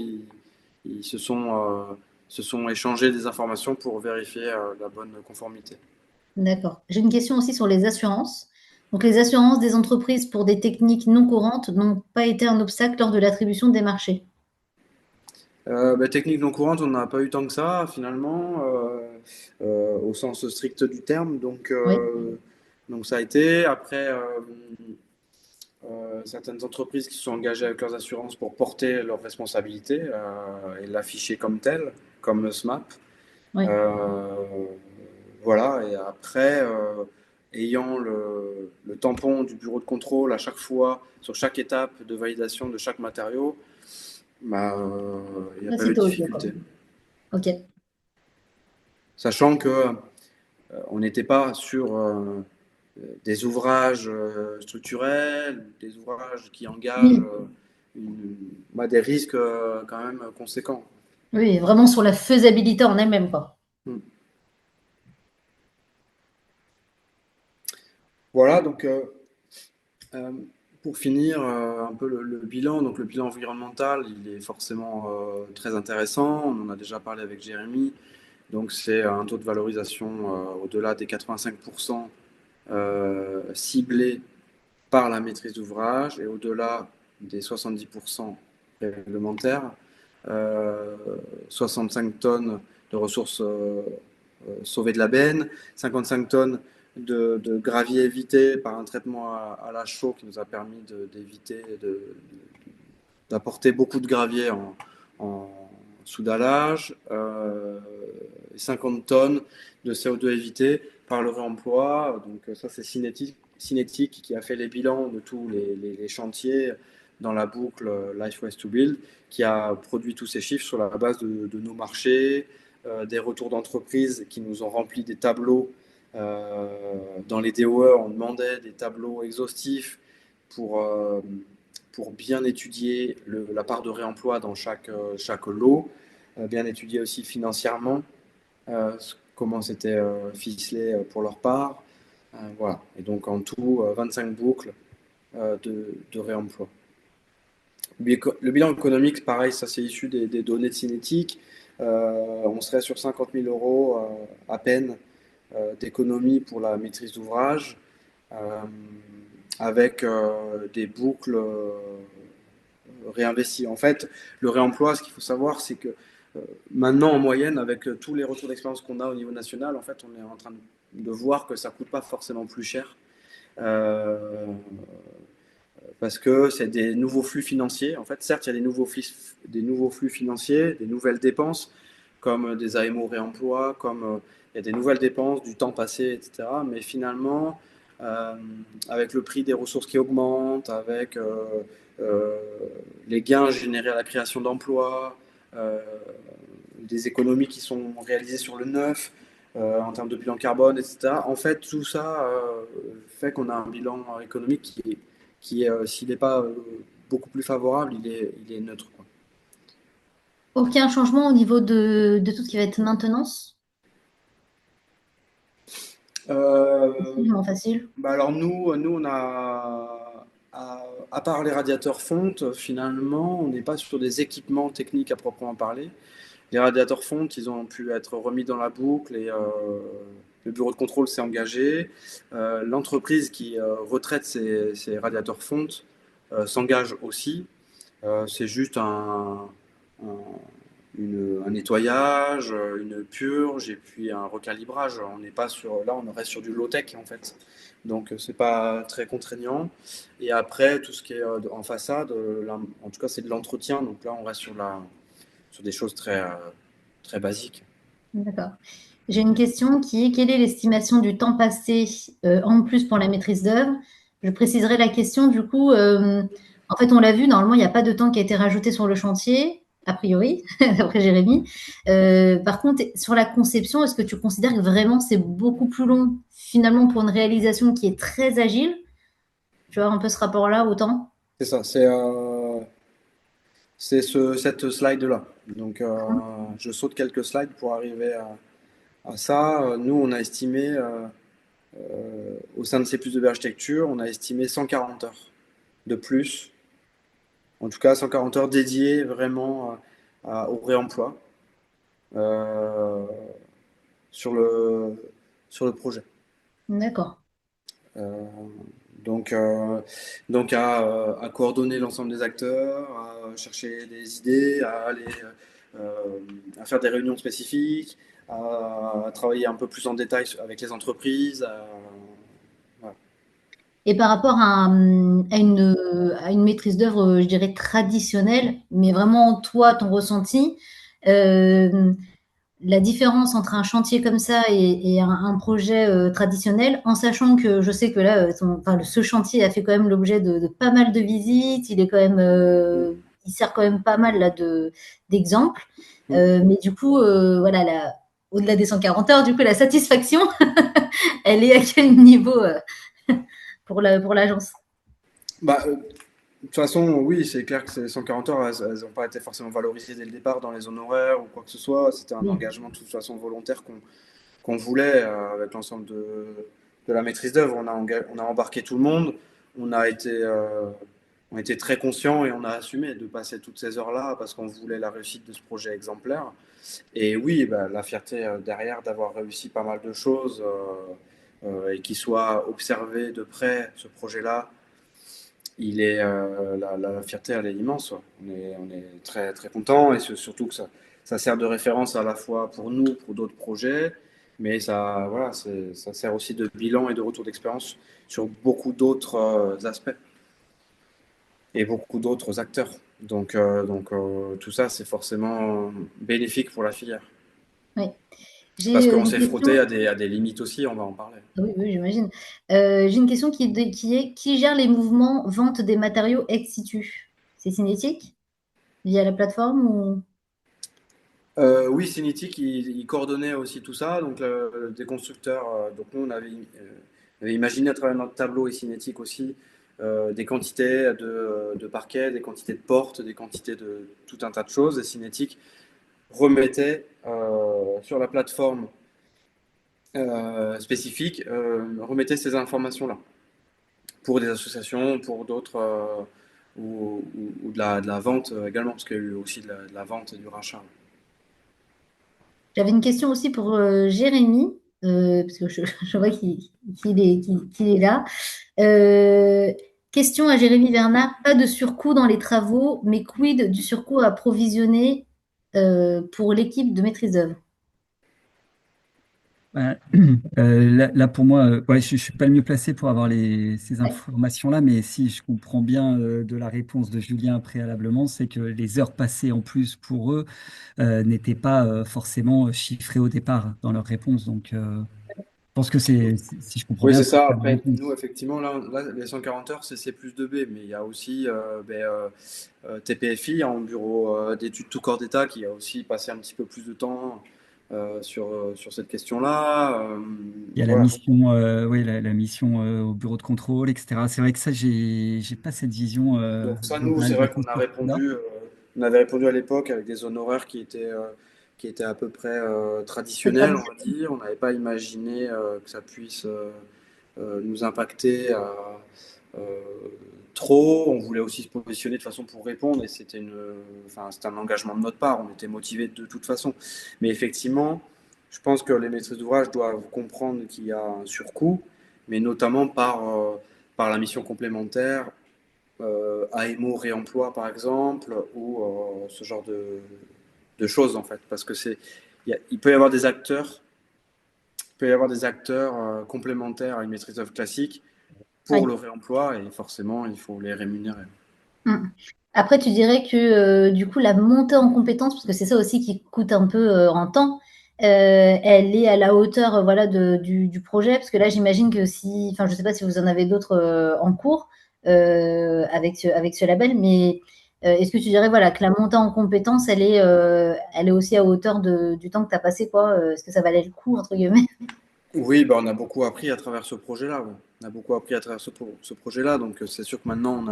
C: ils se sont échangés des informations pour vérifier la bonne conformité.
B: D'accord. J'ai une question aussi sur les assurances. Donc, les assurances des entreprises pour des techniques non courantes n'ont pas été un obstacle lors de l'attribution des marchés.
C: Bah, technique non courante, on n'a pas eu tant que ça finalement, au sens strict du terme.
B: Oui,
C: Donc ça a été. Après, certaines entreprises qui se sont engagées avec leurs assurances pour porter leurs responsabilités et l'afficher comme tel, comme le SMAP.
B: oui.
C: Euh, voilà, et après, ayant le tampon du bureau de contrôle à chaque fois, sur chaque étape de validation de chaque matériau, bah, il n'y a
B: Là,
C: pas eu de
B: c'était OK, quoi.
C: difficulté.
B: OK.
C: Sachant que on n'était pas sur des ouvrages structurels, des ouvrages qui engagent
B: Oui,
C: des risques quand même conséquents.
B: oui, vraiment sur la faisabilité en elle-même, quoi.
C: Mm. Voilà, donc euh, pour finir un peu le bilan, donc le bilan environnemental, il est forcément très intéressant. On en a déjà parlé avec Jérémy. Donc c'est un taux de valorisation au-delà des 85% ciblé par la maîtrise d'ouvrage et au-delà des 70% réglementaires, euh, 65 tonnes de ressources sauvées de la benne, 55 tonnes de gravier évité par un traitement à la chaux qui nous a permis d'éviter d'apporter beaucoup de gravier en sous-dallage, 50 tonnes de CO2 évité par le réemploi. Donc ça, c'est Cinétique qui a fait les bilans de tous les chantiers dans la boucle Life Waste to Build, qui a produit tous ces chiffres sur la base de nos marchés, des retours d'entreprises qui nous ont rempli des tableaux. Dans les DOE, on demandait des tableaux exhaustifs pour, euh, pour bien étudier la part de réemploi dans chaque lot, bien étudier aussi financièrement comment c'était ficelé pour leur part. Voilà. Et donc en tout, 25 boucles de réemploi. Le bilan économique, pareil, ça c'est issu des données de Cinétique. On serait sur 50 000 euros à peine d'économie pour la maîtrise d'ouvrage, euh, avec des boucles réinvesties. En fait, le réemploi, ce qu'il faut savoir, c'est que maintenant, en moyenne, avec tous les retours d'expérience qu'on a au niveau national, en fait, on est en train de voir que ça ne coûte pas forcément plus cher. Euh, Parce que c'est des nouveaux flux financiers. En fait, certes, il y a des nouveaux flux financiers, des nouvelles dépenses, comme des AMO réemploi, comme il y a des nouvelles dépenses, du temps passé, etc. Mais finalement, euh, avec le prix des ressources qui augmente, avec euh, les gains générés à la création d'emplois, euh, des économies qui sont réalisées sur le neuf, en termes de bilan carbone, etc. En fait, tout ça fait qu'on a un bilan économique qui s'il n'est pas beaucoup plus favorable, il est neutre, quoi.
B: Aucun changement au niveau de tout ce qui va être maintenance?
C: Euh,
B: Vraiment facile.
C: Bah alors nous on a, à part les radiateurs fonte, finalement, on n'est pas sur des équipements techniques à proprement parler. Les radiateurs fonte, ils ont pu être remis dans la boucle et le bureau de contrôle s'est engagé. L'entreprise qui retraite ces radiateurs fonte s'engage aussi. C'est juste un- un nettoyage, une purge et puis un recalibrage. On n'est pas sur, là, on reste sur du low-tech en fait. Donc c'est pas très contraignant. Et après, tout ce qui est en façade, en tout cas, c'est de l'entretien. Donc là, on reste sur des choses très basiques.
B: D'accord. J'ai une question qui est, quelle est l'estimation du temps passé en plus pour la maîtrise d'œuvre? Je préciserai la question, du coup, en fait, on l'a vu, normalement, il n'y a pas de temps qui a été rajouté sur le chantier, a priori, d'après Jérémy. Par contre, sur la conception, est-ce que tu considères que vraiment c'est beaucoup plus long, finalement, pour une réalisation qui est très agile? Tu vois, un peu ce rapport-là au temps?
C: C'est ça, c'est cette slide-là. Donc je saute quelques slides pour arriver à ça. Nous, on a estimé, au sein de C plus de architecture, on a estimé 140 heures de plus. En tout cas, 140 heures dédiées vraiment au réemploi euh, sur sur le projet.
B: D'accord.
C: Euh, donc, euh, donc à coordonner l'ensemble des acteurs, à chercher des idées, à faire des réunions spécifiques, à travailler un peu plus en détail avec les entreprises. Voilà.
B: Et par rapport à une maîtrise d'œuvre, je dirais traditionnelle, mais vraiment toi, ton ressenti, euh, la différence entre un chantier comme ça et un projet traditionnel, en sachant que je sais que là, enfin, ce chantier a fait quand même l'objet de pas mal de visites, il est quand même, il sert quand même pas mal là d'exemple.
C: Mm.
B: Mais du coup, voilà, au-delà des 140 heures, du coup, la satisfaction, elle est à quel niveau pour pour l'agence?
C: Bah, de toute façon, oui, c'est clair que ces 140 heures, elles n'ont pas été forcément valorisées dès le départ dans les honoraires ou quoi que ce soit. C'était un
B: Oui.
C: engagement de toute façon volontaire qu'on voulait avec l'ensemble de la maîtrise d'œuvre. On a embarqué tout le monde. On a été, euh, on était très conscients et on a assumé de passer toutes ces heures-là parce qu'on voulait la réussite de ce projet exemplaire. Et oui, bah, la fierté derrière d'avoir réussi pas mal de choses et qu'il soit observé de près, ce projet-là, la fierté, elle est immense, ouais. On est très, très content et c'est surtout que ça sert de référence à la fois pour nous, pour d'autres projets, mais voilà, ça sert aussi de bilan et de retour d'expérience sur beaucoup d'autres aspects et beaucoup d'autres acteurs. Tout ça, c'est forcément bénéfique pour la filière.
B: Oui.
C: Parce
B: J'ai
C: qu'on
B: une
C: s'est frotté
B: question.
C: à des limites aussi, on va en parler.
B: Oui, oui, j'imagine. J'ai une question qui est qui gère les mouvements vente des matériaux ex situ? C'est Cinétique via la plateforme ou...
C: Oui, Cinétique, il coordonnait aussi tout ça. Donc, des constructeurs. Donc, nous, on avait imaginé à travers notre tableau et Cinétique aussi des quantités de parquets, des quantités de portes, des quantités de tout un tas de choses. Et Cinétique remettait sur la plateforme spécifique, remettait ces informations-là pour des associations, pour d'autres, ou de la vente également, parce qu'il y a eu aussi de la vente et du rachat.
B: J'avais une question aussi pour Jérémy, parce que je vois qu'il est là. Euh, Question à Jérémy Bernard, pas de surcoût dans les travaux, mais quid du surcoût à provisionner pour l'équipe de maîtrise d'œuvre?
D: Ouais. Là, pour moi, ouais, je ne suis pas le mieux placé pour avoir ces
B: Ouais.
D: informations-là, mais si je comprends bien de la réponse de Julien préalablement, c'est que les heures passées en plus pour eux n'étaient pas forcément chiffrées au départ dans leur réponse. Donc, je pense que si je comprends
C: Oui,
D: bien,
C: c'est
D: c'est
C: ça.
D: ça la
C: Après, nous,
D: réponse.
C: effectivement, là, les 140 heures, c'est C+2B, mais il y a aussi TPFI en bureau d'études tout corps d'État qui a aussi passé un petit peu plus de temps sur cette question-là.
D: Il y a la
C: Voilà.
D: mission, oui, la mission au bureau de contrôle, etc. C'est vrai que ça, j'ai pas cette vision
C: Donc ça, nous, c'est
D: globale de
C: vrai
D: tout
C: qu'on
D: ce
C: a
D: là.
C: répondu, on avait répondu à l'époque avec des honoraires qui étaient à peu près
B: C'est
C: traditionnels, on va
B: traditionnel.
C: dire. On n'avait pas imaginé que ça puisse nous impacter euh, trop. On voulait aussi se positionner de façon pour répondre et c'était un engagement de notre part. On était motivés de toute façon. Mais effectivement, je pense que les maîtrises d'ouvrage doivent comprendre qu'il y a un surcoût, mais notamment par la mission complémentaire, AMO réemploi par exemple, ou ce genre de choses en fait. Parce que il peut y avoir des acteurs, complémentaires à une maîtrise d'œuvre classique pour
B: Ouais.
C: le réemploi et forcément il faut les rémunérer.
B: Mm. Après, tu dirais que du coup, la montée en compétences, parce que c'est ça aussi qui coûte un peu en temps, elle est à la hauteur voilà, du projet. Parce que là, j'imagine que si, enfin, je ne sais pas si vous en avez d'autres en cours avec ce label, mais est-ce que tu dirais voilà, que la montée en compétences, elle est aussi à hauteur du temps que tu as passé, quoi? Est-ce que ça valait le coup, entre guillemets?
C: Oui, bah, on a beaucoup appris à travers ce projet-là. Ouais. On a beaucoup appris à travers ce projet-là. Donc c'est sûr que maintenant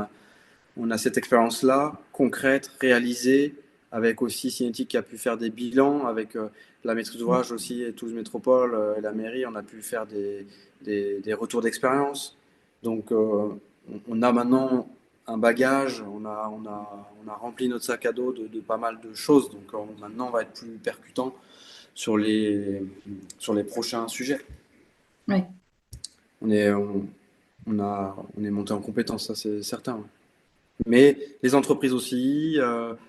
C: on a cette expérience-là, concrète, réalisée, avec aussi Cinétique qui a pu faire des bilans, avec la maîtrise d'ouvrage aussi, et Toulouse Métropole et la mairie, on a pu faire des retours d'expérience. Donc on a maintenant un bagage, on a rempli notre sac à dos de pas mal de choses. Donc maintenant on va être plus percutant sur les prochains sujets.
B: Oui.
C: On est monté en compétence, ça c'est certain. Ouais. Mais les entreprises aussi,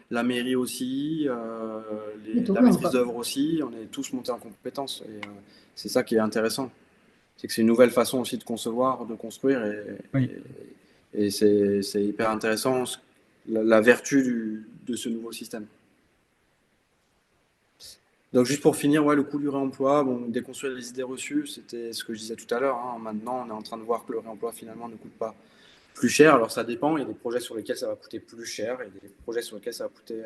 C: la mairie aussi,
B: De tout le
C: la
B: monde,
C: maîtrise
B: quoi.
C: d'œuvre aussi, on est tous montés en compétences. Et c'est ça qui est intéressant. C'est que c'est une nouvelle façon aussi de concevoir, de construire,
D: Oui.
C: et c'est hyper intéressant la vertu de ce nouveau système. Donc juste pour finir, ouais, le coût du réemploi, bon, déconstruire les idées reçues, c'était ce que je disais tout à l'heure. Hein. Maintenant, on est en train de voir que le réemploi finalement ne coûte pas plus cher. Alors ça dépend, il y a des projets sur lesquels ça va coûter plus cher et des projets sur lesquels ça va coûter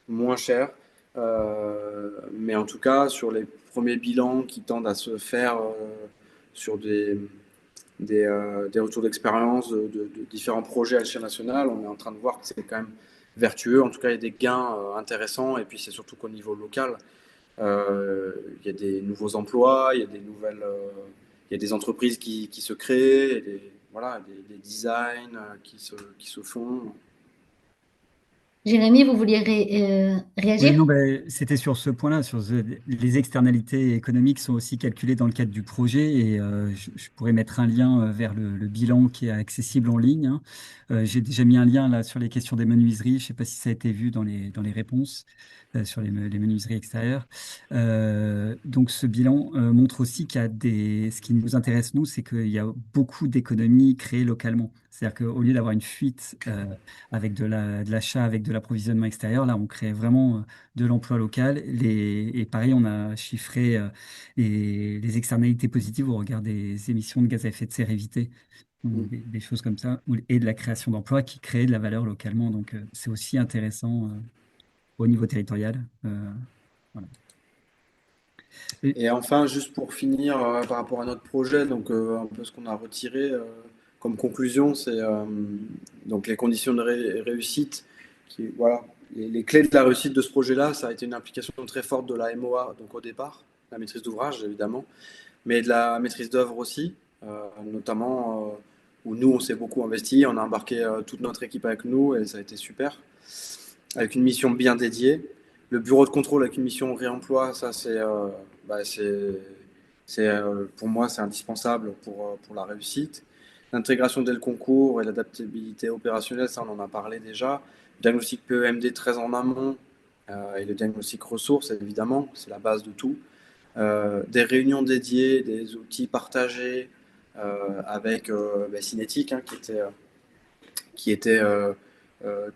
C: moins cher. Mais en tout cas, sur les premiers bilans qui tendent à se faire sur des retours d'expérience de différents projets à l'échelle nationale, on est en train de voir que c'est quand même vertueux. En tout cas, il y a des gains intéressants et puis c'est surtout qu'au niveau local, il y a des nouveaux emplois, il y a des entreprises qui se créent, et voilà, des designs qui se font.
B: Jérémy, vous vouliez
D: Oui,
B: réagir?
D: non, ben, c'était sur ce point-là, les externalités économiques sont aussi calculées dans le cadre du projet et je pourrais mettre un lien vers le bilan qui est accessible en ligne, hein. J'ai déjà mis un lien là sur les questions des menuiseries, je ne sais pas si ça a été vu dans les réponses sur les menuiseries extérieures. Donc ce bilan montre aussi qu'il y a ce qui nous intéresse nous, c'est qu'il y a beaucoup d'économies créées localement. C'est-à-dire qu'au lieu d'avoir une fuite avec de l'achat, avec de l'approvisionnement extérieur, là, on crée vraiment de l'emploi local. Et pareil, on a chiffré les externalités positives au regard des émissions de gaz à effet de serre évitées. Donc,
C: Mm.
D: des choses comme ça, et de la création d'emplois qui créent de la valeur localement. Donc, c'est aussi intéressant au niveau territorial. Voilà. Et-
C: Et enfin, juste pour finir par rapport à notre projet, donc un peu ce qu'on a retiré comme conclusion, c'est donc les conditions de réussite. Voilà, les clés de la réussite de ce projet-là, ça a été une implication très forte de la MOA, donc au départ, la maîtrise d'ouvrage évidemment, mais de la maîtrise d'œuvre aussi, notamment où nous on s'est beaucoup investi, on a embarqué toute notre équipe avec nous et ça a été super, avec une mission bien dédiée. Le bureau de contrôle avec une mission réemploi, ça bah, pour moi c'est indispensable pour la réussite. L'intégration dès le concours et l'adaptabilité opérationnelle, ça on en a parlé déjà. Le diagnostic PEMD très en amont et le diagnostic ressources évidemment, c'est la base de tout. Des réunions dédiées, des outils partagés avec Cinétique hein, qui était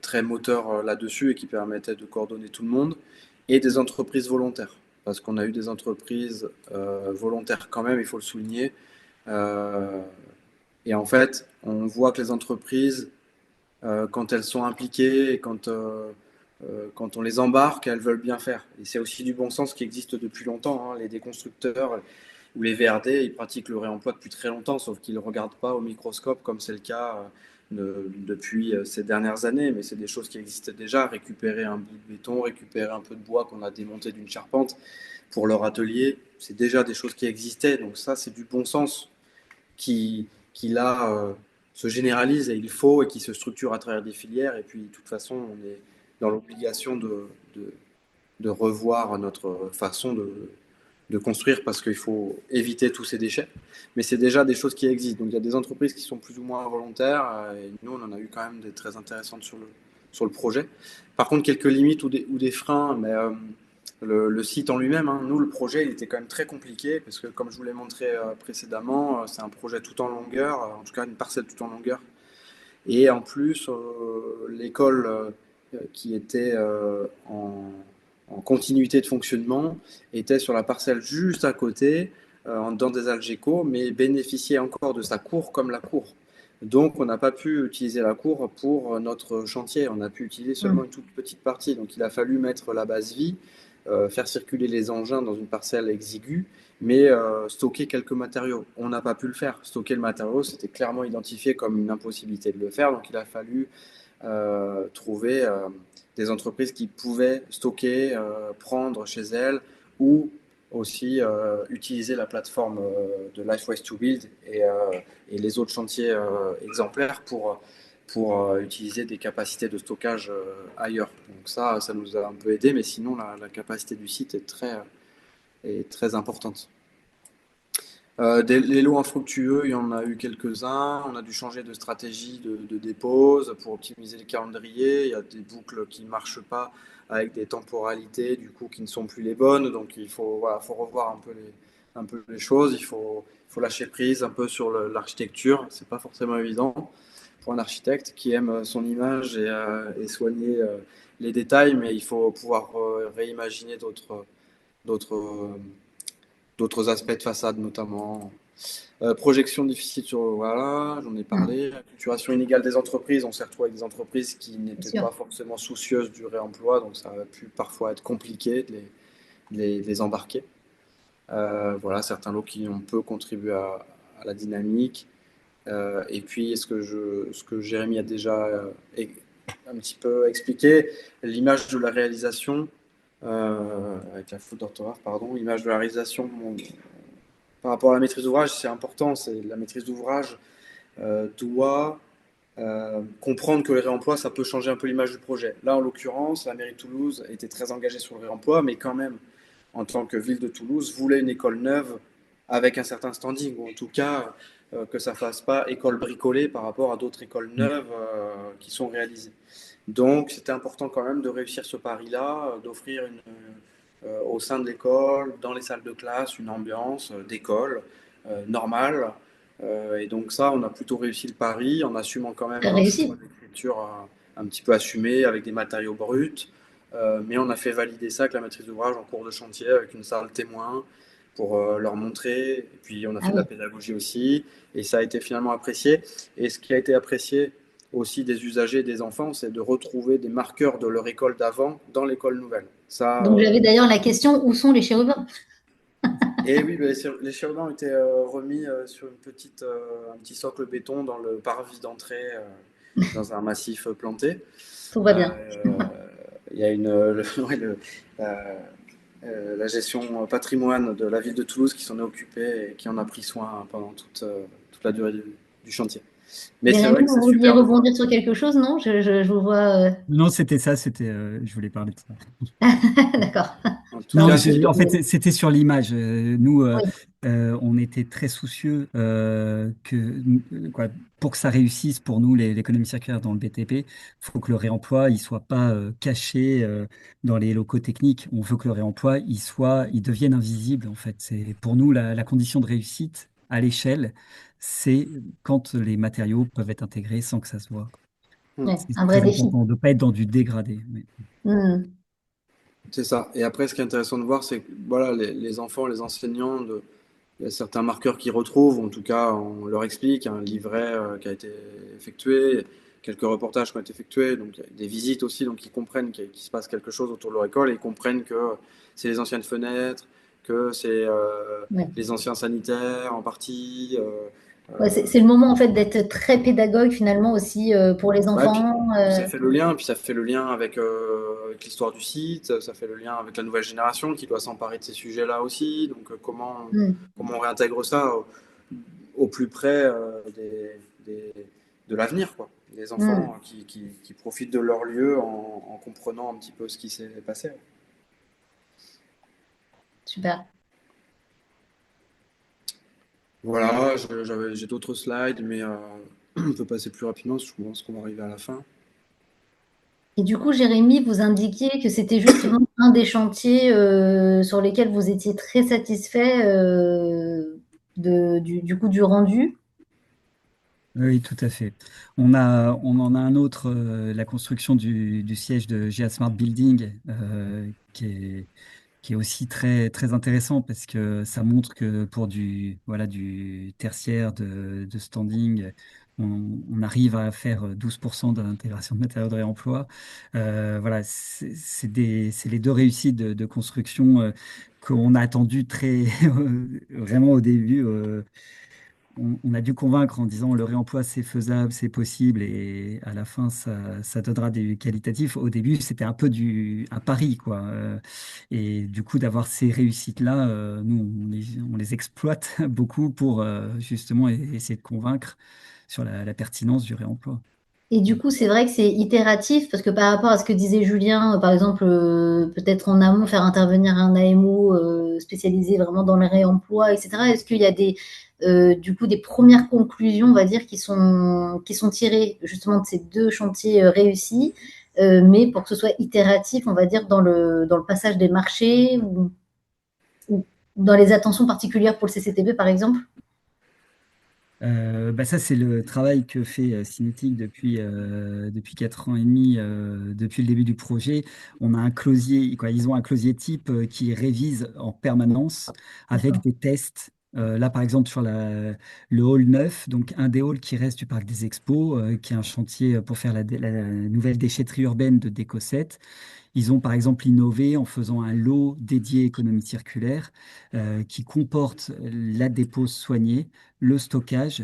C: très moteur là-dessus et qui permettait de coordonner tout le monde, et des entreprises volontaires. Parce qu'on a eu des entreprises volontaires quand même, il faut le souligner. Euh, et en fait, on voit que les entreprises, quand elles sont impliquées et quand on les embarque, elles veulent bien faire. Et c'est aussi du bon sens qui existe depuis longtemps. Hein. Les déconstructeurs ou les VRD, ils pratiquent le réemploi depuis très longtemps, sauf qu'ils ne le regardent pas au microscope comme c'est le cas depuis ces dernières années. Mais c'est des choses qui existent déjà. Récupérer un bout de béton, récupérer un peu de bois qu'on a démonté d'une charpente pour leur atelier, c'est déjà des choses qui existaient. Donc ça, c'est du bon sens qui là se généralise et il faut et qui se structure à travers des filières. Et puis, de toute façon, on est dans l'obligation de, de revoir notre façon de construire parce qu'il faut éviter tous ces déchets. Mais c'est déjà des choses qui existent. Donc il y a des entreprises qui sont plus ou moins volontaires et nous, on en a eu quand même des très intéressantes sur le projet. Par contre, quelques limites ou des freins, mais le site en lui-même, hein, nous, le projet, il était quand même très compliqué parce que, comme je vous l'ai montré précédemment, c'est un projet tout en longueur, en tout cas une parcelle tout en longueur. Et en plus, l'école qui était en continuité de fonctionnement était sur la parcelle juste à côté, dans des algécos, mais bénéficiait encore de sa cour comme la cour. Donc, on n'a pas pu utiliser la cour pour notre chantier. On a pu utiliser seulement
B: Mm.
C: une toute petite partie. Donc, il a fallu mettre la base vie, faire circuler les engins dans une parcelle exiguë, mais stocker quelques matériaux. On n'a pas pu le faire. Stocker le matériau, c'était clairement identifié comme une impossibilité de le faire. Donc, il a fallu trouver des entreprises qui pouvaient stocker, prendre chez elles ou aussi utiliser la plateforme de Life Waste to Build et les autres chantiers exemplaires pour utiliser des capacités de stockage ailleurs. Donc ça nous a un peu aidé, mais sinon la capacité du site est très importante. Les lots infructueux, il y en a eu quelques-uns. On a dû changer de stratégie de dépose pour optimiser le calendrier. Il y a des boucles qui ne marchent pas avec des temporalités du coup qui ne sont plus les bonnes. Donc voilà, faut revoir un peu les choses. Il faut lâcher prise un peu sur l'architecture. C'est pas forcément évident pour un architecte qui aime son image et soigner les détails, mais il faut pouvoir réimaginer d'autres d'autres aspects de façade notamment. Projection difficile sur, voilà, j'en ai
B: Mm.
C: parlé. Acculturation inégale des entreprises, on s'est retrouvé avec des entreprises qui
B: Bien
C: n'étaient
B: sûr.
C: pas forcément soucieuses du réemploi, donc ça a pu parfois être compliqué de les embarquer. Voilà, certains lots qui ont peu contribué à la dynamique. Et puis, ce que Jérémy a déjà un petit peu expliqué, l'image de la réalisation, avec la faute d'orthographe, pardon, l'image de la réalisation, par rapport à la maîtrise d'ouvrage, c'est important. C'est la maîtrise d'ouvrage doit comprendre que le réemploi, ça peut changer un peu l'image du projet. Là, en l'occurrence, la mairie de Toulouse était très engagée sur le réemploi, mais quand même, en tant que ville de Toulouse, voulait une école neuve avec un certain standing, ou en tout cas que ça ne fasse pas école bricolée par rapport à d'autres écoles
D: Mm.
C: neuves qui sont réalisées. Donc, c'était important quand même de réussir ce pari-là, d'offrir au sein de l'école, dans les salles de classe, une ambiance d'école normale, Et donc ça, on a plutôt réussi le pari en assumant quand même
B: Très
C: un choix
B: réussi.
C: d'écriture un petit peu assumé avec des matériaux bruts. Mais on a fait valider ça avec la maîtrise d'ouvrage en cours de chantier avec une salle témoin pour leur montrer. Et puis on a
B: Ah
C: fait de la
B: oui.
C: pédagogie aussi et ça a été finalement apprécié. Et ce qui a été apprécié aussi des usagers et des enfants, c'est de retrouver des marqueurs de leur école d'avant dans l'école nouvelle. Ça,
B: Donc j'avais d'ailleurs la question, où sont les chérubins?
C: et oui, ben, les chérubins ont été remis sur un petit socle béton dans le parvis d'entrée, dans un massif planté.
B: Tout va bien.
C: Il y a ouais, euh, la gestion patrimoine de la ville de Toulouse qui s'en est occupée et qui en a pris soin pendant toute la durée du chantier. Mais c'est
B: Jérémy,
C: vrai que
B: vous
C: c'est
B: vouliez
C: super de voir.
B: rebondir sur quelque chose, non? Je vous vois.
D: Non, c'était ça, je voulais parler de ça.
B: D'accord.
C: En tout
B: Non,
D: Non,
C: cas,
B: mais
C: c'est
D: en
C: top.
D: fait, c'était sur l'image. Nous,
B: oui.
D: on était très soucieux quoi, pour que ça réussisse pour nous, l'économie circulaire dans le BTP, il faut que le réemploi il soit pas caché dans les locaux techniques. On veut que le réemploi il devienne invisible. En fait, c'est pour nous la condition de réussite à l'échelle, c'est quand les matériaux peuvent être intégrés sans que ça se voit.
C: Hmm.
B: Ouais,
D: C'est
B: un vrai
D: très
B: défi.
D: important de ne pas être dans du dégradé. Oui.
B: Hmm.
C: C'est ça. Et après, ce qui est intéressant de voir, c'est que voilà, les enfants, les enseignants, il y a certains marqueurs qu'ils retrouvent, en tout cas, on leur explique, un livret qui a été effectué, quelques reportages qui ont été effectués, donc il y a des visites aussi, donc ils comprennent qu'il se passe quelque chose autour de leur école et ils comprennent que c'est les anciennes fenêtres, que c'est
B: Ouais.
C: les anciens sanitaires en partie.
B: Ouais,
C: Euh,
B: c'est le moment en fait d'être très pédagogue finalement aussi pour les
C: ouais,
B: enfants.
C: puis ça fait le lien, puis ça fait le lien avec l'histoire du site, ça fait le lien avec la nouvelle génération qui doit s'emparer de ces sujets-là aussi. Donc
B: Hmm.
C: comment on réintègre ça au plus près des- de l'avenir, quoi. Des
B: Hmm.
C: enfants qui profitent de leur lieu en comprenant un petit peu ce qui s'est passé.
B: Super.
C: Voilà, j'ai d'autres slides, mais on peut passer plus rapidement, je pense qu'on va arriver à la fin.
B: Et du coup, Jérémy, vous indiquiez que c'était justement un des chantiers sur lesquels vous étiez très satisfait du coup du rendu.
D: Oui, tout à fait. On en a un autre, la construction du siège de GA Smart Building, qui est aussi très, très intéressant parce que ça montre que pour voilà, du tertiaire, de standing, on arrive à faire 12% d'intégration de matériaux de réemploi. Voilà, c'est les deux réussites de construction qu'on a attendu très, vraiment au début. On a dû convaincre en disant le réemploi c'est faisable, c'est possible et à la fin ça donnera des qualitatifs. Au début c'était un peu un pari quoi. Et du coup d'avoir ces réussites-là, nous on les exploite beaucoup pour justement essayer de convaincre sur la pertinence du réemploi.
B: Et du coup, c'est vrai que c'est itératif parce que par rapport à ce que disait Julien, par exemple, peut-être en amont, faire intervenir un AMO spécialisé vraiment dans le réemploi, etc. Est-ce qu'il y a du coup, des premières conclusions, on va dire, qui sont tirées justement de ces deux chantiers réussis, mais pour que ce soit itératif, on va dire, dans le passage des marchés ou dans les attentions particulières pour le CCTB, par exemple?
D: Bah ça, c'est le travail que fait Cinétique depuis 4 ans et demi, depuis le début du projet. On a un closier, quoi, ils ont un closier type qui révise en permanence avec
B: D'accord.
D: des tests. Là, par exemple, le hall 9, donc un des halls qui reste du parc des Expos, qui est un chantier pour faire la nouvelle déchetterie urbaine de Déco 7. Ils ont par exemple innové en faisant un lot dédié économie circulaire qui comporte la dépose soignée, le stockage,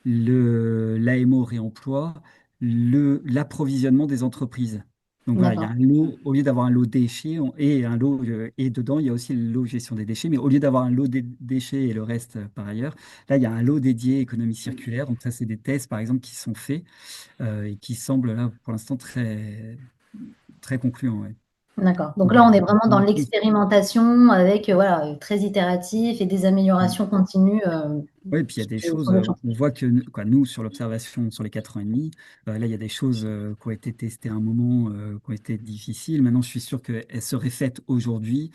D: l'AMO réemploi, l'approvisionnement des entreprises. Donc voilà, il y a
B: D'accord.
D: un lot, au lieu d'avoir un lot déchets et un lot, et dedans, il y a aussi le lot gestion des déchets, mais au lieu d'avoir un lot déchets et le reste par ailleurs, là, il y a un lot dédié économie circulaire. Donc ça, c'est des tests, par exemple, qui sont faits et qui semblent là, pour l'instant, très, très concluants. Ouais.
B: D'accord. Donc là,
D: Et,
B: on est vraiment dans
D: et
B: l'expérimentation avec voilà, très itératif et des améliorations continues
D: oui, puis il y a des
B: au
D: choses,
B: cours des chantiers.
D: on voit que quoi, nous, sur l'observation, sur les 4 ans et demi, là, il y a des choses qui ont été testées à un moment, qui ont été difficiles. Maintenant, je suis sûr qu'elles seraient faites aujourd'hui.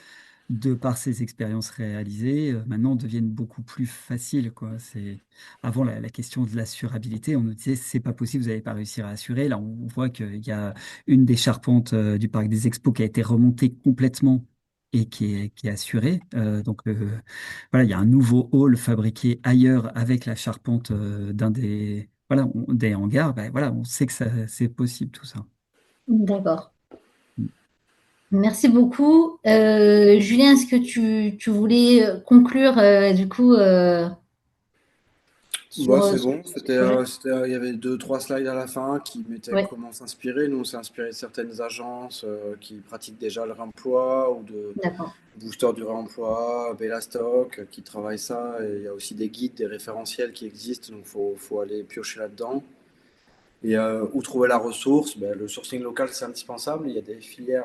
D: de par ces expériences réalisées, maintenant deviennent beaucoup plus faciles, quoi. Avant la question de l'assurabilité, on nous disait c'est pas possible, vous n'allez pas réussir à assurer. Là, on voit qu'il y a une des charpentes du parc des Expos qui a été remontée complètement et qui est assurée. Voilà, il y a un nouveau hall fabriqué ailleurs avec la charpente d'un des voilà des hangars. Ben, voilà, on sait que c'est possible tout ça.
B: D'accord. Merci beaucoup. Julien, est-ce que tu voulais conclure du coup
C: Ouais,
B: sur
C: c'est
B: ce
C: bon.
B: projet?
C: Il y avait deux, trois slides à la fin qui mettaient
B: Oui,
C: comment s'inspirer. Nous, on s'est inspiré de certaines agences qui pratiquent déjà le réemploi ou de
B: d'accord.
C: Booster du réemploi, Bellastock qui travaille ça. Et il y a aussi des guides, des référentiels qui existent, donc faut aller piocher là-dedans. Et où trouver la ressource? Ben, le sourcing local, c'est indispensable. Il y a des filières,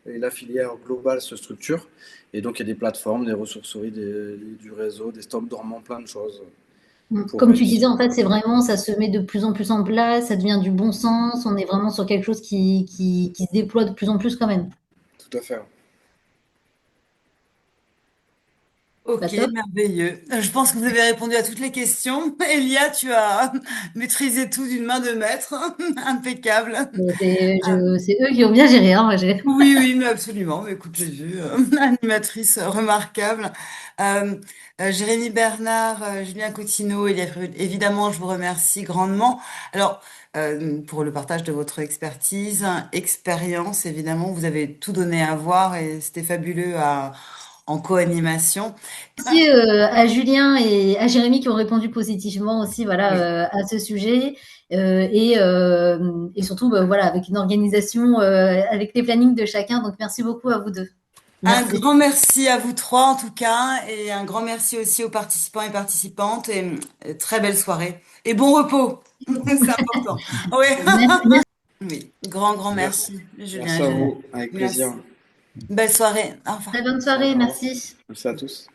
C: et la filière globale se structure. Et donc, il y a des plateformes, des ressourceries, du réseau, des stocks dormants, plein de choses pour
B: Comme tu disais,
C: réussir.
B: en fait, c'est vraiment, ça se met de plus en plus en place, ça devient du bon sens, on est vraiment sur quelque chose qui se déploie de plus en plus quand même.
C: Tout à fait.
B: Bah,
A: Ok,
B: top.
A: merveilleux. Je pense que vous avez répondu à toutes les questions. Elia, tu as maîtrisé tout d'une main de maître. Impeccable. Ah,
B: C'est eux qui ont bien géré, hein, moi,
A: oui, oui, mais absolument. Mais écoute, j'ai vu animatrice remarquable. Euh, Jérémy Bernard, Julien Coutinho, Elia Frioul, évidemment, je vous remercie grandement. Alors, pour le partage de votre expertise, expérience, évidemment, vous avez tout donné à voir et c'était fabuleux en co-animation.
B: Merci à Julien et à Jérémy qui ont répondu positivement aussi
A: Oui.
B: voilà, à ce sujet et surtout bah, voilà, avec une organisation avec les plannings de chacun. Donc merci beaucoup à vous deux.
A: Un
B: Merci.
A: grand merci à vous trois en tout cas et un grand merci aussi aux participants et participantes et très belle soirée et bon repos. C'est important. Oui.
B: Merci.
A: Oui, grand
C: Merci.
A: merci, Julien
C: Merci
A: et
C: à
A: Julien.
C: vous, avec plaisir.
A: Merci. Belle soirée. Au revoir.
B: Très bonne
C: Au
B: soirée.
C: revoir.
B: Merci.
C: Merci à tous.